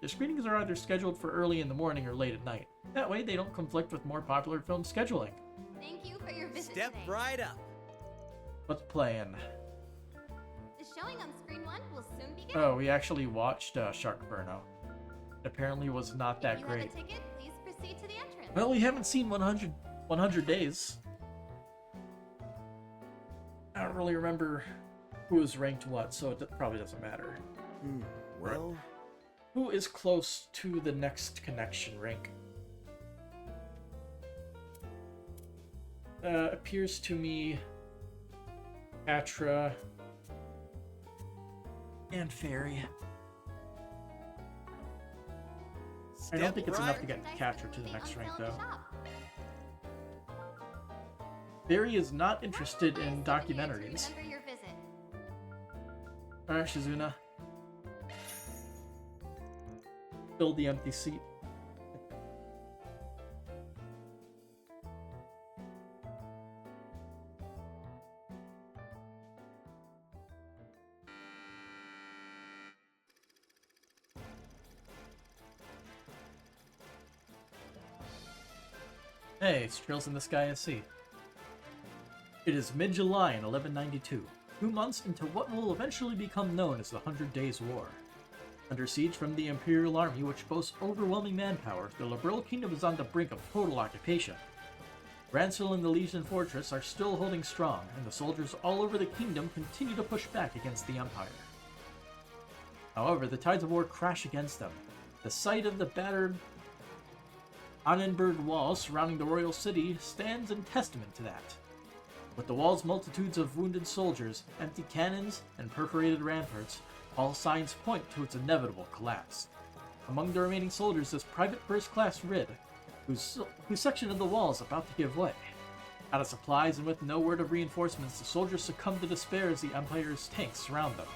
S1: The screenings are either scheduled for early in the morning or late at night. That way they don't conflict with more popular film scheduling.
S3: Thank you for your visit
S6: Step
S3: today.
S6: right up.
S1: What's playing?
S3: The showing on screen 1 will soon begin.
S1: Oh, we actually watched Sharkferno. It apparently was not that
S3: If you
S1: great.
S3: have a ticket, please proceed to the entrance.
S1: Well, we haven't seen 100 Days. I don't really remember who was ranked what, so it probably doesn't matter.
S6: Well,
S1: Who is close to the next connection rank? Appears to me Atra and Fairy. I don't think it's enough to get Catra to the next rank, though. Fairy is not interested in documentaries.
S3: Remember your visit.
S1: Alright, Shizuna. Fill the empty seat. Hey, it's Trails in the Sky at Sea. It is mid-July in 1192, 2 months into what will eventually become known as the 100 Days' War. Under siege from the Imperial Army, which boasts overwhelming manpower, the Liberal Kingdom is on the brink of total occupation. Ransel and the Legion Fortress are still holding strong, and the soldiers all over the kingdom continue to push back against the Empire. However, the tides of war crash against them. The sight of the battered Annenberg walls surrounding the royal city stands in testament to that. With the wall's multitudes of wounded soldiers, empty cannons, and perforated ramparts, all signs point to its inevitable collapse. Among the remaining soldiers is Private First Class Rid, whose section of the wall is about to give way. Out of supplies and with no word of reinforcements, the soldiers succumb to despair as the Empire's tanks surround them.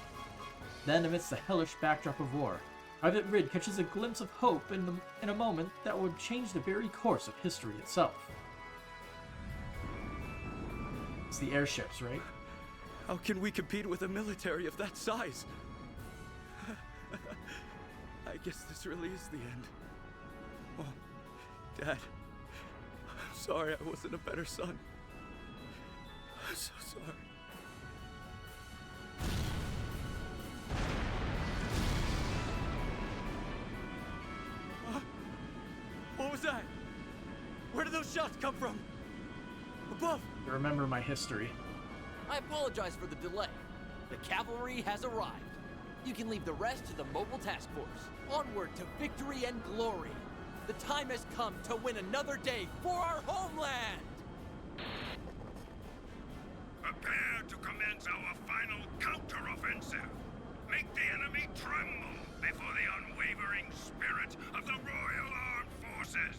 S1: Then, amidst the hellish backdrop of war, Private Rid catches a glimpse of hope in a moment that would change the very course of history itself. It's the airships, right?
S6: how can we compete with a military of that size? I guess this really is the end. Mom, Dad, I'm sorry I wasn't a better son. I'm so sorry. What was that? Where did those shots come from? Above!
S1: I remember my history.
S2: I apologize for the delay. The cavalry has arrived. You can leave the rest to the mobile task force. Onward to victory and glory. The time has come to win another day for our homeland!
S13: Prepare to commence our final counter-offensive. Make the enemy tremble before the unwavering spirit of the Royal Armed Forces.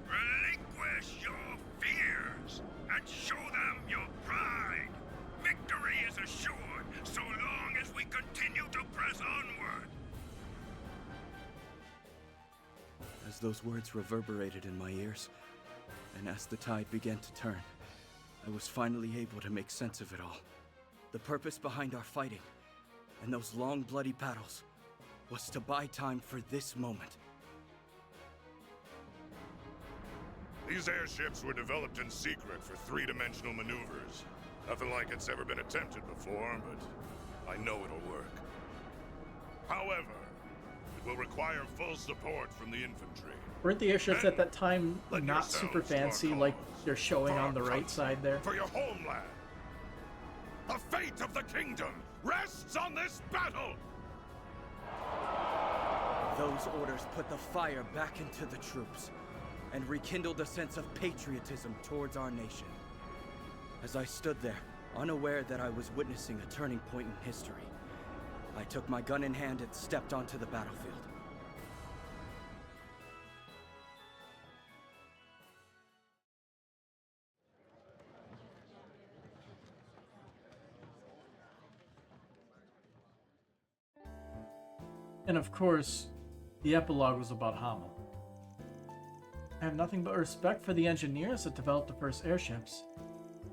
S13: Relinquish your fears and show them your pride. Victory is assured so long as we continue to press onward.
S6: As those words reverberated in my ears, and as the tide began to turn, I was finally able to make sense of it all. The purpose behind our fighting, and those long bloody battles, was to buy time for this moment.
S13: These airships were developed in secret for three-dimensional maneuvers. Nothing like it's ever been attempted before, but I know it'll work. However, it will require full support from the infantry.
S1: Weren't the airships at that time
S13: Let
S1: not super
S13: yourselves to our
S1: fancy
S13: cause.
S1: like they're showing
S13: For
S1: on the
S13: our
S1: right
S13: country,
S1: side there?
S13: For your homeland. The fate of the kingdom rests on this battle!
S6: Those orders put the fire back into the troops, and rekindled a sense of patriotism towards our nation. As I stood there, unaware that I was witnessing a turning point in history, I took my gun in hand and stepped onto the battlefield.
S1: And of course, the epilogue was about Hamel. I have nothing but respect for the engineers that developed the first airships.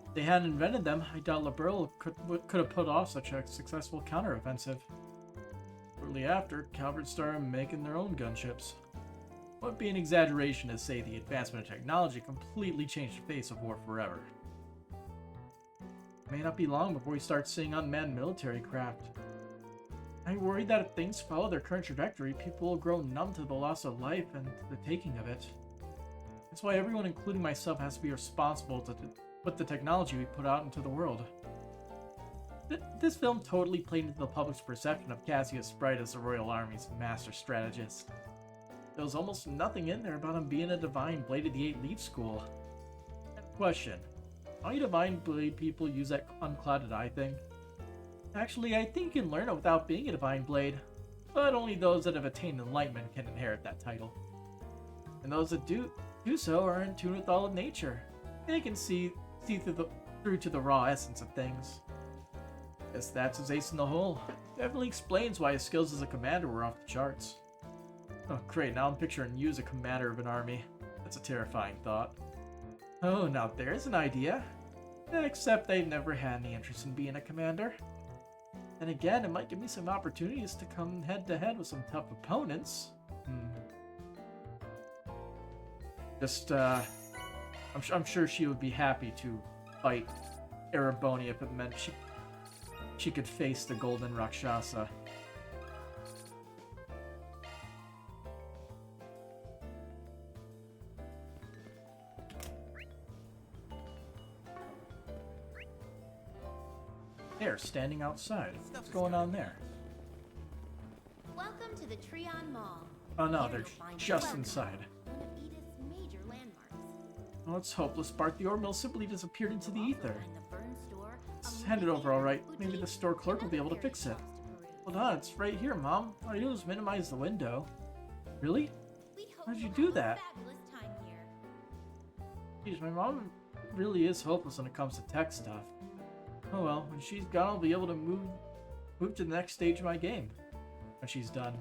S1: If they hadn't invented them, I doubt Liberl could have put off such a successful counteroffensive. Shortly after, Calvert started making their own gunships. It would be an exaggeration to say the advancement of technology completely changed the face of war forever. It may not be long before we start seeing unmanned military craft. I worry that if things follow their current trajectory, people will grow numb to the loss of life and to the taking of it. That's why everyone, including myself, has to be responsible with the technology we put out into the world. This film totally played into the public's perception of Cassius Sprite as the Royal Army's master strategist. There was almost nothing in there about him being a Divine Blade of the 8 Leaf School. Question: how do Divine Blade people use that unclouded eye thing? Actually, I think you can learn it without being a Divine Blade, but only those that have attained enlightenment can inherit that title. And those that do so are in tune with all of nature. They can see through to the raw essence of things. Guess that's his ace in the hole. Definitely explains why his skills as a commander were off the charts. Oh great, now I'm picturing you as a commander of an army. That's a terrifying thought. Oh, now there's an idea. Except they've never had any interest in being a commander. And again, it might give me some opportunities to come head to head with some tough opponents. I'm sure she would be happy to fight Ereboni if it meant she could face the Golden Rakshasa. They're standing outside. What's going on there?
S7: Welcome to the Treon Mall.
S1: Oh no,
S7: Here
S1: they're
S7: you'll find
S1: just
S7: welcome,
S1: inside.
S7: one of Edith's major landmarks.
S1: Oh, it's hopeless, Bart. The ore mill simply disappeared into the ether.
S7: Find the Fern store,
S1: It's
S7: a
S1: handed
S7: movie
S1: over all right.
S7: theater,
S1: Maybe the
S7: boutique,
S1: store clerk will
S7: and
S1: be able to
S7: other
S1: fix it.
S7: shops to peruse.
S1: Hold on, it's right here, Mom. All I do is minimize the window. Really?
S7: We hope
S1: How'd you
S7: you'll
S1: do
S7: have a
S1: that?
S7: fabulous time here.
S1: Jeez, my mom really is hopeless when it comes to tech stuff. Oh well, when she's gone, I'll be able to move to the next stage of my game. When she's done.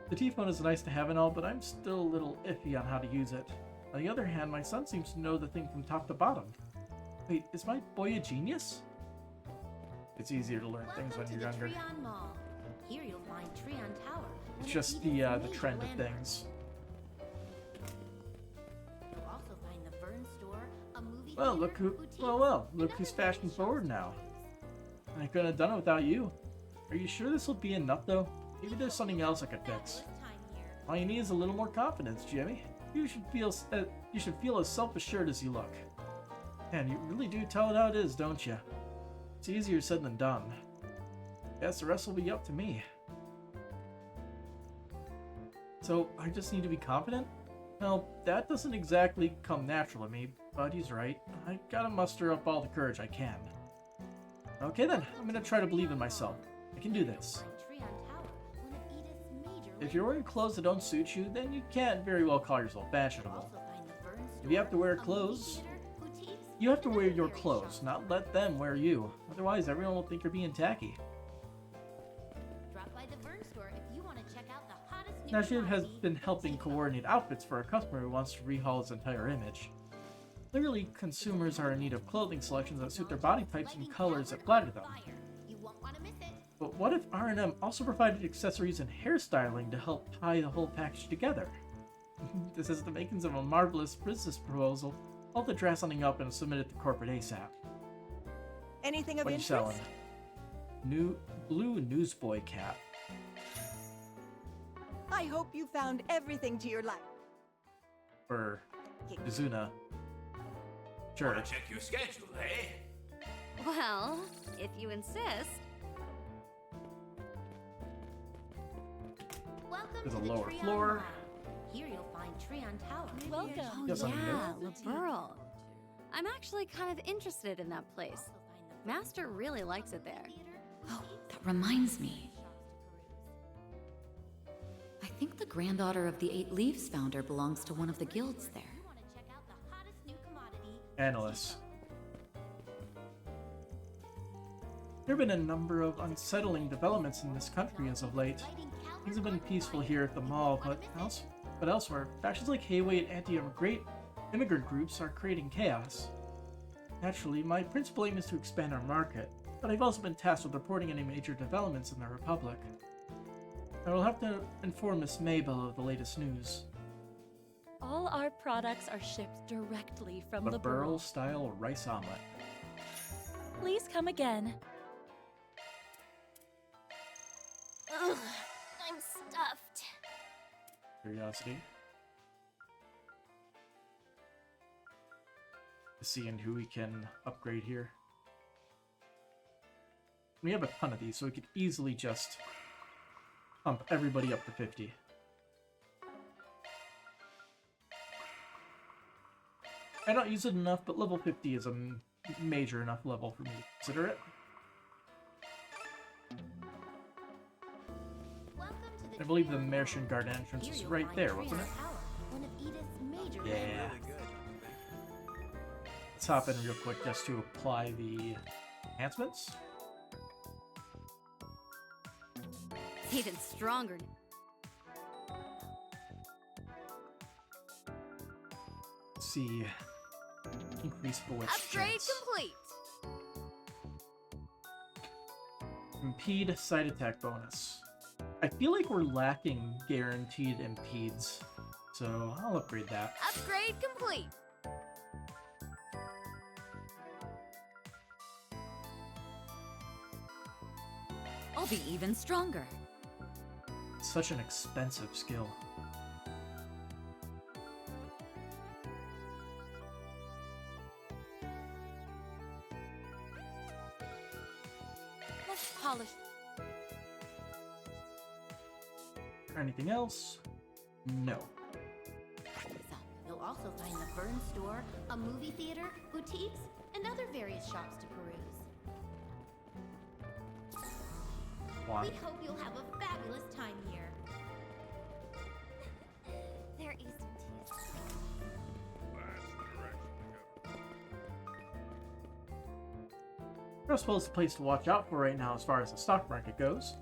S1: The T-phone is nice to have and all, but I'm still a little iffy on how to use it. On the other hand, my son seems to know the thing from top to bottom. Wait, is my boy a genius? It's easier to learn things when
S7: Welcome
S1: you're
S7: to
S1: younger.
S7: the Treon Mall. Here you'll find Treon Tower,
S1: It's just the trend of things.
S10: You'll also find the Vern store, a movie
S1: Well,
S10: theater,
S1: look who's fashion forward now. I couldn't have done it without you. Are you sure this will be enough, though? Maybe there's something else I could fix. All you need is a little more confidence, Jimmy. You should feel as self-assured as you look. And you really do tell it how it is, don't you? It's easier said than done. Guess the rest will be up to me. So, I just need to be confident? Well, that doesn't exactly come natural to me, but he's right. I gotta muster up all the courage I can. Okay then, I'm gonna try to believe in myself. I can do this. If you're wearing clothes that don't suit you, then you can't very well call yourself fashionable. If you have to wear clothes, you have to wear your clothes, not let them wear you. Otherwise, everyone will think you're being tacky. Now, she has been helping coordinate outfits for a customer who wants to rehaul his entire image. Clearly, consumers are in need of clothing selections that suit their body types and colors that flatter them. But what if R&M also provided accessories and hairstyling to help tie the whole package together? This is the makings of a marvelous business proposal. I'll have to draft something up and submit it to corporate ASAP.
S12: Anything of
S1: What are you
S12: interest?
S1: selling? New blue newsboy cap.
S12: I hope you found everything to your liking.
S1: For Shizuna. Sure.
S4: Wanna check your schedule, eh?
S9: Well, if you insist.
S1: There's a lower floor.
S10: Here you'll find Treon Tower.
S9: Welcome.
S1: You have something
S9: Yeah,
S1: new?
S9: LaBeryl. I'm actually kind of interested in that place. Master really likes it there.
S10: Oh, that reminds me. I think the granddaughter of the Eight Leaves founder belongs to one of the guilds there.
S1: Analysts. There have been a number of unsettling developments in this country as of late. Things have been peaceful here at the mall, but elsewhere, factions like Hayway and anti-immigrant groups are creating chaos. Naturally, my principal aim is to expand our market, but I've also been tasked with reporting any major developments in the Republic. I will have to inform Miss Mabel of the latest news.
S14: All our products are shipped directly from
S1: The
S14: LaBeryl.
S1: Burl-style rice omelet.
S14: Please come again.
S7: Ugh, I'm stuffed.
S1: Curiosity. Seeing who we can upgrade here. We have a ton of these, so we could easily just pump everybody up to 50. I don't use it enough, but level 50 is a major enough level for me to consider it. I believe the Merchant Guard entrance is right there, wasn't it? Yeah. Let's hop in real quick just to apply the enhancements.
S9: It's even stronger.
S1: Let's see. Increase bullet
S3: Upgrade
S1: chance.
S3: complete.
S1: Impede side attack bonus. I feel like we're lacking guaranteed impedes, so I'll upgrade that.
S3: Upgrade complete.
S10: I'll be even stronger.
S1: Such an expensive skill.
S3: Let's polish.
S1: Anything else? No.
S10: You'll also find the Vern store, a movie theater, boutiques, and other various shops to peruse.
S1: One.
S10: We hope you'll have a fabulous time here.
S7: There isn't.
S1: Roswell is the place to watch out for right now as far as the stock market goes.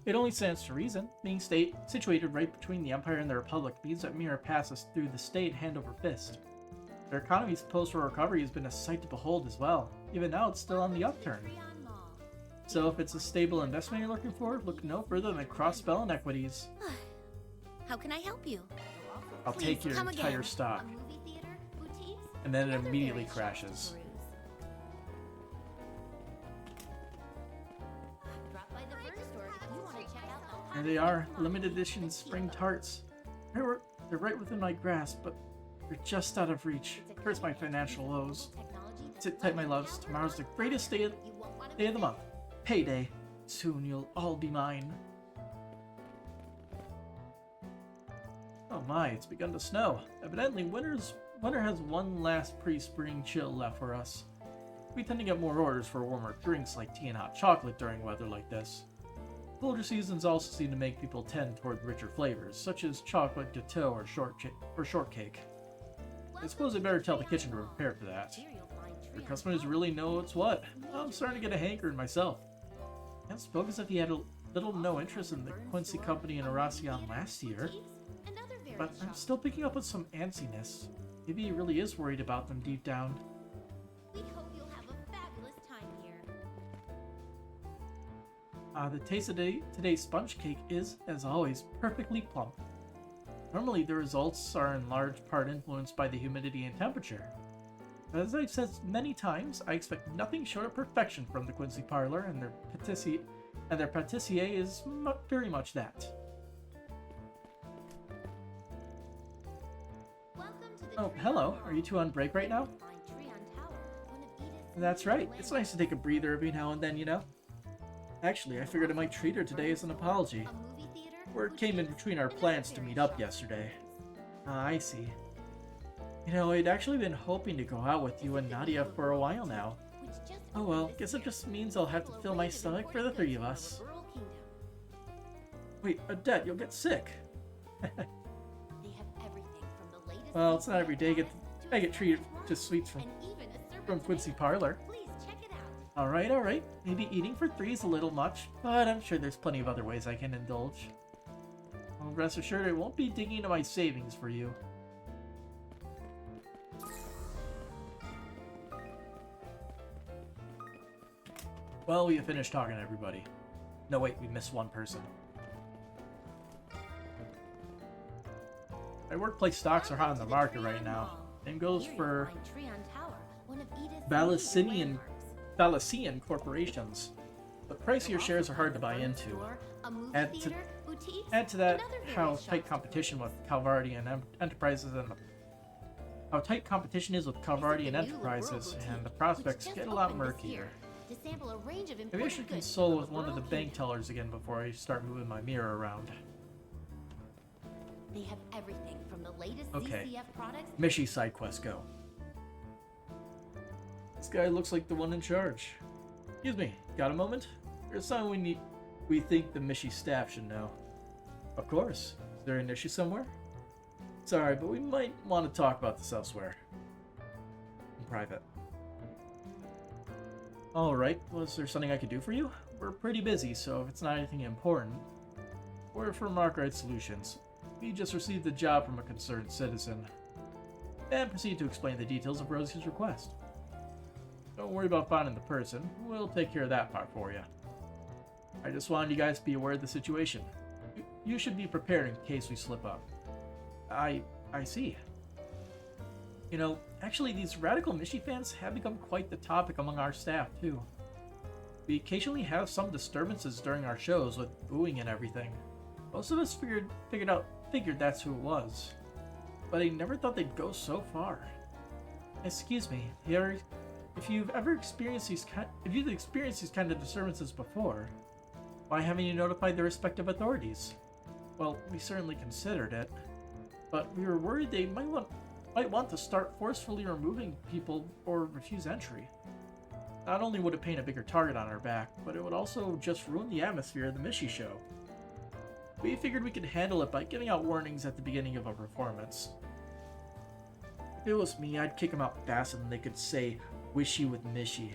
S1: It only stands to reason. Being situated right between the Empire and the Republic means that Mira passes through the state hand over fist. Their economy's post-war recovery has been a sight to behold as well. Even now, it's still on the upturn. So if it's a stable investment you're looking for, look no further than Crossbell and Equities.
S10: How can I help you?
S1: I'll take your entire stock.
S10: A movie theater, boutiques,
S1: And then it
S10: other
S1: immediately
S10: various shops to
S1: crashes.
S10: peruse. Drop by the Vern store if you want to check out the
S1: There they are, limited edition spring tarts. They're right within my grasp, but they're just out of reach. Hurts my financial woes. Sit tight, my loves. Tomorrow's the greatest day of the month. Payday. Soon you'll all be mine. Oh my, it's begun to snow. Evidently, winter has one last pre-spring chill left for us. We tend to get more orders for warmer drinks like tea and hot chocolate during weather like this. Colder seasons also seem to make people tend toward richer flavors, such as chocolate gâteau or shortcake. I suppose I better tell the kitchen to prepare for that. Your customers really know what's what. I'm starting to get a hankering myself. Can't spoke as if he had a little to no interest in the Quincy Company in Aracion last year. But I'm still picking up on some antsiness. Maybe he really is worried about them deep down.
S10: We hope you'll have a fabulous time here.
S1: The taste of today's sponge cake is, as always, perfectly plump. Normally, the results are in large part influenced by the humidity and temperature. As I've said many times, I expect nothing short of perfection from the Quincy Parlor, and their pâtissier is very much that. Oh, hello. Are you two on break right now? That's right. It's nice to take a breather every now and then, you know? Actually, I figured I might treat her today as an apology. Word came in between our plans to meet up yesterday. Ah, I see. You know, I'd actually been hoping to go out with you and Nadia for a while now. Oh well, guess it just means I'll have to fill my stomach for the three of us. Wait, Odette, you'll get sick. Well, it's not every day I get treated to sweets from Quincy Parlor. Alright. Maybe eating for three is a little much, but I'm sure there's plenty of other ways I can indulge. Well, rest assured I won't be digging into my savings for you. Well, we have finished talking to everybody. No, wait, we missed one person. My workplace stocks are hot on the market right now. Same goes for Valician corporations. But pricier shares are hard to buy into. Add to that how tight competition with Calvardi and Enterprises and how tight competition is with Calvardi and Enterprises, and the prospects get a lot murkier. Maybe I should console with one of the bank tellers again before I start moving my mirror around.
S10: They have everything from the latest
S1: Okay.
S10: CCF products.
S1: Mishi side quest, go. This guy looks like the one in charge. Excuse me, got a moment? There's something we think the Mishi staff should know. Of course. Is there an issue somewhere? Sorry, but we might want to talk about this elsewhere. In private. Alright, was there something I could do for you? We're pretty busy, so if it's not anything important, we're from Markite Solutions. We just received the job from a concerned citizen. And proceed to explain the details of Rosie's request. Don't worry about finding the person. We'll take care of that part for you. I just wanted you guys to be aware of the situation. You should be prepared in case we slip up. I see. You know, actually these radical Mishi fans have become quite the topic among our staff too. We occasionally have some disturbances during our shows with booing and everything. Most of us figured that's who it was. But I never thought they'd go so far. Excuse me, if you've experienced these kind of disturbances before, why haven't you notified the respective authorities? Well, we certainly considered it, but we were worried they might want to start forcefully removing people or refuse entry. Not only would it paint a bigger target on our back, but it would also just ruin the atmosphere of the Mishi show. We figured we could handle it by giving out warnings at the beginning of a performance. If it was me, I'd kick them out faster than they could say, "Wishy with Mishi."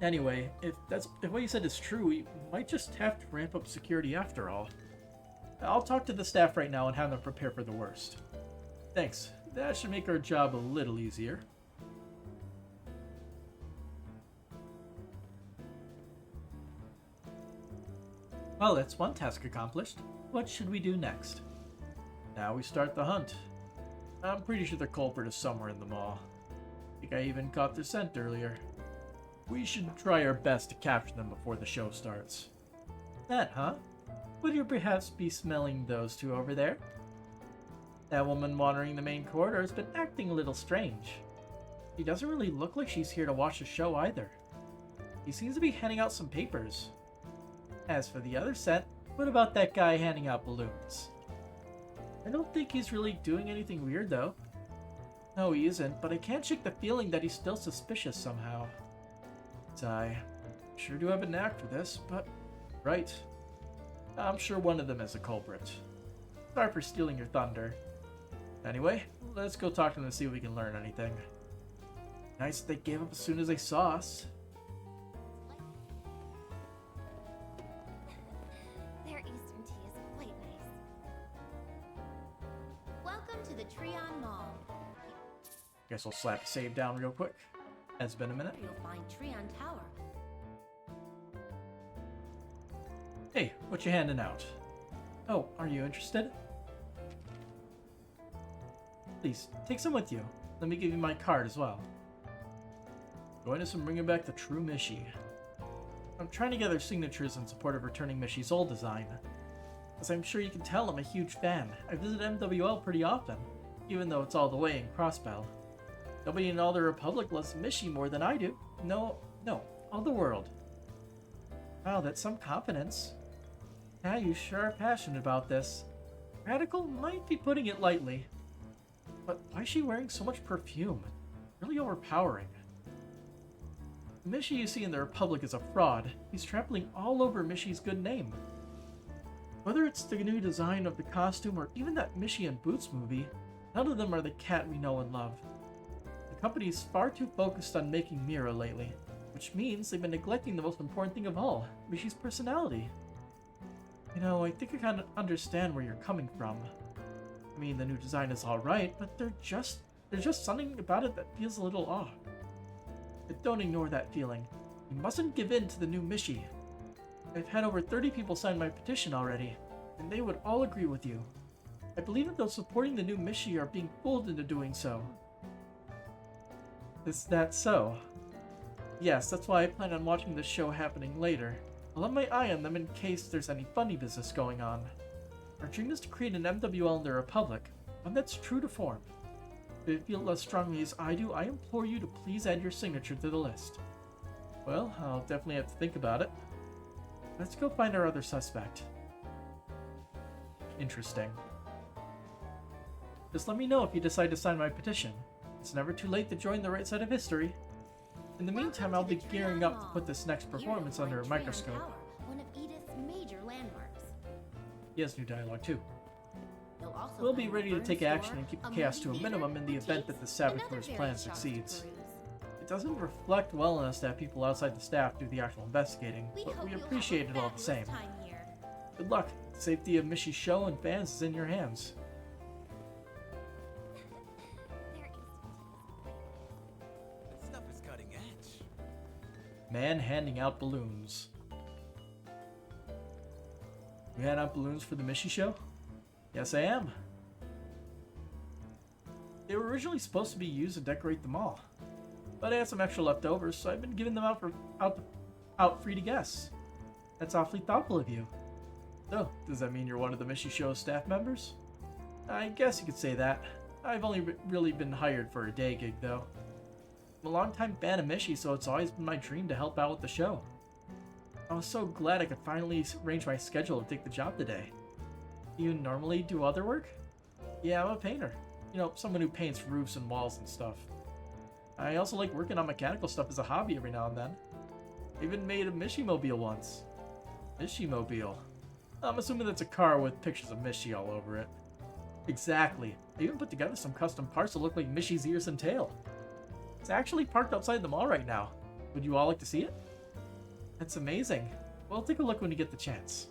S1: Anyway, if what you said is true, we might just have to ramp up security after all. I'll talk to the staff right now and have them prepare for the worst. Thanks. That should make our job a little easier. Well, that's one task accomplished. What should we do next? Now we start the hunt. I'm pretty sure the culprit is somewhere in the mall. I think I even caught their scent earlier. We should try our best to capture them before the show starts. That, huh? Would you perhaps be smelling those two over there? That woman wandering the main corridor has been acting a little strange. She doesn't really look like she's here to watch the show either. She seems to be handing out some papers. As for the other set, what about that guy handing out balloons? I don't think he's really doing anything weird though. No, he isn't, but I can't shake the feeling that he's still suspicious somehow. I sure do have a knack for this, but right. I'm sure one of them is a culprit. Sorry for stealing your thunder. Anyway, let's go talk to them and see if we can learn anything. Nice that they gave up as soon as they saw us.
S10: Their Eastern tea is quite nice. Welcome to the Treon Mall.
S1: Guess I'll slap save down real quick. It's been a minute.
S10: You'll find Treon Tower.
S1: Hey, what you handing out? Oh, are you interested? Please, take some with you. Let me give you my card as well. Going to some bringing back the true Mishi. I'm trying to gather signatures in support of returning Mishi's old design. As I'm sure you can tell, I'm a huge fan. I visit MWL pretty often, even though it's all the way in Crossbell. Nobody in all the Republic loves Mishi more than I do. No, all the world. Wow, that's some confidence. Yeah, you sure are passionate about this. Radical might be putting it lightly. But why is she wearing so much perfume? Really overpowering. The Mishi you see in the Republic is a fraud. He's trampling all over Mishi's good name. Whether it's the new design of the costume or even that Mishi and Boots movie, none of them are the cat we know and love. The company's far too focused on making Mira lately, which means they've been neglecting the most important thing of all, Mishi's personality. You know, I think I kind of understand where you're coming from. I mean, the new design is alright, but there's just something about it that feels a little off. But don't ignore that feeling. You mustn't give in to the new Mishi. I've had over 30 people sign my petition already, and they would all agree with you. I believe that those supporting the new Mishi are being fooled into doing so. Is that so? Yes, that's why I plan on watching this show happening later. I'll have my eye on them in case there's any funny business going on. Our dream is to create an MWL in the Republic, one that's true to form. If you feel as strongly as I do, I implore you to please add your signature to the list. Well, I'll definitely have to think about it. Let's go find our other suspect. Interesting. Just let me know if you decide to sign my petition. It's never too late to join the right side of history. In the meantime, I'll be gearing up to put this next performance under a microscope.
S10: Tower, one of Edith's major landmarks.
S1: He has new dialogue too.
S10: You'll also
S1: We'll be
S10: find
S1: ready
S10: the
S1: to
S10: Burn
S1: take action
S10: Store,
S1: and keep
S10: a
S1: chaos to a
S10: movie
S1: minimum in the
S10: theater,
S1: event that the
S10: boutiques, and
S1: saboteur's
S10: other
S1: plan
S10: various shops to
S1: succeeds.
S10: peruse.
S1: It doesn't reflect well on us to have people outside the staff do the actual investigating, but
S10: hope
S1: we
S10: you'll have
S1: appreciate
S10: a
S1: it all the same.
S10: fabulous time here.
S1: Good luck. The safety of Mishi's show and fans is in your hands.
S6: This stuff is cutting edge.
S1: Man handing out balloons. You hand out balloons for the Mishi show? Yes, I am. They were originally supposed to be used to decorate the mall, but I had some extra left over, so I've been giving them out free to guests. That's awfully thoughtful of you. So, does that mean you're one of the Mishi Show's staff members? I guess you could say that. I've only really been hired for a day gig, though. I'm a longtime fan of Mishi, so it's always been my dream to help out with the show. I was so glad I could finally arrange my schedule to take the job today. Do you normally do other work? Yeah, I'm a painter. You know, someone who paints roofs and walls and stuff. I also like working on mechanical stuff as a hobby every now and then. I even made a Mishi-mobile once. Mishi-mobile. I'm assuming that's a car with pictures of Mishi all over it. Exactly. I even put together some custom parts that look like Mishi's ears and tail. It's actually parked outside the mall right now. Would you all like to see it? That's amazing. Well, take a look when you get the chance.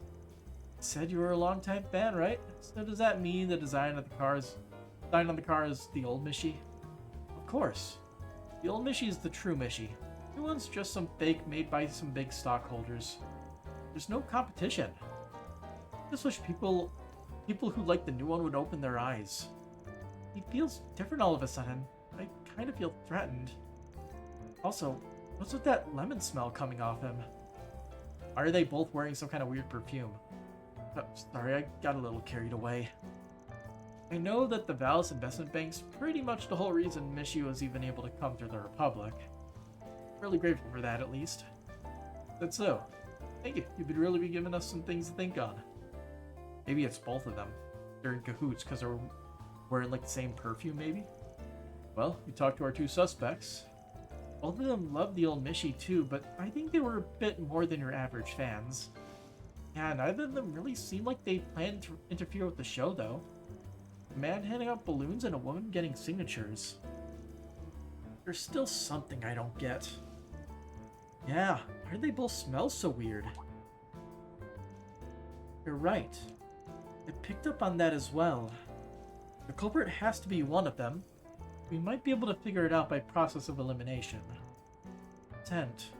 S1: You said you were a longtime fan, right? So does that mean the design on the car is the old Mishi? Of course. The old Mishi is the true Mishi. New one's just some fake made by some big stockholders. There's no competition. Just wish people who like the new one would open their eyes. He feels different all of a sudden. I kind of feel threatened. Also, what's with that lemon smell coming off him? Why are they both wearing some kind of weird perfume? Oh, sorry, I got a little carried away. I know that the Valis investment bank's pretty much the whole reason Mishi was even able to come through the Republic. Really grateful for that, at least. That's so. Thank you. You've really been giving us some things to think on. Maybe it's both of them. They're in cahoots because they're wearing like the same perfume, maybe? Well, we talked to our two suspects. Both of them loved the old Mishi too, but I think they were a bit more than your average fans. Yeah, neither of them really seemed like they planned to interfere with the show, though. A man handing out balloons and a woman getting signatures. There's still something I don't get. Yeah, why do they both smell so weird? You're right. I picked up on that as well. The culprit has to be one of them. We might be able to figure it out by process of elimination. Tent.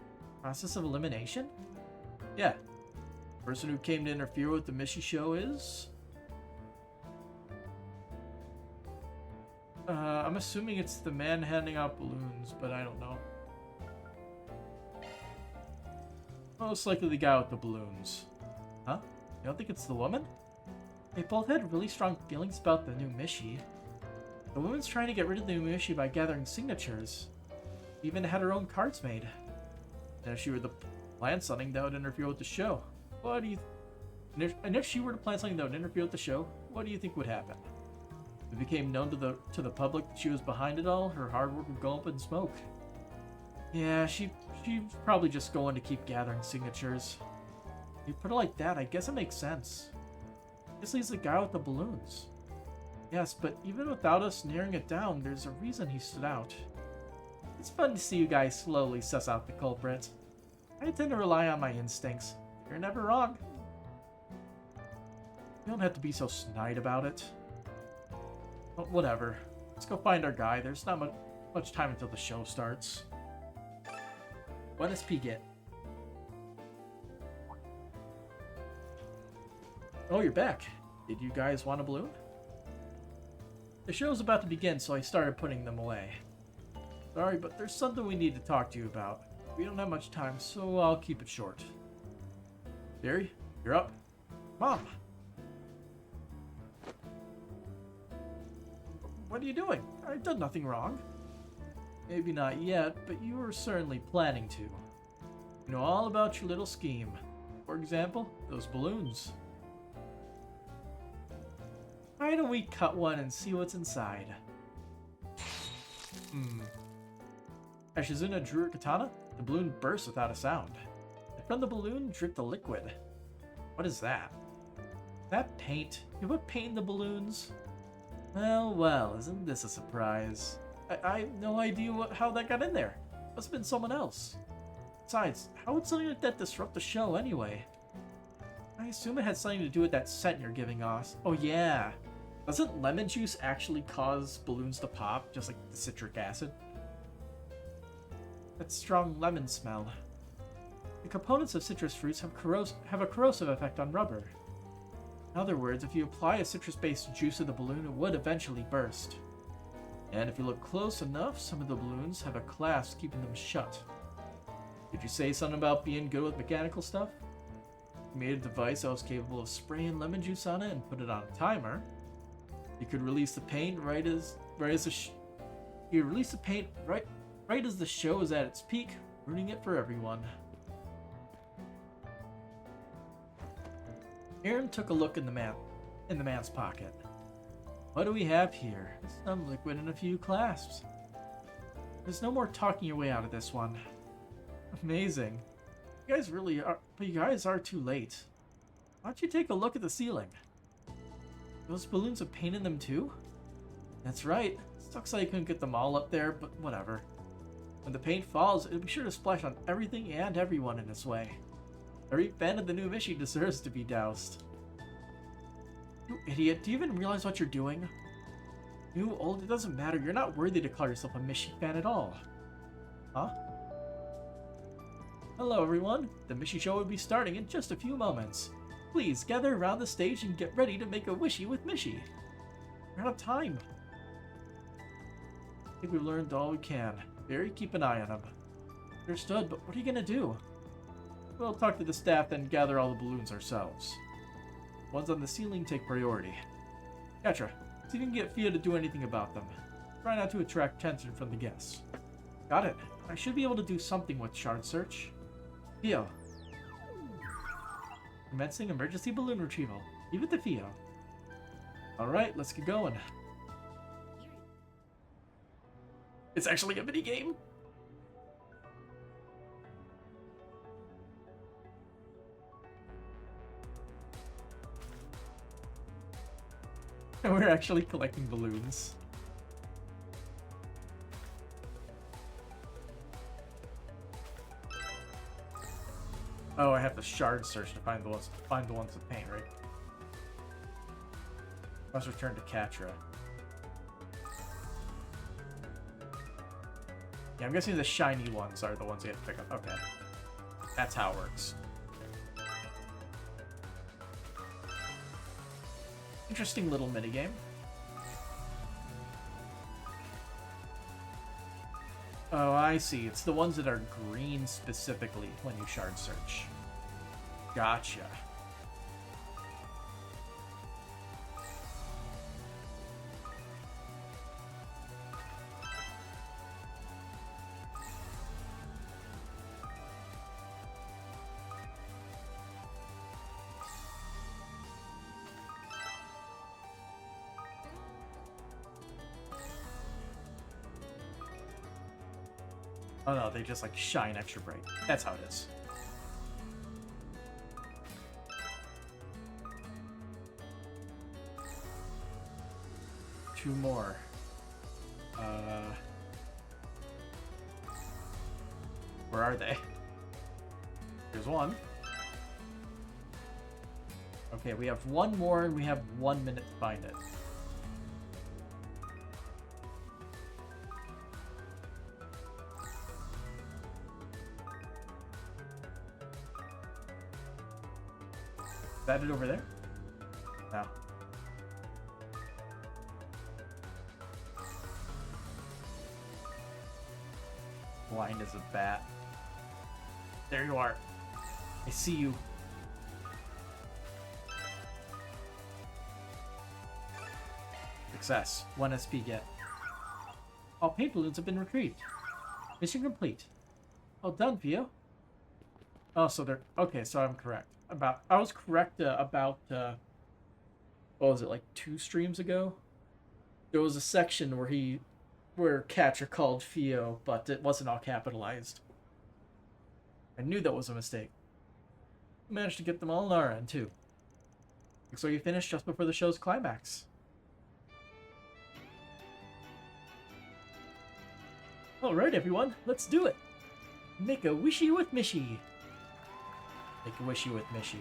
S1: Process of elimination? Yeah. The person who came to interfere with the Mishi show is... I'm assuming it's the man handing out balloons, but I don't know. Most likely the guy with the balloons. Huh? You don't think it's the woman? They both had really strong feelings about the new Mishi. The woman's trying to get rid of the new Mishi by gathering signatures. She even had her own cards made. And if she were to plan something that would interfere with the show, what do you... And if she were to plan something that would interfere with the show, what do you think would happen? If it became known to the public that she was behind it all, her hard work would go up in smoke. Yeah, she's probably just going to keep gathering signatures. You put it like that, I guess it makes sense. This leaves the guy with the balloons. Yes, but even without us narrowing it down, there's a reason he stood out. It's fun to see you guys slowly suss out the culprit. I tend to rely on my instincts. You're never wrong. You don't have to be so snide about it. But whatever. Let's go find our guy. There's not much time until the show starts. What does P get? Oh, you're back. Did you guys want a balloon? The show's about to begin, so I started putting them away. Sorry, but there's something we need to talk to you about. We don't have much time, so I'll keep it short. Barry, you're up. Mom! What are you doing? I've done nothing wrong. Maybe not yet, but you were certainly planning to. You know all about your little scheme. For example, those balloons. Why don't we cut one and see what's inside? As Shizuna drew her katana, the balloon burst without a sound. And from the balloon dripped a liquid. What is that? That paint? You put paint in the balloons? Well, isn't this a surprise? I have no idea how that got in there. Must have been someone else. Besides, how would something like that disrupt the show anyway? I assume it had something to do with that scent you're giving us. Oh yeah. Doesn't lemon juice actually cause balloons to pop, just like the citric acid? That strong lemon smell. The components of citrus fruits have a corrosive effect on rubber. In other words, if you apply a citrus-based juice to the balloon, it would eventually burst. And if you look close enough, some of the balloons have a clasp keeping them shut. Did you say something about being good with mechanical stuff? You made a device that was capable of spraying lemon juice on it and put it on a timer. You could release the paint right as the show is at its peak, ruining it for everyone. Aaron took a look in the man's pocket. What do we have here? Some liquid and a few clasps. There's no more talking your way out of this one. Amazing. You guys really are, but you guys are too late. Why don't you take a look at the ceiling? Those balloons have paint in them too? That's right. Sucks that I couldn't get them all up there, but whatever. When the paint falls, it'll be sure to splash on everything and everyone in its way. Every fan of the new Mishi deserves to be doused. You idiot, do you even realize what you're doing? New, old, it doesn't matter. You're not worthy to call yourself a Mishi fan at all. Huh? Hello everyone. The Mishi show will be starting in just a few moments. Please, gather around the stage and get ready to make a wishy with Mishy. We're out of time. I think we've learned all we can. Barry, keep an eye on him. Understood, but what are you gonna do? We'll talk to the staff, then gather all the balloons ourselves. Ones on the ceiling take priority. Catra, see if you can get Fia to do anything about them. Try not to attract attention from the guests. Got it. I should be able to do something with Shard Search. Fio. Commencing emergency balloon retrieval. Leave it to Fio. Alright, let's get going. It's actually a mini game. And we're actually collecting balloons. Oh, I have to shard search to find the ones with paint, right? Must return to Catra. Yeah, I'm guessing the shiny ones are the ones you have to pick up. Okay. That's how it works. Interesting little minigame. Oh, I see. It's the ones that are green specifically when you shard search. Gotcha. Oh no, they just like shine extra bright. That's how it is. Two more. Where are they? Here's one. Okay, we have one more and we have 1 minute to find it. Is that it over there? No. Blind as a bat. There you are. I see you. Success. 1 SP get. All paint balloons have been retrieved. Mission complete. Well done, Fio. Oh, so they're... Okay, so I'm correct. I was correct about... what was it, like 2 streams ago? There was a section where Catra called Fio, but it wasn't all capitalized. I knew that was a mistake. We managed to get them all on our end, too. So you finished just before the show's climax. Alright, everyone, let's do it! Make a wishy with Mishy! Make a wishy with Mishy.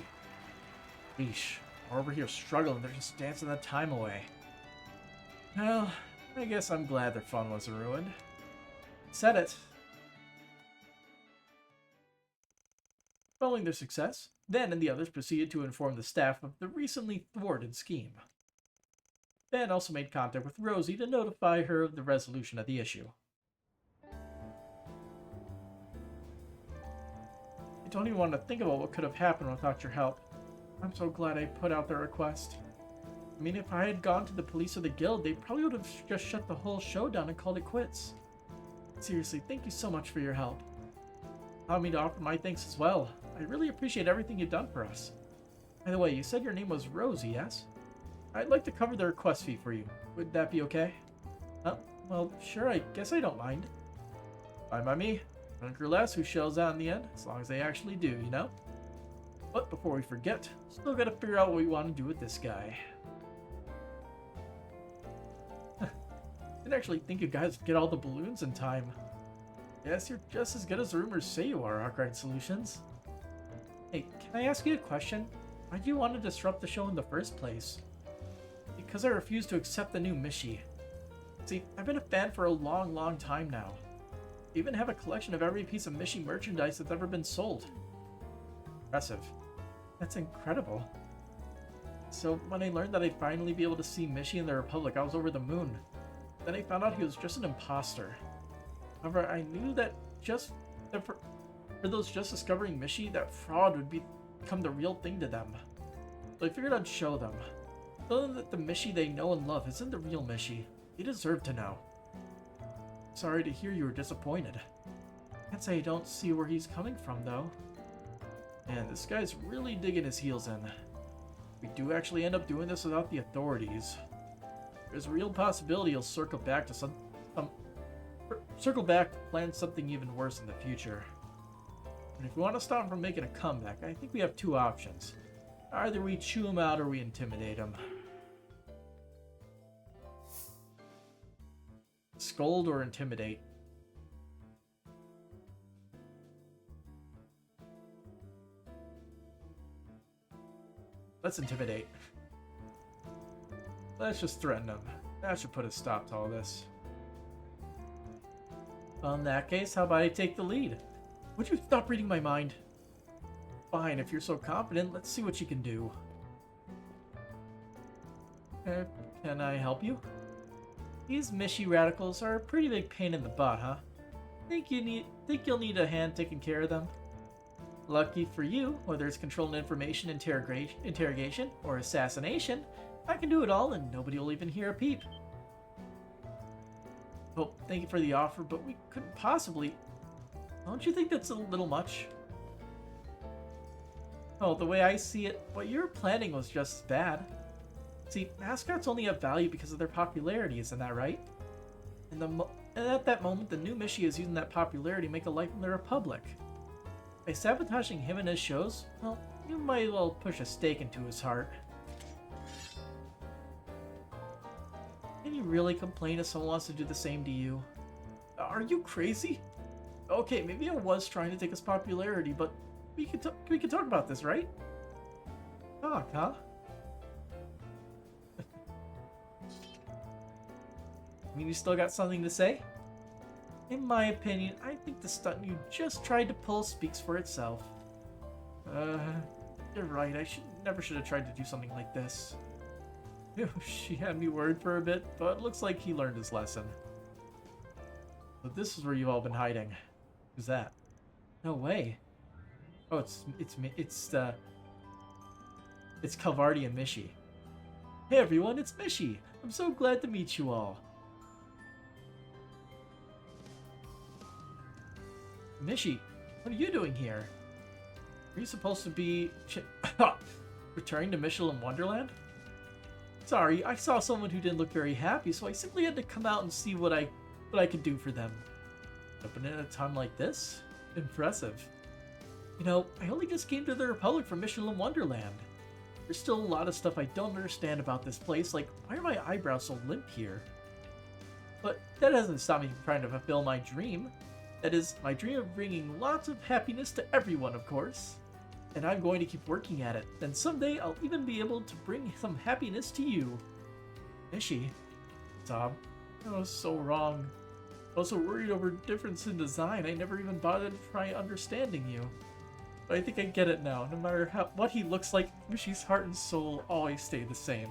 S1: Yeesh, we're over here struggling, they're just dancing that time away. Well, I guess I'm glad their fun wasn't ruined. Said it. Following their success, Ben and the others proceeded to inform the staff of the recently thwarted scheme. Ben also made contact with Rosie to notify her of the resolution of the issue. I don't even want to think about what could have happened without your help. I'm so glad I put out their request. I mean, if I had gone to the police or the guild, they probably would have just shut the whole show down and called it quits. Seriously, thank you so much for your help. Allow me to offer my thanks as well. I really appreciate everything you've done for us. By the way, you said your name was Rosie, yes? I'd like to cover the request fee for you. Would that be okay? Well, sure, I guess I don't mind. Fine by me. Or less who shells out in the end, as long as they actually do, you know? But before we forget, still gotta figure out what we want to do with this guy. Didn't actually think you guys would get all the balloons in time. Guess you're just as good as the rumors say you are, Arkwright Solutions. Hey, can I ask you a question? Why do you want to disrupt the show in the first place? Because I refuse to accept the new Mishy. See, I've been a fan for a long, long time now. I even have a collection of every piece of Mishy merchandise that's ever been sold. Impressive. That's incredible. So when I learned that I'd finally be able to see Mishi and the Republic, I was over the moon. Then I found out he was just an imposter. However, I knew that for those just discovering Mishi, that fraud would become the real thing to them. So I figured I'd show them. Tell them that the Mishi they know and love isn't the real Mishi. They deserve to know. Sorry to hear you were disappointed. Can't say I don't see where he's coming from, though. Man, this guy's really digging his heels in. We do actually end up doing this without the authorities. There's a real possibility he'll circle back to plan something even worse in the future. And if we want to stop him from making a comeback, I think we have two options. Either we chew him out or we intimidate him. Scold or intimidate. Let's intimidate. Let's just threaten him. That should put a stop to all this. Well, in that case, how about I take the lead? Would you stop reading my mind? Fine, if you're so confident, let's see what you can do. Can I help you? These Mishi radicals are a pretty big pain in the butt, huh? Think you'll need a hand taking care of them? Lucky for you, whether it's controlling information interrogation or assassination, I can do it all and nobody will even hear a peep. Well, thank you for the offer, but we couldn't possibly... Don't you think that's a little much? Oh, the way I see it, what you were planning was just as bad. See, mascots only have value because of their popularity, isn't that right? And at that moment, the new Mishi is using that popularity to make a life in the Republic. By sabotaging him and his shows, well, you might as well push a stake into his heart. Can you really complain if someone wants to do the same to you? Are you crazy? Okay, maybe I was trying to take his popularity, but we can talk about this, right? Talk, huh? I mean, you still got something to say? In my opinion, I think the stunt you just tried to pull speaks for itself. You're right, I never should have tried to do something like this. She had me worried for a bit, but it looks like he learned his lesson. But this is where you've all been hiding. Who's that? No way. Oh, it's Calvardi and Mishi. Hey everyone, it's Mishi. I'm so glad to meet you all. Mishi, what are you doing here? Are you supposed to be returning to Michelin Wonderland? Sorry, I saw someone who didn't look very happy, so I simply had to come out and see what I could do for them. Open at a time like this? Impressive. You know, I only just came to the Republic from Michelin Wonderland. There's still a lot of stuff I don't understand about this place, like why are my eyebrows so limp here? But that hasn't stopped me from trying to fulfill my dream. That is, my dream of bringing lots of happiness to everyone, of course. And I'm going to keep working at it. Then someday I'll even be able to bring some happiness to you. Mishi. Tom. I was so wrong. I was so worried over difference in design, I never even bothered to try understanding you. But I think I get it now. No matter what he looks like, Mishi's heart and soul always stay the same.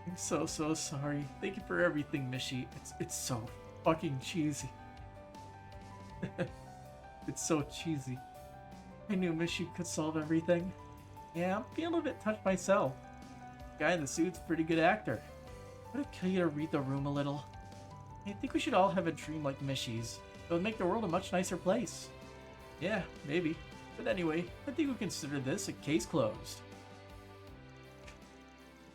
S1: I'm so sorry. Thank you for everything, Mishi. It's so fucking cheesy. It's so cheesy. I knew Mishi could solve everything. Yeah, I'm feeling a bit touched myself. The guy in the suit's a pretty good actor. Would it kill you to read the room a little? I think we should all have a dream like Mishi's. It would make the world a much nicer place. Yeah, maybe. But anyway, I think we consider this a case closed.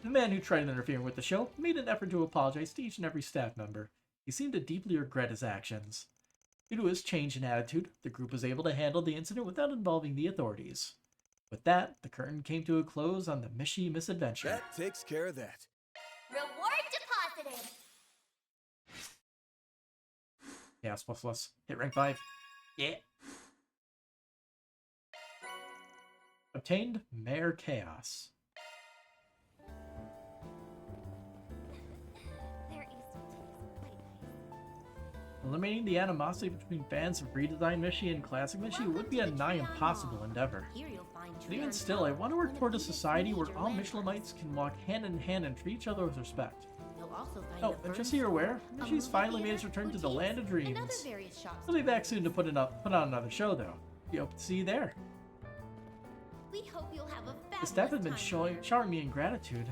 S1: The man who tried interfering with the show made an effort to apologize to each and every staff member. He seemed to deeply regret his actions. Due to his change in attitude, the group was able to handle the incident without involving the authorities. With that, the curtain came to a close on the Mish-adventure.
S6: That takes care of that.
S10: Reward deposited.
S1: Yeah, plus. Hit rank 5. Yeah. Obtained Mayor Chaos.
S10: Their Easter tea is quite nice.
S1: Eliminating the animosity between fans of redesigned Mishi and classic Mishi would be a nigh impossible endeavor.
S10: Here you'll find
S1: But even still, I want to work toward a society where all Michelamites can walk hand in hand and treat each other with respect.
S10: You'll also find
S1: Oh,
S10: the
S1: and just
S10: Vern
S1: so you're aware,
S10: Store, a
S1: Mishi's
S10: movie
S1: finally made
S10: theater,
S1: its return to the
S10: boutiques,
S1: land of
S10: and
S1: dreams.
S10: other various shops
S1: He'll be back soon to put on another show, though. We hope to see you there.
S10: We hope you'll have a
S1: The staff has
S10: fabulous
S1: been
S10: time here.
S1: showering me in gratitude.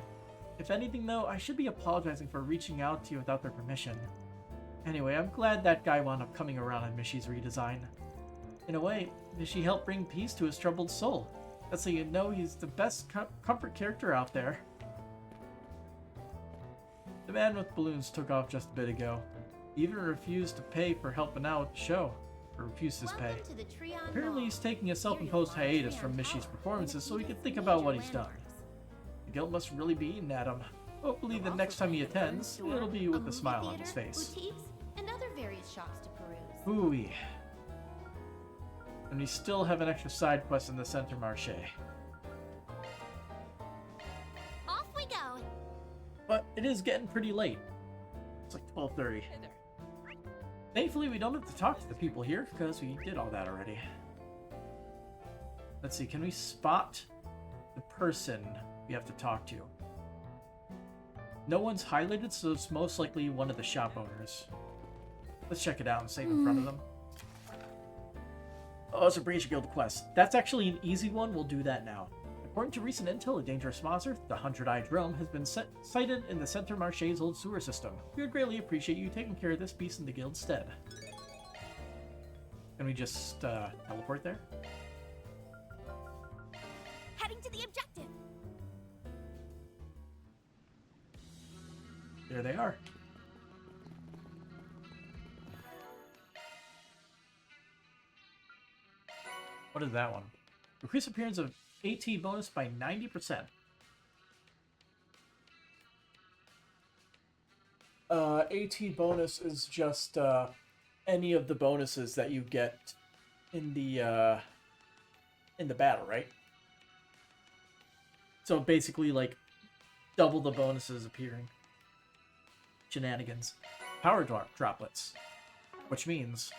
S1: If anything, though, I should be apologizing for reaching out to you without their permission. Anyway, I'm glad that guy wound up coming around on Mishi's redesign. In a way, Mishi helped bring peace to his troubled soul. That's so you know he's the best comfort character out there. The man with balloons took off just a bit ago. He even refused to pay for helping out with the show. Or refused his pay.
S10: Welcome to the Treon
S1: Apparently
S10: Mall.
S1: he's taking a
S10: Here
S1: self-imposed
S10: you'll find
S1: hiatus from
S10: Treon
S1: Mishi's
S10: Tower,
S1: performances so he
S10: one of
S1: can think
S10: the
S1: about what
S10: major
S1: he's done.
S10: landmarks.
S1: The guild must really be eating at him. Hopefully the
S10: You'll
S1: next
S10: also
S1: time he
S10: find the Vern
S1: attends,
S10: Store,
S1: it'll be
S10: a
S1: with a
S10: movie
S1: smile on his
S10: theater,
S1: face.
S10: boutiques, and other various shops to peruse.
S1: Ooh-wee. And we still have an extra side quest in the Center Marché.
S10: Off we go.
S1: But it is getting pretty late. It's like 12:30. Thankfully, we don't have to talk to the people here, because we did all that already. Let's see, can we spot the person we have to talk to? No one's highlighted, so it's most likely one of the shop owners. Let's check it out and save in front of them. Oh, it's a Breach Guild quest. That's actually an easy one, we'll do that now. According to recent intel, a dangerous monster, the 100-eyed drone, has been sighted in the Center Marché's old sewer system. We would greatly appreciate you taking care of this beast in the guild's stead. Can we just teleport there?
S3: Heading to the objective.
S1: There they are. What is that one? Increase appearance of AT bonus by 90%. AT bonus is just any of the bonuses that you get in the battle, right? So basically, like, double the bonuses appearing. Shenanigans. Power droplets, which means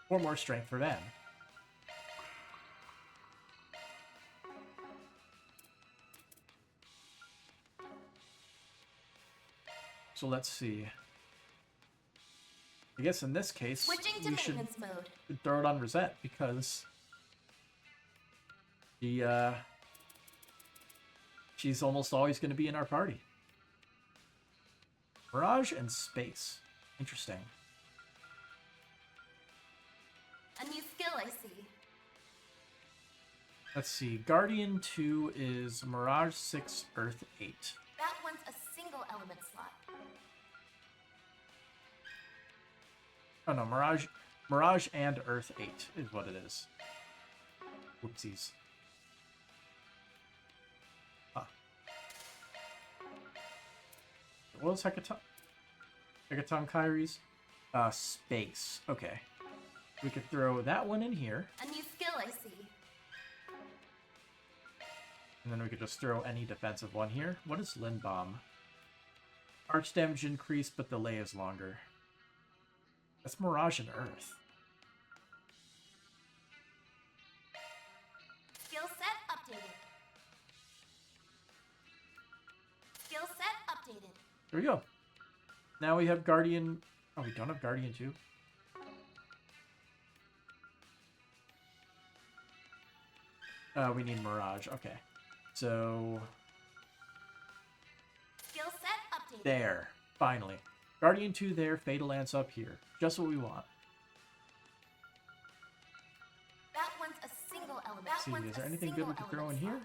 S1: 4 more strength for Van. So let's see. I guess in this case,
S10: Switching to
S1: we should
S10: maintenance mode.
S1: throw it on Rosette because she's almost always going to be in our party. Mirage and Space. Interesting.
S10: A new skill I see.
S1: Let's see. Guardian 2 is Mirage 6, Earth 8.
S10: That one's a single element slot.
S1: Oh no, Mirage and Earth 8 is what it is. Whoopsies. Huh. What was Hecaton Kyrie's? Space. Okay. We could throw that one in here.
S10: A new skill I see.
S1: And then we could just throw any defensive one here. What is Lindbomb? Arch damage increased, but delay is longer. That's Mirage and Earth.
S10: Skill set updated. Skill set updated.
S1: There we go. Now we have Guardian... Oh, we don't have Guardian 2? We need Mirage. Okay. So...
S10: Skill set updated.
S1: There. Finally. Guardian 2 there, Fatal Lance up here. Just what we want.
S10: That one's a single element.
S1: Let's see, is there anything good we could throw in here?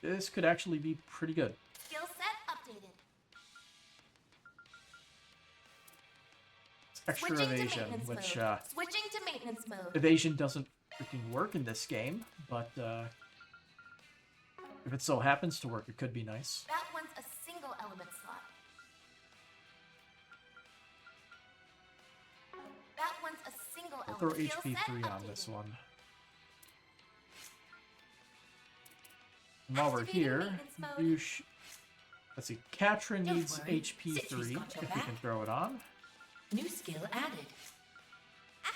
S1: This could actually be pretty good.
S10: Skill set updated.
S1: Extra
S10: Switching to
S1: evasion,
S10: maintenance
S1: which
S10: mode. Switching to maintenance mode.
S1: evasion doesn't freaking work in this game, but if it so happens to work, it could be nice.
S10: That one's a single element slot. That one's a single
S1: We'll throw
S10: element. Skill
S1: HP
S10: set
S1: 3 on
S10: updated.
S1: this one. And while we're
S10: Activating
S1: here,
S10: maintenance mode.
S1: you Let's see. Katrin
S15: Don't
S1: needs
S15: worry.
S1: HP
S15: Citri's
S1: 3
S15: got your
S1: if we can
S15: back.
S1: throw it on.
S15: New skill added.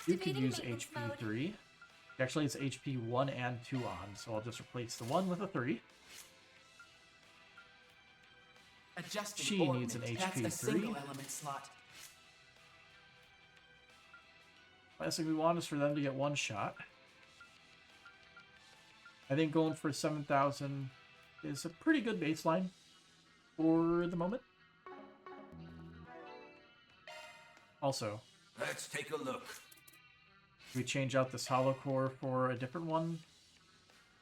S1: You could
S15: Activating
S1: use
S15: maintenance
S1: HP
S15: mode.
S1: 3. Actually, it's HP 1 and 2 on, so I'll just replace the 1 with a 3.
S15: Adjusting
S1: She needs an
S15: ordnance. That's
S1: HP
S15: a
S1: 3.
S15: single element slot.
S1: Last thing we want is for them to get one shot. I think going for 7,000 is a pretty good baseline for the moment. Also,
S4: Let's take a look.
S1: do we change out this hollow core for a different one?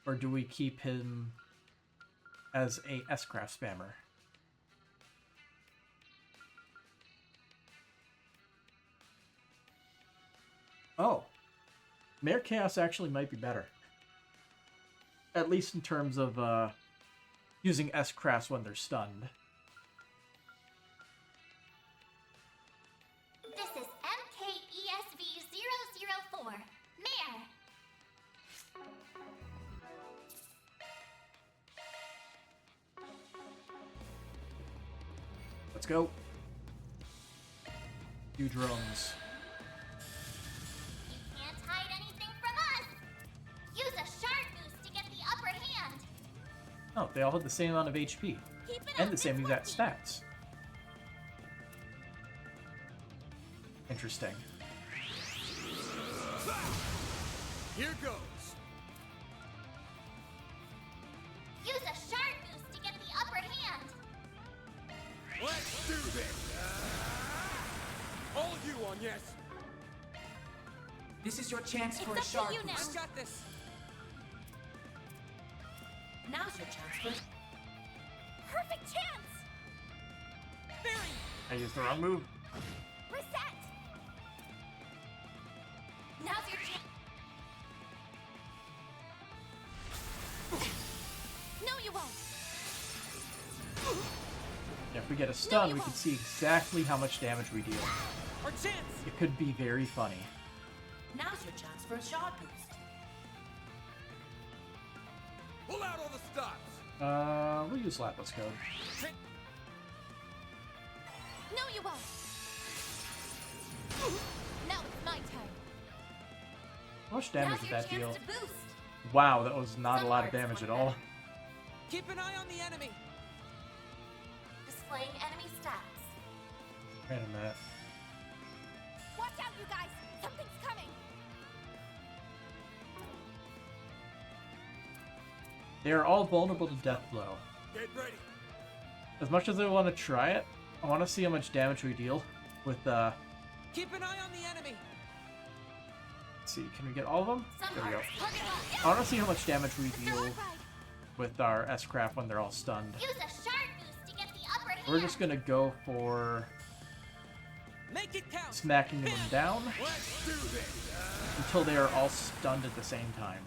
S1: Or do we keep him as a S-Craft spammer? Oh. Mare Chaos actually might be better. At least in terms of using S-Crafts when they're stunned.
S10: This is MKESV-004. Mare.
S1: Let's go. Few drones.
S10: You can't hide anything from us. Use a shard boost to get the upper hand.
S1: Oh, they all have the same amount of HP.
S10: Keep it
S1: And
S10: up,
S1: the same
S10: it's
S1: exact
S10: working.
S1: stats. Interesting.
S6: Here goes.
S10: Use a shard boost to get the upper hand.
S6: Let's do this. All you on yes.
S15: This is your chance for a
S10: It's up
S15: shard
S10: to you now.
S15: boost. Got this. Now's your chance for.
S10: Perfect chance.
S1: I used the wrong move.
S10: Reset. Now's your chance. No, you won't.
S1: If we get a stun, we can see exactly how much damage we deal.
S15: Our chance.
S1: It could be very funny.
S15: Now's your chance for a shard boost.
S6: Pull out all the stops.
S1: We'll use Lapis Code.
S10: No, you won't. Now it's my turn.
S1: How much damage
S10: Now's
S1: did
S10: your
S1: that
S10: chance
S1: deal?
S10: to boost.
S1: Wow, that was not a
S10: Some
S1: lot of
S10: parts
S1: damage at
S10: work
S1: all.
S15: Keep an eye on the enemy.
S10: Displaying enemy stats.
S1: Wait a minute.
S10: Watch out, you guys! Something's coming!
S1: They are all vulnerable to Death Blow.
S6: Get ready.
S1: As much as I want to try it, I want to see how much damage we deal with,
S15: Keep an eye on the enemy.
S1: let's see, can we get all of them?
S10: Some
S1: There we go.
S10: parts target lock.
S1: I want to see how much damage we
S10: You're
S1: deal
S10: right.
S1: with our S-Craft when they're all stunned.
S10: Use a shard boost to get the upper hand.
S1: We're just gonna go for
S15: Make it count.
S1: smacking them down
S6: Let's do this.
S1: until they are all stunned at the same time.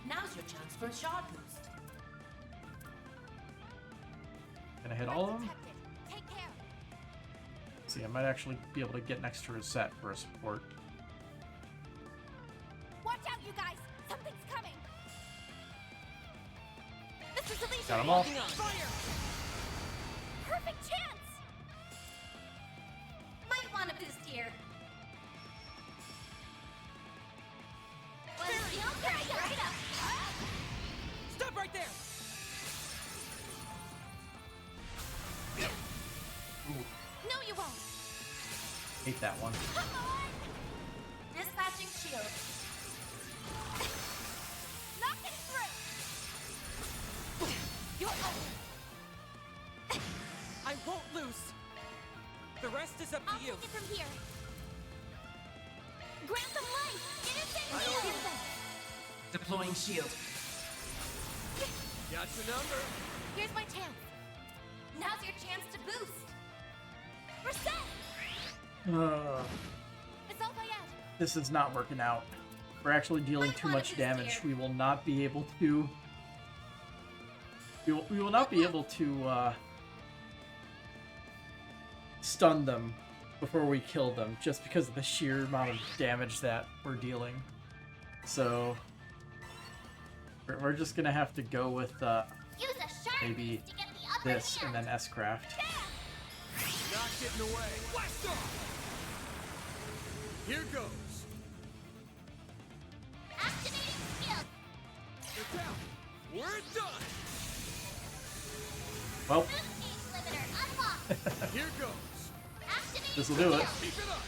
S15: Now's your chance for a shard boost.
S1: Can I hit all of them?
S10: Detected. Take care.
S1: Let's see, I might actually be able to get next to Rosette for a support.
S10: Watch out, you guys! Something's coming! Mr. Zalisha!
S1: Got 'em all.
S15: Fire.
S10: Perfect chance! Might want a boost here. Right up!
S15: Stop right there.
S10: No, you won't!
S1: Hate that one.
S10: Come on! Dispatching shield. Not getting through! You're over!
S15: I won't lose. The rest is up
S10: I'll
S15: to you.
S10: take it from here. Grant them life! Innocent shield!
S15: Deploying shield.
S6: Got your number.
S10: Here's my chance. Now's your chance to boost. Reset! It's all by Ed.
S1: This is not working out. We're actually dealing too much damage. We will not be able to... We will not be able to, stun them before we kill them, just because of the sheer amount of damage that we're dealing. So... We're just gonna have to go with
S10: Use a sharp
S1: maybe
S10: piece to get the upper
S1: this
S10: hand.
S1: and then S-Craft.
S6: Not getting away. Blast off! Here goes.
S10: Activating skill.
S6: They're down. We're done.
S1: Well,
S10: Boost gauge limiter unlocked.
S6: Here goes.
S10: Activating
S1: this'll do it.
S6: Keep it up.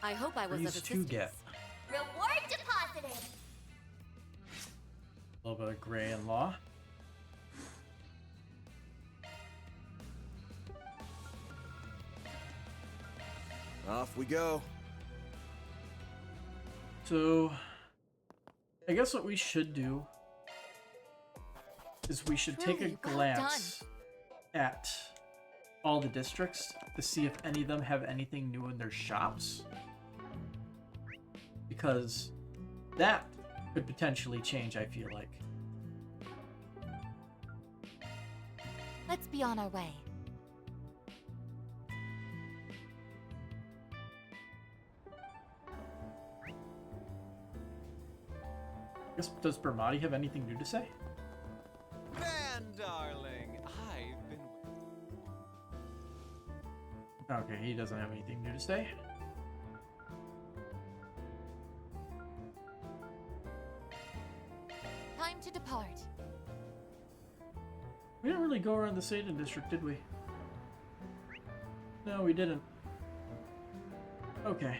S9: I hope I was of
S1: These two
S9: assistance.
S1: get
S10: Reward deposited.
S1: a little bit of gray and law.
S6: Off we go.
S1: So, I guess what we should do is we should take a
S3: Truly well
S1: glance at all the districts to see if any of them have anything new in their shops. Because that could potentially change, I feel like.
S3: Let's be on our way.
S1: Does Bermati have anything new to say?
S8: Van, darling, I've been.
S1: Okay, he doesn't have anything new to say.
S3: Time to depart.
S1: We didn't really go around the Satan district, did we? No, we didn't. Okay.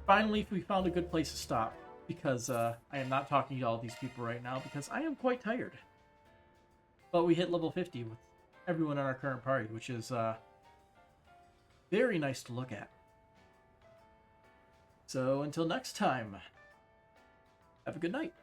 S1: Finally, we found a good place to stop. Because I am not talking to all these people right now because I am quite tired. But we hit level 50 with everyone in our current party, which is very nice to look at. So until next time, have a good night.